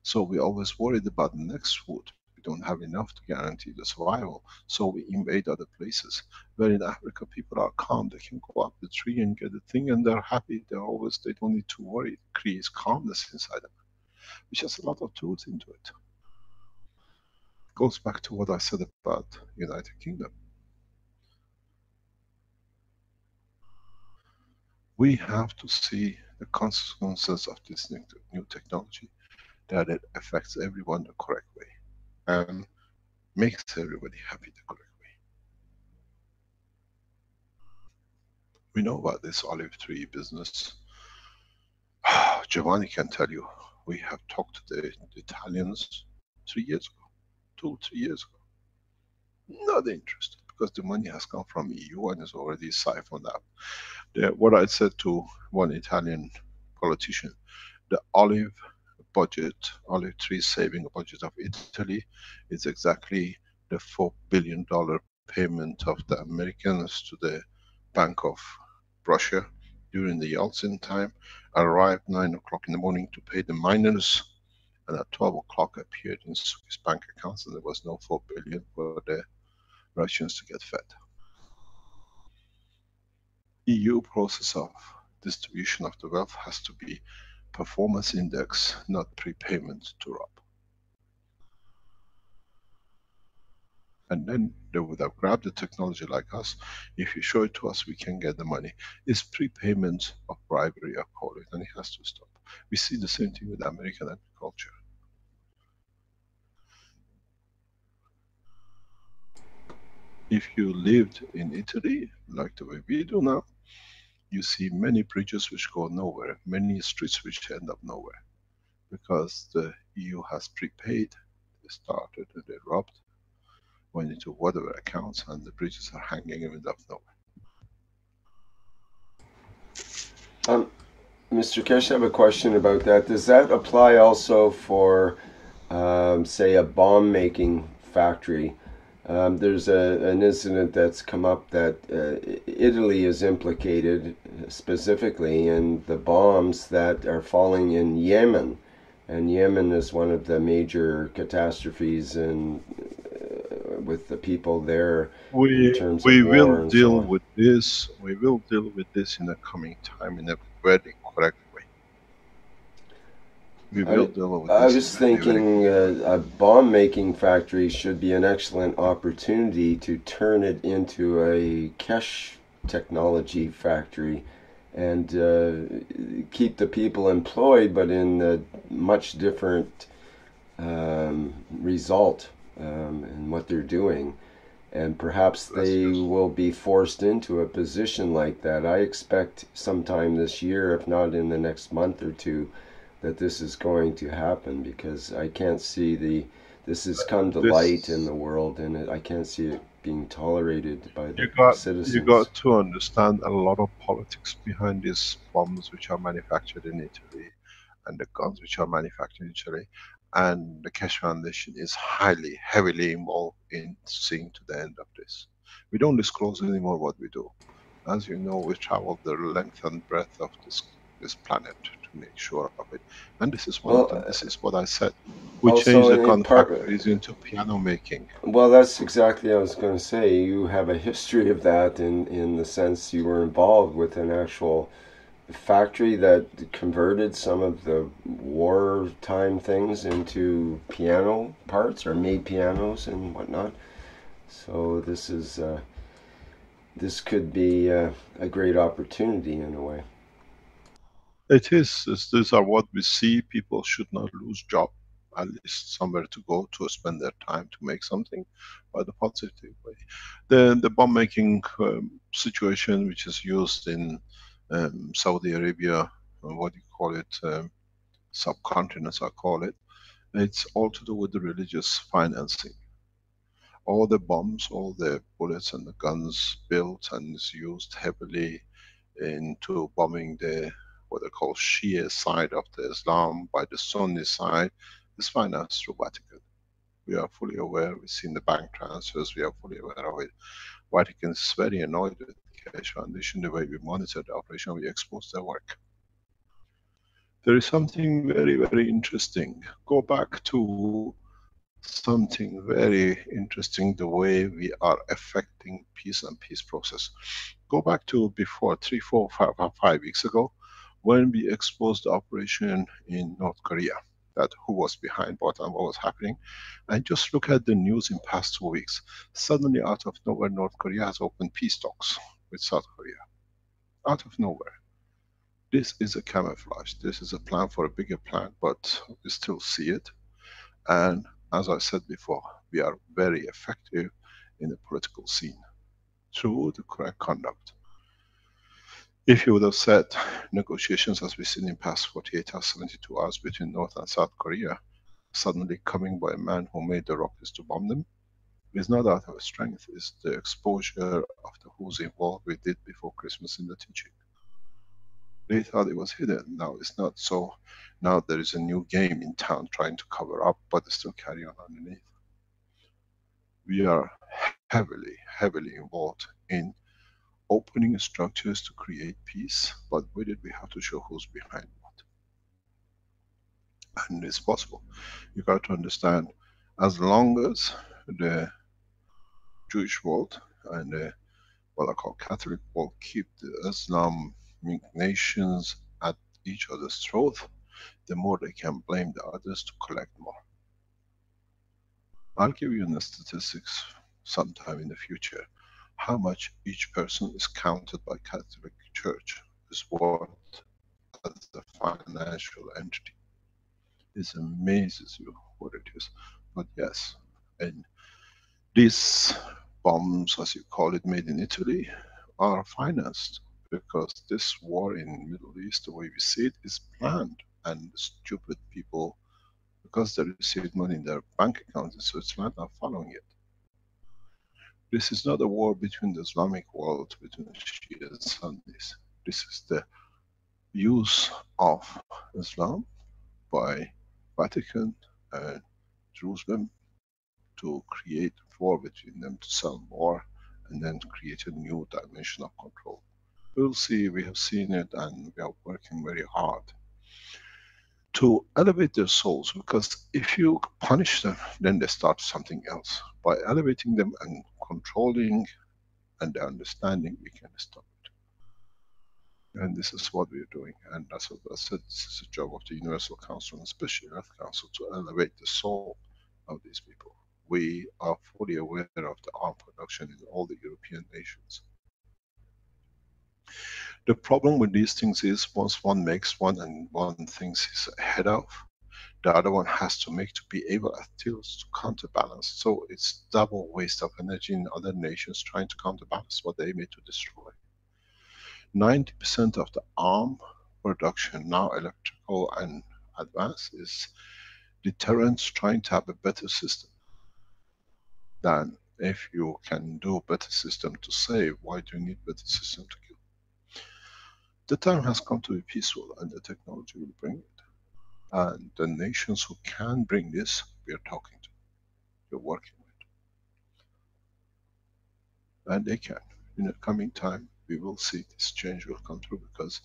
So we always worried about the next food. We don't have enough to guarantee the survival. So we invade other places. Where in Africa people are calm, they can go up the tree and get the thing and they're happy. They don't need to worry. It creates calmness inside them, which has a lot of truth into it. Goes back to what I said about United Kingdom. We have to see the consequences of this new technology, that it affects everyone the correct way and makes everybody happy the correct way. We know about this olive tree business. Giovanni can tell you, we have talked to the Italians 3 years ago, 2-3 years ago. Not interested because the money has come from EU and is already siphoned out. What I said to one Italian politician, the olive tree saving budget of Italy is exactly the $4 billion payment of the Americans to the Bank of Russia during the Yeltsin time. Arrived 9 o'clock in the morning to pay the miners, and at 12 o'clock appeared in Swiss bank accounts, and there was no 4 billion for the Russians to get fed. EU process of distribution of the wealth has to be performance index, not prepayment to rob. And then they would have grabbed the technology like us. If you show it to us, we can get the money. It's prepayment of bribery, I call it, and it has to stop. We see the same thing with American agriculture. If you lived in Italy, like the way we do now, you see many bridges which go nowhere, many streets which end up nowhere. Because the EU has prepaid, they started and they robbed, went into whatever accounts, and the bridges are hanging in the middle of nowhere. Mr. Keshe, I have a question about that. Does that apply also for, say, a bomb-making factory? There's an incident that's come up that Italy is implicated specifically in the bombs that are falling in Yemen. and Yemen is one of the major catastrophes and with the people there in terms of We war will and so deal on. with this. We will deal with this in the coming time in a very correct way. We will deal with I this was in a very, very thinking good way. a bomb making factory should be an excellent opportunity to turn it into a cash technology factory and keep the people employed, but in a much different result in what they're doing. And perhaps That's they just, will be forced into a position like that. I expect sometime this year, if not in the next month or two, that this is going to happen, because I can't see this has come to light in this. the world, and I can't see it being tolerated by the You citizens. got to understand a lot of politics behind these bombs which are manufactured in Italy, and the guns which are manufactured in Italy, and the Keshe Foundation is highly, heavily involved in seeing to the end of this. We don't disclose anymore what we do. As you know, we travel the length and breadth of this planet to make sure of it, and this is one of them. Well, This is what I said. We change also the in gun part, factories into piano making. well, that's exactly what I was going to say. You have a history of that in the sense you were involved with an actual factory that converted some of the wartime things into piano parts or made pianos and whatnot. So this could be a great opportunity in a way. It is. These are what we see. People should not lose job, at least somewhere to go to spend their time to make something, by the positive way. The bomb making situation, which is used in Saudi Arabia, what do you call it, subcontinents I call it, it's all to do with the religious financing. All the bombs, all the bullets and the guns built and is used heavily into bombing the what they call Shia side of the Islam by the Sunni side is financed through Vatican. We are fully aware, we've seen the bank transfers, we are fully aware of it. Vatican is very annoyed with Keshe Foundation, the way we monitor the operation, we expose their work. There is something very, very interesting. Go back to something very interesting, the way we are affecting peace and peace process. Go back to before 5 weeks ago, when we exposed the operation in North Korea, that who was behind what and what was happening, and just look at the news in past 2 weeks. Suddenly out of nowhere, North Korea has opened peace talks with South Korea. Out of nowhere. This is a camouflage. This is a plan for a bigger plan, but we still see it. And as I said before, we are very effective in the political scene through the correct conduct. If you would have said negotiations as we've seen in past 48 hours, 72 hours between North and South Korea, suddenly coming by a man who made the rockets to bomb them, is not out of strength, it's the exposure of the who's involved we did before Christmas in the teaching. They thought it was hidden, now it's not. So now there is a new game in town trying to cover up, but still carry on underneath. We are heavily, heavily involved in opening structures to create peace, but with it we have to show who's behind what. And it's possible. You got to understand, as long as the Jewish world and the, what I call Catholic world, keep the Islamic nations at each other's throat, the more they can blame the others to collect more. I'll give you the statistics sometime in the future, how much each person is counted by Catholic Church is worth as a financial entity. It amazes you what it is. But yes, and these bombs, as you call it, made in Italy, are financed, because this war in Middle East, the way we see it, is planned, and stupid people, because they received money in their bank accounts in Switzerland, are following it. This is not a war between the Islamic world, between Shia and Sunnis. This is the use of Islam by Vatican and Jerusalem to create war between them, to sell more, and then create a new dimension of control. We'll see, we have seen it, and we are working very hard. to elevate their souls, because if you punish them, then they start something else. By elevating them and controlling and their understanding, we can stop it. And this is what we're doing. And that's what I said, this is the job of the Universal Council and especially Earth Council, to elevate the soul of these people. We are fully aware of the arm production in all the European nations. The problem with these things is, once one makes one and one thinks he's ahead of, the other one has to make to be able still to counterbalance. So it's double waste of energy in other nations trying to counterbalance what they made to destroy. 90% of the arm production now, electrical and advanced, is deterrents trying to have a better system. Than if you can do a better system to save, why do you need better system to kill? The time has come to be peaceful, and the technology will bring it. And the nations who can bring this, we are talking to, we're working with. And they can. In the coming time, we will see this change will come through, because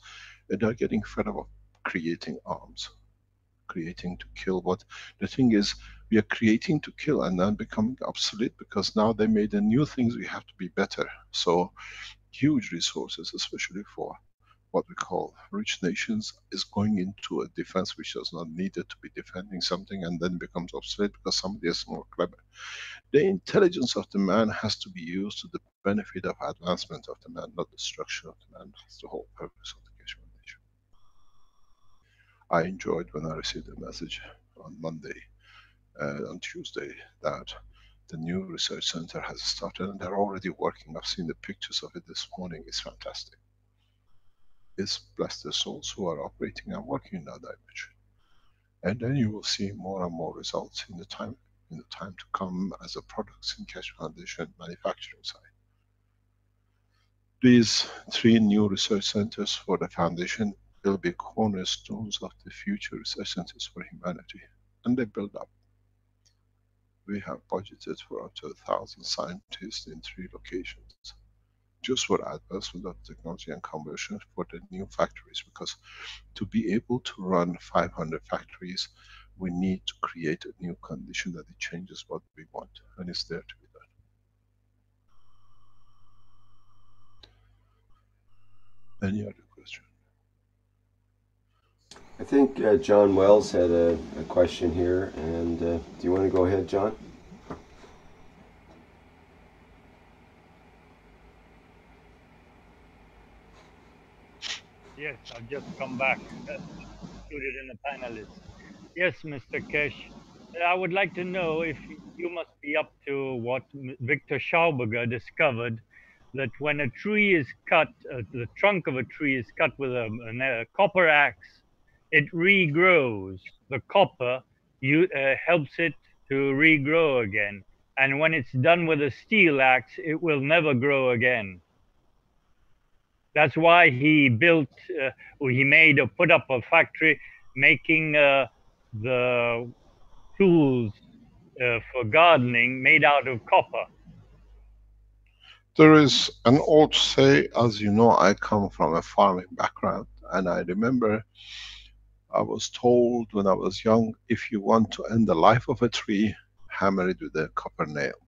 they are getting fed up of creating arms, creating to kill. But the thing is, we are creating to kill and then becoming obsolete, because now they made the new things, we have to be better. So huge resources, especially for what we call rich nations, is going into a defense which does not need it to be defending something, and then becomes obsolete because somebody is more clever. The intelligence of the man has to be used to the benefit of advancement of the man, not destruction of the man. That's the whole purpose of the Keshe Foundation. I enjoyed when I received a message on Monday, on Tuesday, that the new research center has started and they're already working. I've seen the pictures of it this morning. It's fantastic. It's bless the souls who are operating and working in that dimension. And then you will see more and more results in the time to come as a products in Keshe Foundation manufacturing side. These 3 new research centers for the foundation will be cornerstones of the future research centers for humanity, and they build up. We have budgeted for up to 1,000 scientists in 3 locations, just for advancement of technology and conversion for the new factories, because to be able to run 500 factories, we need to create a new condition that it changes what we want, and it's there to be done. Any other question? I think John Wells had a question here, and do you want to go ahead, John? Yes, I've just come back, included in the panelists. Yes, Mr. Keshe, I would like to know if you must be up to what Victor Schauberger discovered, that when a tree is cut, the trunk of a tree is cut with a copper axe, it regrows. The copper helps it to regrow again. And when it's done with a steel axe, it will never grow again. That's why he built, put up a factory making the tools for gardening made out of copper. There is an old say, as you know, I come from a farming background, and I remember I was told when I was young, if you want to end the life of a tree, hammer it with a copper nail.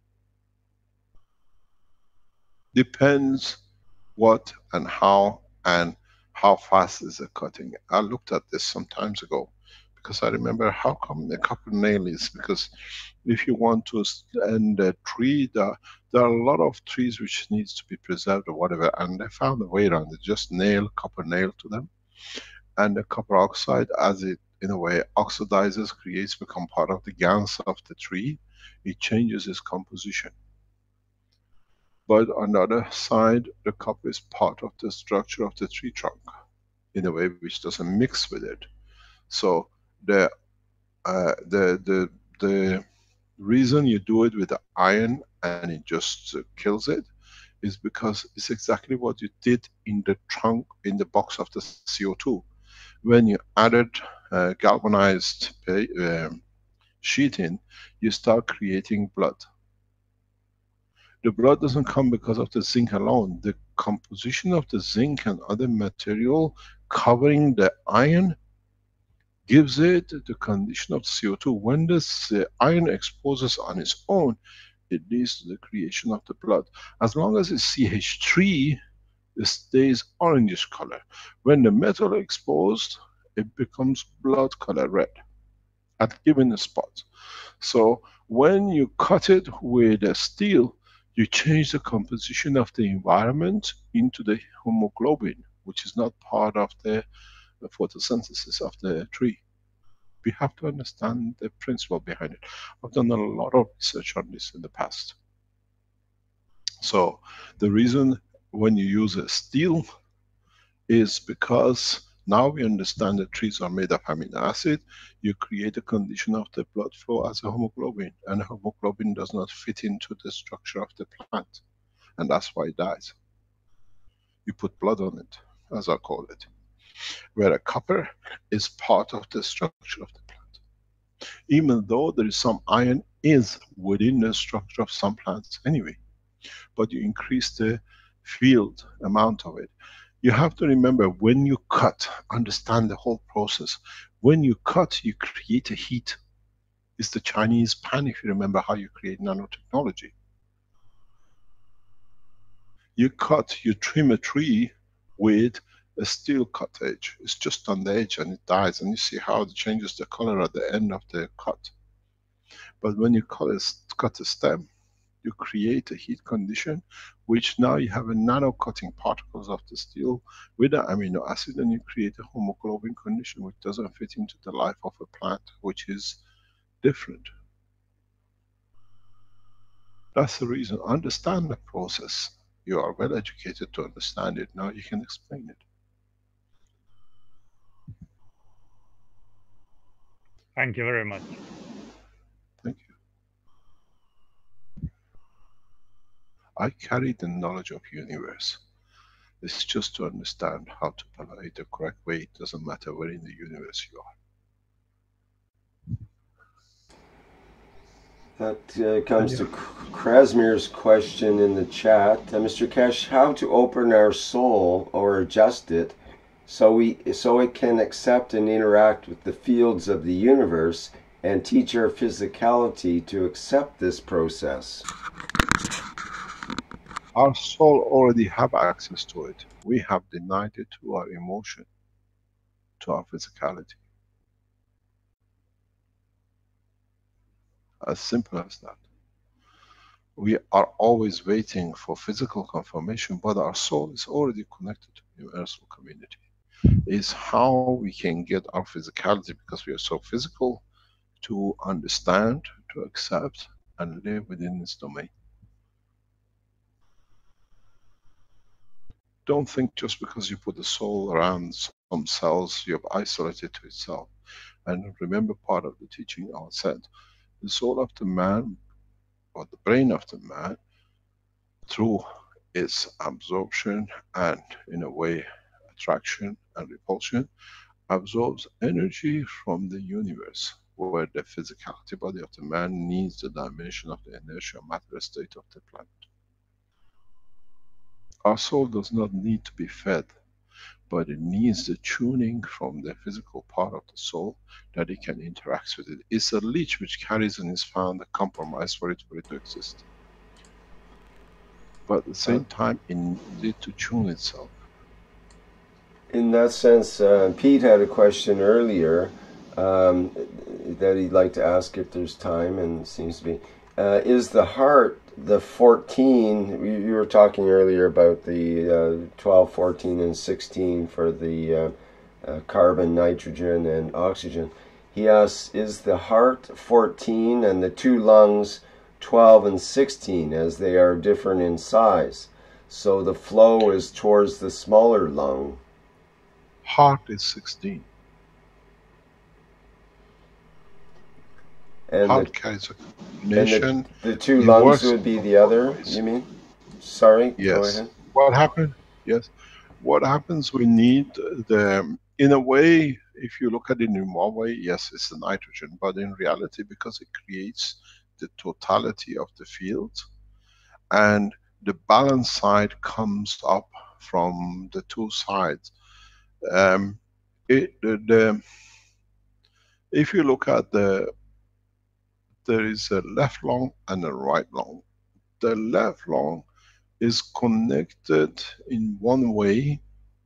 Depends what and how fast is the cutting. I looked at this some times ago, because I remember how come the copper nail is, because if you want to end a tree, there are a lot of trees which needs to be preserved or whatever, and they found a way around it. Just copper nail to them, and the copper oxide, as it in a way oxidizes, become part of the gans of the tree, it changes its composition. But on the other side, the copper is part of the structure of the tree trunk, in a way which doesn't mix with it. So the reason you do it with the iron and it just kills it, is because it's exactly what you did in the trunk, in the box of the CO2. When you added galvanized sheet in, you start creating blood. The blood doesn't come because of the zinc alone. The composition of the zinc and other material covering the iron gives it the condition of CO2. When this iron exposes on its own, it leads to the creation of the blood. As long as it's CH3, it stays orangish color. When the metal exposed, it becomes blood color red at given spot. So when you cut it with a steel, you change the composition of the environment into the hemoglobin, which is not part of the photosynthesis of the tree. We have to understand the principle behind it. I've done a lot of research on this in the past. So the reason when you use a steel is because now we understand that trees are made of amino acid. You create a condition of the blood flow as a hemoglobin, and hemoglobin does not fit into the structure of the plant, and that's why it dies. You put blood on it, as I call it, where a copper is part of the structure of the plant. Even though there is some iron is within the structure of some plants anyway, but you increase the field amount of it. You have to remember, when you cut, understand the whole process. When you cut, you create a heat. It's the Chinese pan, if you remember how you create nanotechnology. You cut, you trim a tree with a steel cut edge. It's just on the edge and it dies, and you see how it changes the color at the end of the cut. But when you cut a stem, you create a heat condition, which now you have a nano cutting particles of the steel with the amino acid, and you create a hemoglobin condition which doesn't fit into the life of a plant, which is different. That's the reason. Understand the process. You are well educated to understand it. Now you can explain it. Thank you very much. Thank you. I carry the knowledge of universe. It's just to understand how to apply it the correct way. It doesn't matter where in the universe you are. That comes to Krasmir's question in the chat. Mr. Keshe, how to open our soul or adjust it so it can accept and interact with the fields of the universe and teach our physicality to accept this process? Our soul already have access to it. We have denied it to our emotion, to our physicality. As simple as that. We are always waiting for physical confirmation, but our soul is already connected to the universal community. Is how we can get our physicality, because we are so physical, to understand, to accept, and live within this domain. Don't think just because you put the soul around some cells, you have isolated to itself. And remember, part of the teaching I said, the soul of the man, or the brain of the man, through its absorption and, in a way, attraction and repulsion, absorbs energy from the universe, where the physicality body of the man needs the dimension of the inertial matter state of the planet. Our soul does not need to be fed, but it needs the tuning from the physical part of the soul that it can interact with it. It's a leech which carries and is found a compromise for it to exist. But at the same time, it needs to tune itself. In that sense, Pete had a question earlier that he'd like to ask if there's time, and it seems to be. Is the heart the 14, you were talking earlier about the 12, 14, and 16 for the carbon, nitrogen, and oxygen. He asks, is the heart 14 and the two lungs 12 and 16, as they are different in size? So the flow is towards the smaller lung. Heart is 16. And heart carries a combination. And the two lungs would be the other, you mean? Sorry, yes. Go ahead. What happened? Yes. What happens, we need the, in a way, if you look at it in one way, yes, it's the nitrogen, but in reality, because it creates the totality of the field, and the balance side comes up from the two sides. If you look at there is a left lung and a right lung. The left lung is connected in one way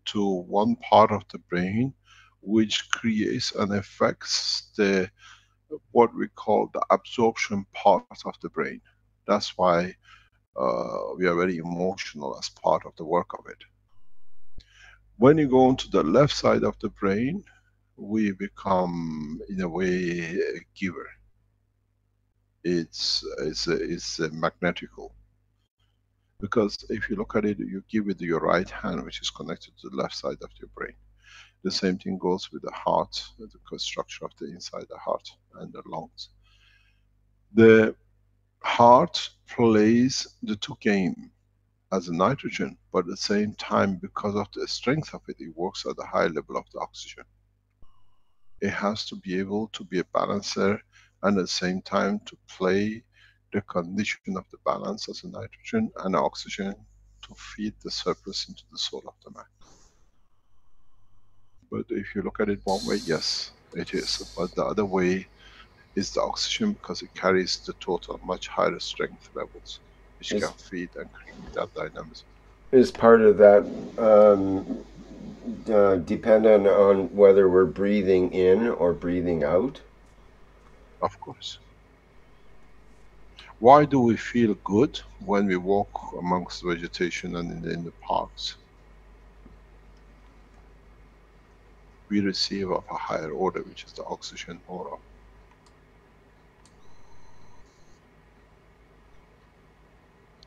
to one part of the brain, which creates and affects the what we call the absorption part of the brain. That's why we are very emotional as part of the work of it. When you go onto the left side of the brain, we become, in a way, a giver. It's magnetical. Because if you look at it, you give with your right hand, which is connected to the left side of your brain. The same thing goes with the heart, the structure of the inside the heart and the lungs. The heart plays the two game as a nitrogen, but at the same time, because of the strength of it, it works at the high level of the oxygen. It has to be able to be a balancer and at the same time to play the condition of the balance as a nitrogen and oxygen to feed the surplus into the soul of the man. But if you look at it one way, yes, it is. But the other way is the oxygen, because it carries the total much higher strength levels, which can feed and create that dynamism. Is part of that dependent on whether we're breathing in or breathing out? Of course. Why do we feel good when we walk amongst vegetation and in the parks? We receive of a higher order, which is the oxygen aura.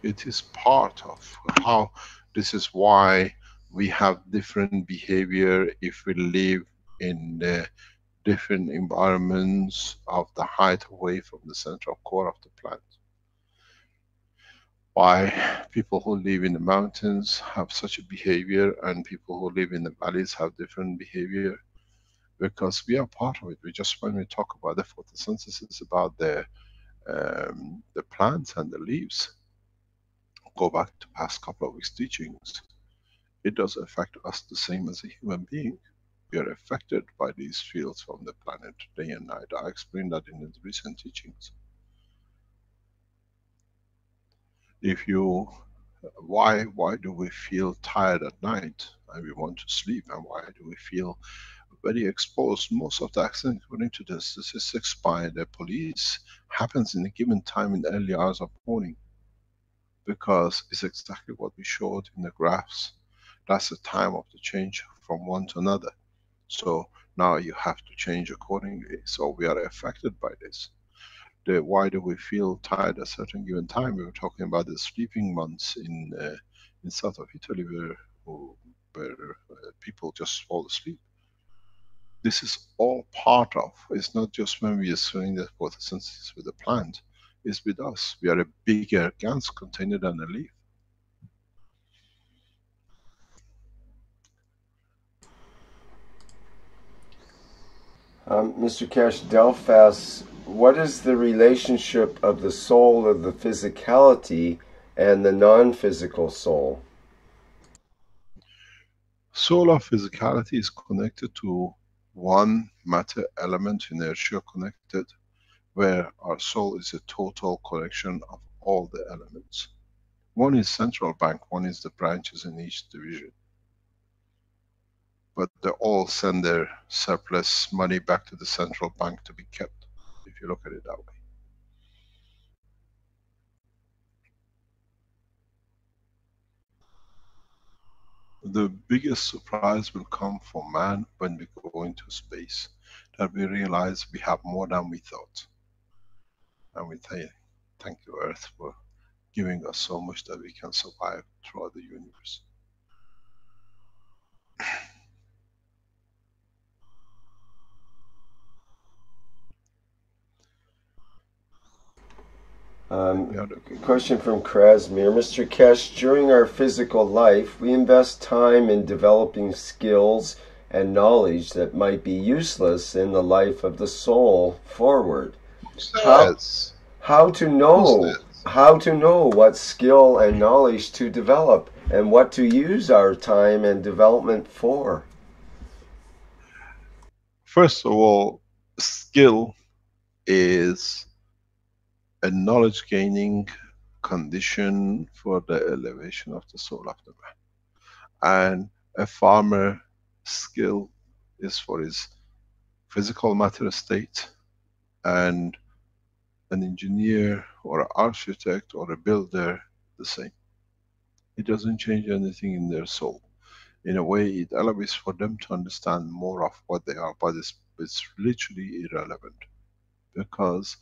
It is part of how, this is why we have different behavior if we live in different environments of the height away from the central core of the plant. Why people who live in the mountains have such a behavior and people who live in the valleys have different behavior, because we are part of it. We just, when we talk about the photosynthesis, about the plants and the leaves, go back to past couple of weeks teachings, it does affect us the same as a human being. We are affected by these fields from the planet day and night. I explained that in the recent teachings. If you, why do we feel tired at night and we want to sleep, and why do we feel very exposed? Most of the accidents, according to the statistics by the police, happens in a given time in the early hours of morning, because it's exactly what we showed in the graphs. That's the time of the change from one to another. So now you have to change accordingly. So we are affected by this. Why do we feel tired at a certain given time? We were talking about the sleeping months in south of Italy, where people just fall asleep. This is all part of, it's not just when we are doing the photosynthesis with the plant, it's with us. We are a bigger gas container than a leaf. Mr. Keshe, Delphas, what is the relationship of the soul of the physicality and the non-physical soul? Soul of physicality is connected to one matter element, inertia connected, where our soul is a total collection of all the elements. One is central bank, one is the branches in each division. But they all send their surplus money back to the central bank to be kept, if you look at it that way. The biggest surprise will come for man when we go into space, that we realize we have more than we thought. And we thank you, Earth, for giving us so much that we can survive throughout the universe. Question from Krasmir. Mr. Keshe, during our physical life, we invest time in developing skills and knowledge that might be useless in the life of the soul forward. How to know what skill and knowledge to develop and what to use our time and development for? First of all, skill is a knowledge gaining condition for the elevation of the soul of the man. And a farmer skill is for his physical matter state, and an engineer or an architect or a builder the same. It doesn't change anything in their soul. In a way, it elevates for them to understand more of what they are, but it's literally irrelevant, because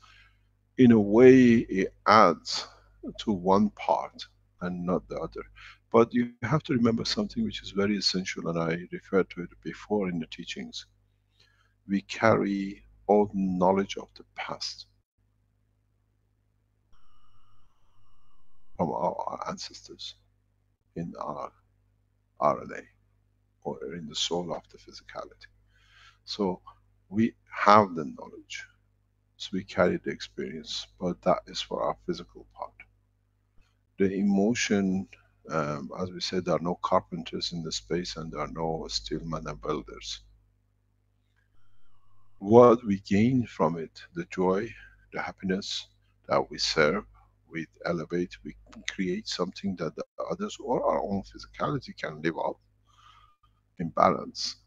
in a way it adds to one part and not the other. But you have to remember something which is very essential, and I referred to it before in the teachings. We carry all knowledge of the past from our ancestors in our RNA, or in the soul of the physicality. So we have the knowledge, so we carry the experience, but that is for our physical part. The emotion, as we said, there are no carpenters in the space and there are no steelmen and builders. What we gain from it, the joy, the happiness that we serve, we elevate, we create something that the others or our own physicality can live up in balance,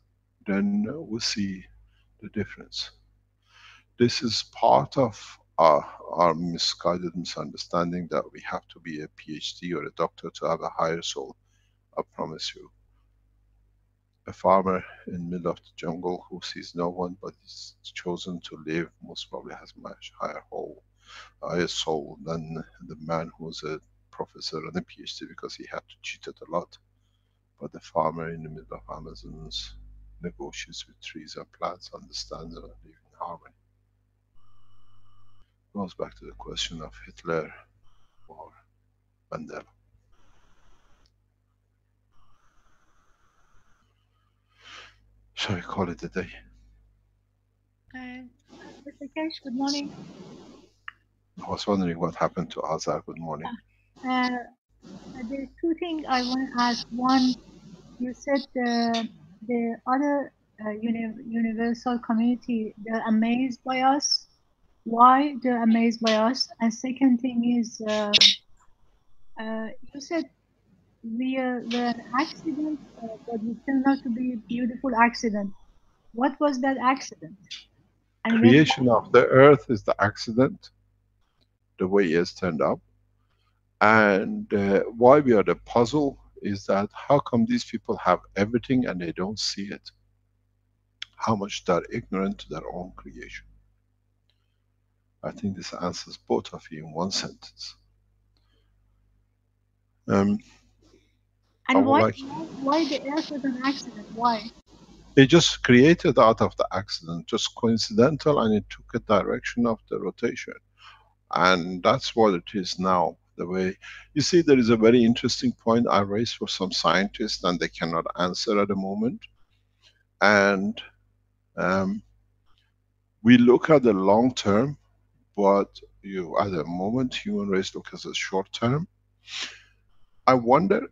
then we see the difference. This is part of our misguided misunderstanding that we have to be a PhD or a doctor to have a higher soul. I promise you. A farmer in the middle of the jungle who sees no one but is chosen to live most probably has much higher soul than the man who's a professor and a PhD, because he had to cheat it a lot. But the farmer in the middle of Amazons negotiates with trees and plants, understands and lives in harmony. Goes back to the question of Hitler or Mandela. Shall we call it a day? Mr. Kesh, good morning. I was wondering what happened to Azar. Good morning. There's two things I want to ask. One, you said the other universal community, they're amazed by us. Why they're amazed by us? And second thing is, you said we're an accident, but we turned out to be a beautiful accident. What was that accident? And Creation of the earth is the accident, the way it has turned up. And why we are the puzzle is that how come these people have everything and they don't see it? How much they're ignorant to their own creation. I think this answers both of you in one sentence. And why the earth was an accident? Why? It just created out of the accident, just coincidental, and it took a direction of the rotation. And that's what it is now. The way, you see, there is a very interesting point I raised for some scientists and they cannot answer at the moment. And we look at the long term, but at the moment human race look as a short term. I wonder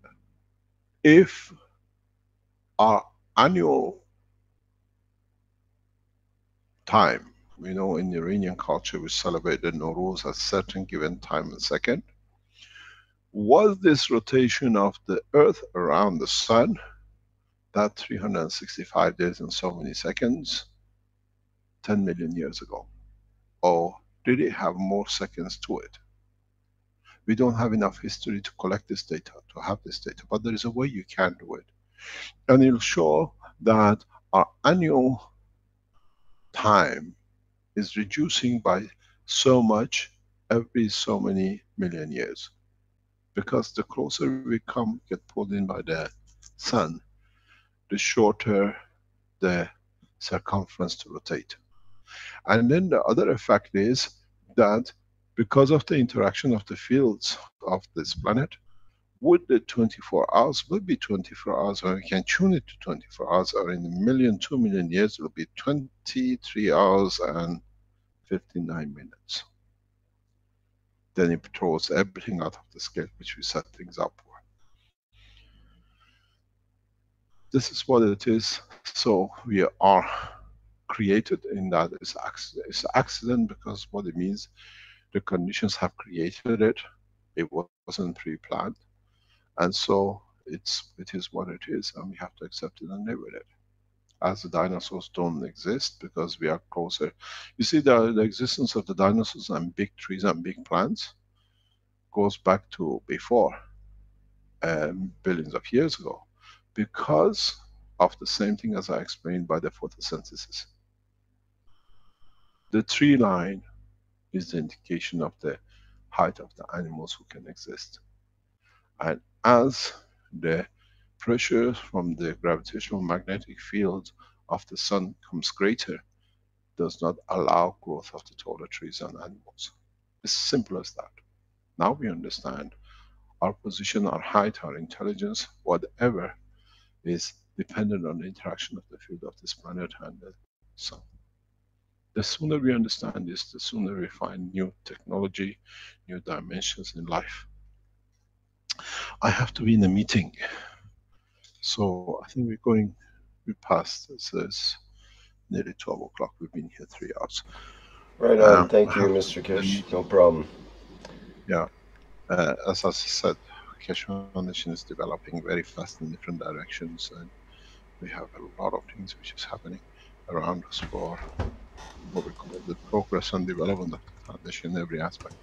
if our annual time, we know in Iranian culture we celebrate the Nowruz at certain given time and second. Was this rotation of the earth around the sun, that 365 days and so many seconds, 10 million years ago? Or did it have more seconds to it? We don't have enough history to collect this data, to have this data, but there is a way you can do it. And it'll show that our annual time is reducing by so much every so many million years. Because the closer we come, get pulled in by the sun, the shorter the circumference to rotate. And then the other effect is that because of the interaction of the fields of this planet, would the 24 hours will be 24 hours, or we can tune it to 24 hours, or in 1 million, 2 million years, it will be 23 hours and 59 minutes. Then it throws everything out of the scale which we set things up for. This is what it is. So we are created in that is accident. It's accident because what it means, the conditions have created it. It wasn't pre-planned, and so it is what it is, and we have to accept it and live with it. As the dinosaurs don't exist because we are closer. You see, the existence of the dinosaurs and big trees and big plants goes back to before, billions of years ago, because of the same thing as I explained by the photosynthesis. The tree line is the indication of the height of the animals who can exist. And as the pressure from the gravitational magnetic field of the sun becomes greater, does not allow growth of the taller trees and animals. It's simple as that. Now we understand our position, our height, our intelligence, whatever is dependent on the interaction of the field of this planet and the sun. The sooner we understand this, the sooner we find new technology, new dimensions in life. I have to be in a meeting, so I think we passed. It's nearly 12 o'clock. We've been here 3 hours. Right on. Thank you, Mr. Kish. No problem. Yeah. As I said, Keshe Foundation is developing very fast in different directions, and we have a lot of things which is happening around us for what we call the progress and development of the foundation in every aspect.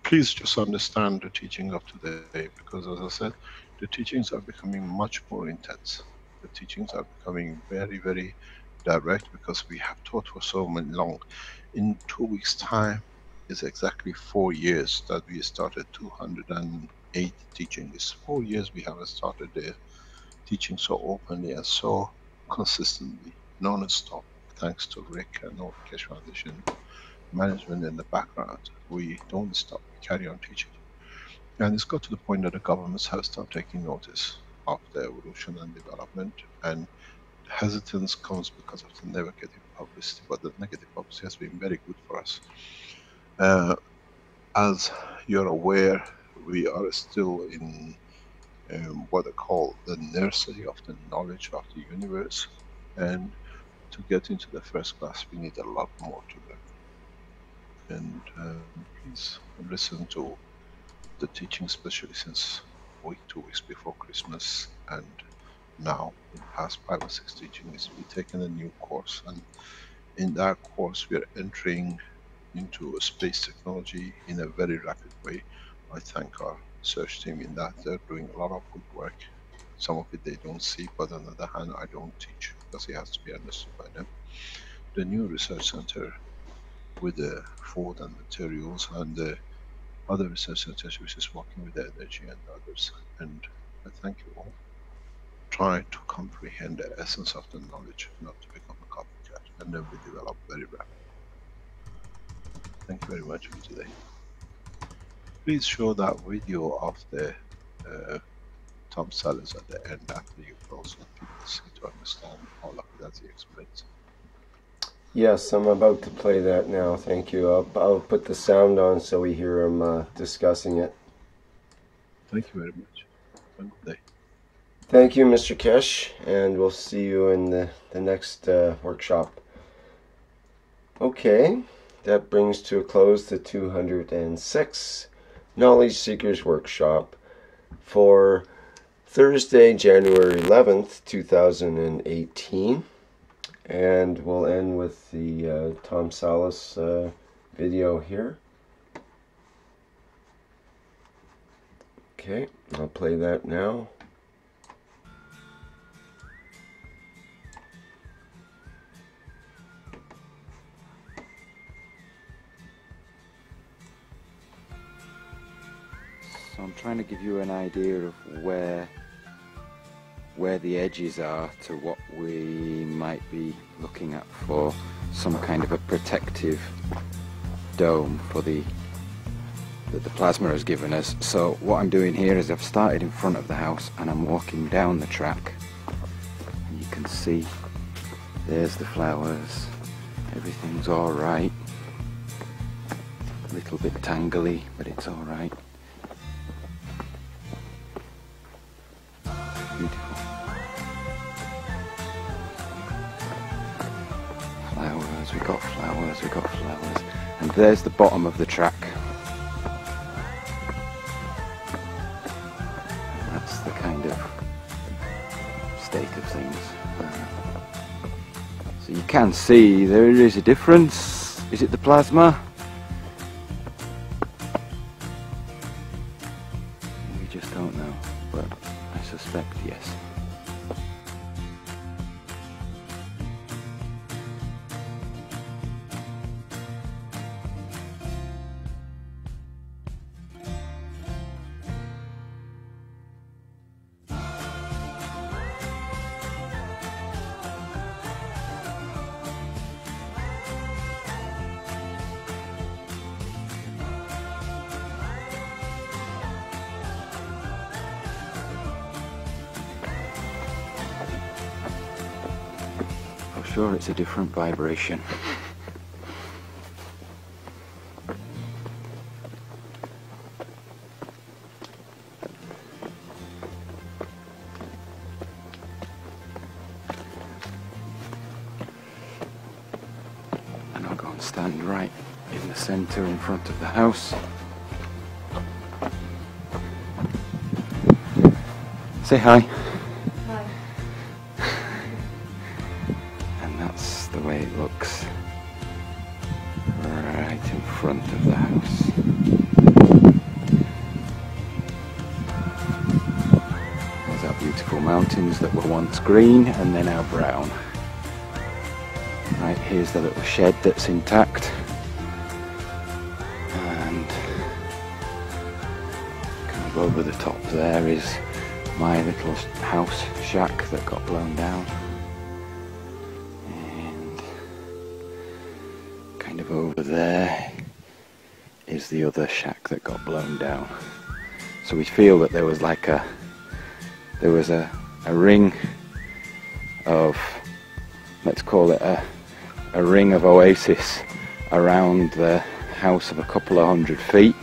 Please just understand the teaching of today, because as I said, the teachings are becoming much more intense. The teachings are becoming very, very direct, because we have taught for so long. In 2 weeks' time is exactly 4 years that we started 208 teachings. 4 years we have started the teaching so openly and so consistently, non-stop, thanks to Rick and all the Keshe Foundation management in the background. We don't stop, we carry on teaching. And it's got to the point that the governments have started taking notice of the evolution and development, and hesitance comes because of the negative publicity, but the negative publicity has been very good for us. As you're aware, we are still in what I call the nursery of the knowledge of the universe, and to get into the first class we need a lot more to learn. And please listen to the teaching, especially since 2 weeks before Christmas, and now in the past 5 or 6 teachings we've taken a new course, and in that course we are entering into space technology in a very rapid way. I thank our research team in that. They're doing a lot of good work. Some of it they don't see, but on the other hand I don't teach because it has to be understood by them. The new research center with the food and materials, and the other research centers which is working with the energy and others. And I thank you all. Try to comprehend the essence of the knowledge, not to become a copycat, and then we develop very rapidly. Thank you very much for today. Please show that video of the Tom Sellers at the end after you close, so people see to understand all of it as he explains. Yes, I'm about to play that now. Thank you. I'll put the sound on so we hear him discussing it. Thank you very much. Have a good day. Thank you, Mr. Kish, and we'll see you in the next workshop. Okay, that brings to a close the 206 Knowledge Seekers Workshop for Thursday, January 11th, 2018. And we'll end with the Tom Salas video here. Okay, I'll play that now. So I'm trying to give you an idea of where the edges are to what we might be looking at for some kind of a protective dome for that the plasma has given us. So what I'm doing here is I've started in front of the house and I'm walking down the track, and you can see there's the flowers, everything's alright, a little bit tangly but it's alright. Beautiful. And there's the bottom of the track. That's the kind of state of things. So you can see there is a difference. Is it the plasma? We just don't know, but I suspect yes. Sure, it's a different vibration. And I'll go and stand right in the center in front of the house. Say hi. The way it looks right in front of the house. There's our beautiful mountains that were once green and then now brown. Right, here's the little shed that's intact, and kind of over the top there is my little house shack that got blown down. Kind of over there is the other shack that got blown down. So we feel that there was like a ring of, let's call it a ring of oasis around the house of a couple of 100 feet,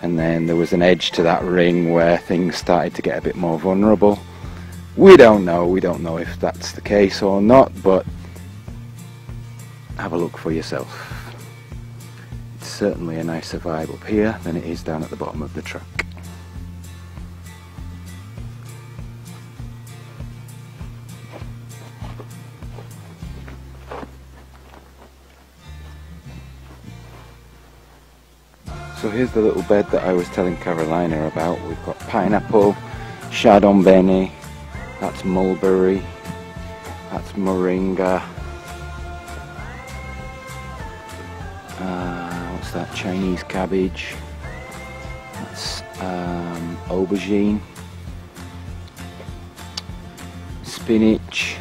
and then there was an edge to that ring where things started to get a bit more vulnerable. We don't know if that's the case or not, but have a look for yourself. It's certainly a nicer vibe up here than it is down at the bottom of the track. So here's the little bed that I was telling Carolina about. We've got pineapple, chardonnay, that's mulberry, that's moringa. What's that? Chinese cabbage. That's aubergine, spinach.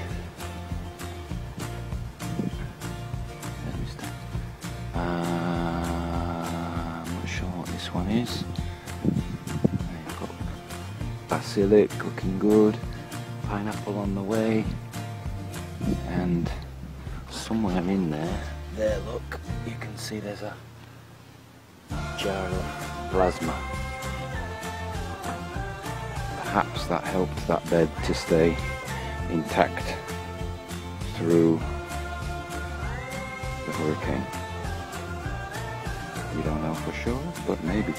I'm not sure what this one is. I've got basilic looking good, pineapple on the way, and somewhere in there, look, you can see there's a jar of plasma. Perhaps that helped that bed to stay intact through the hurricane. We don't know for sure, but maybe.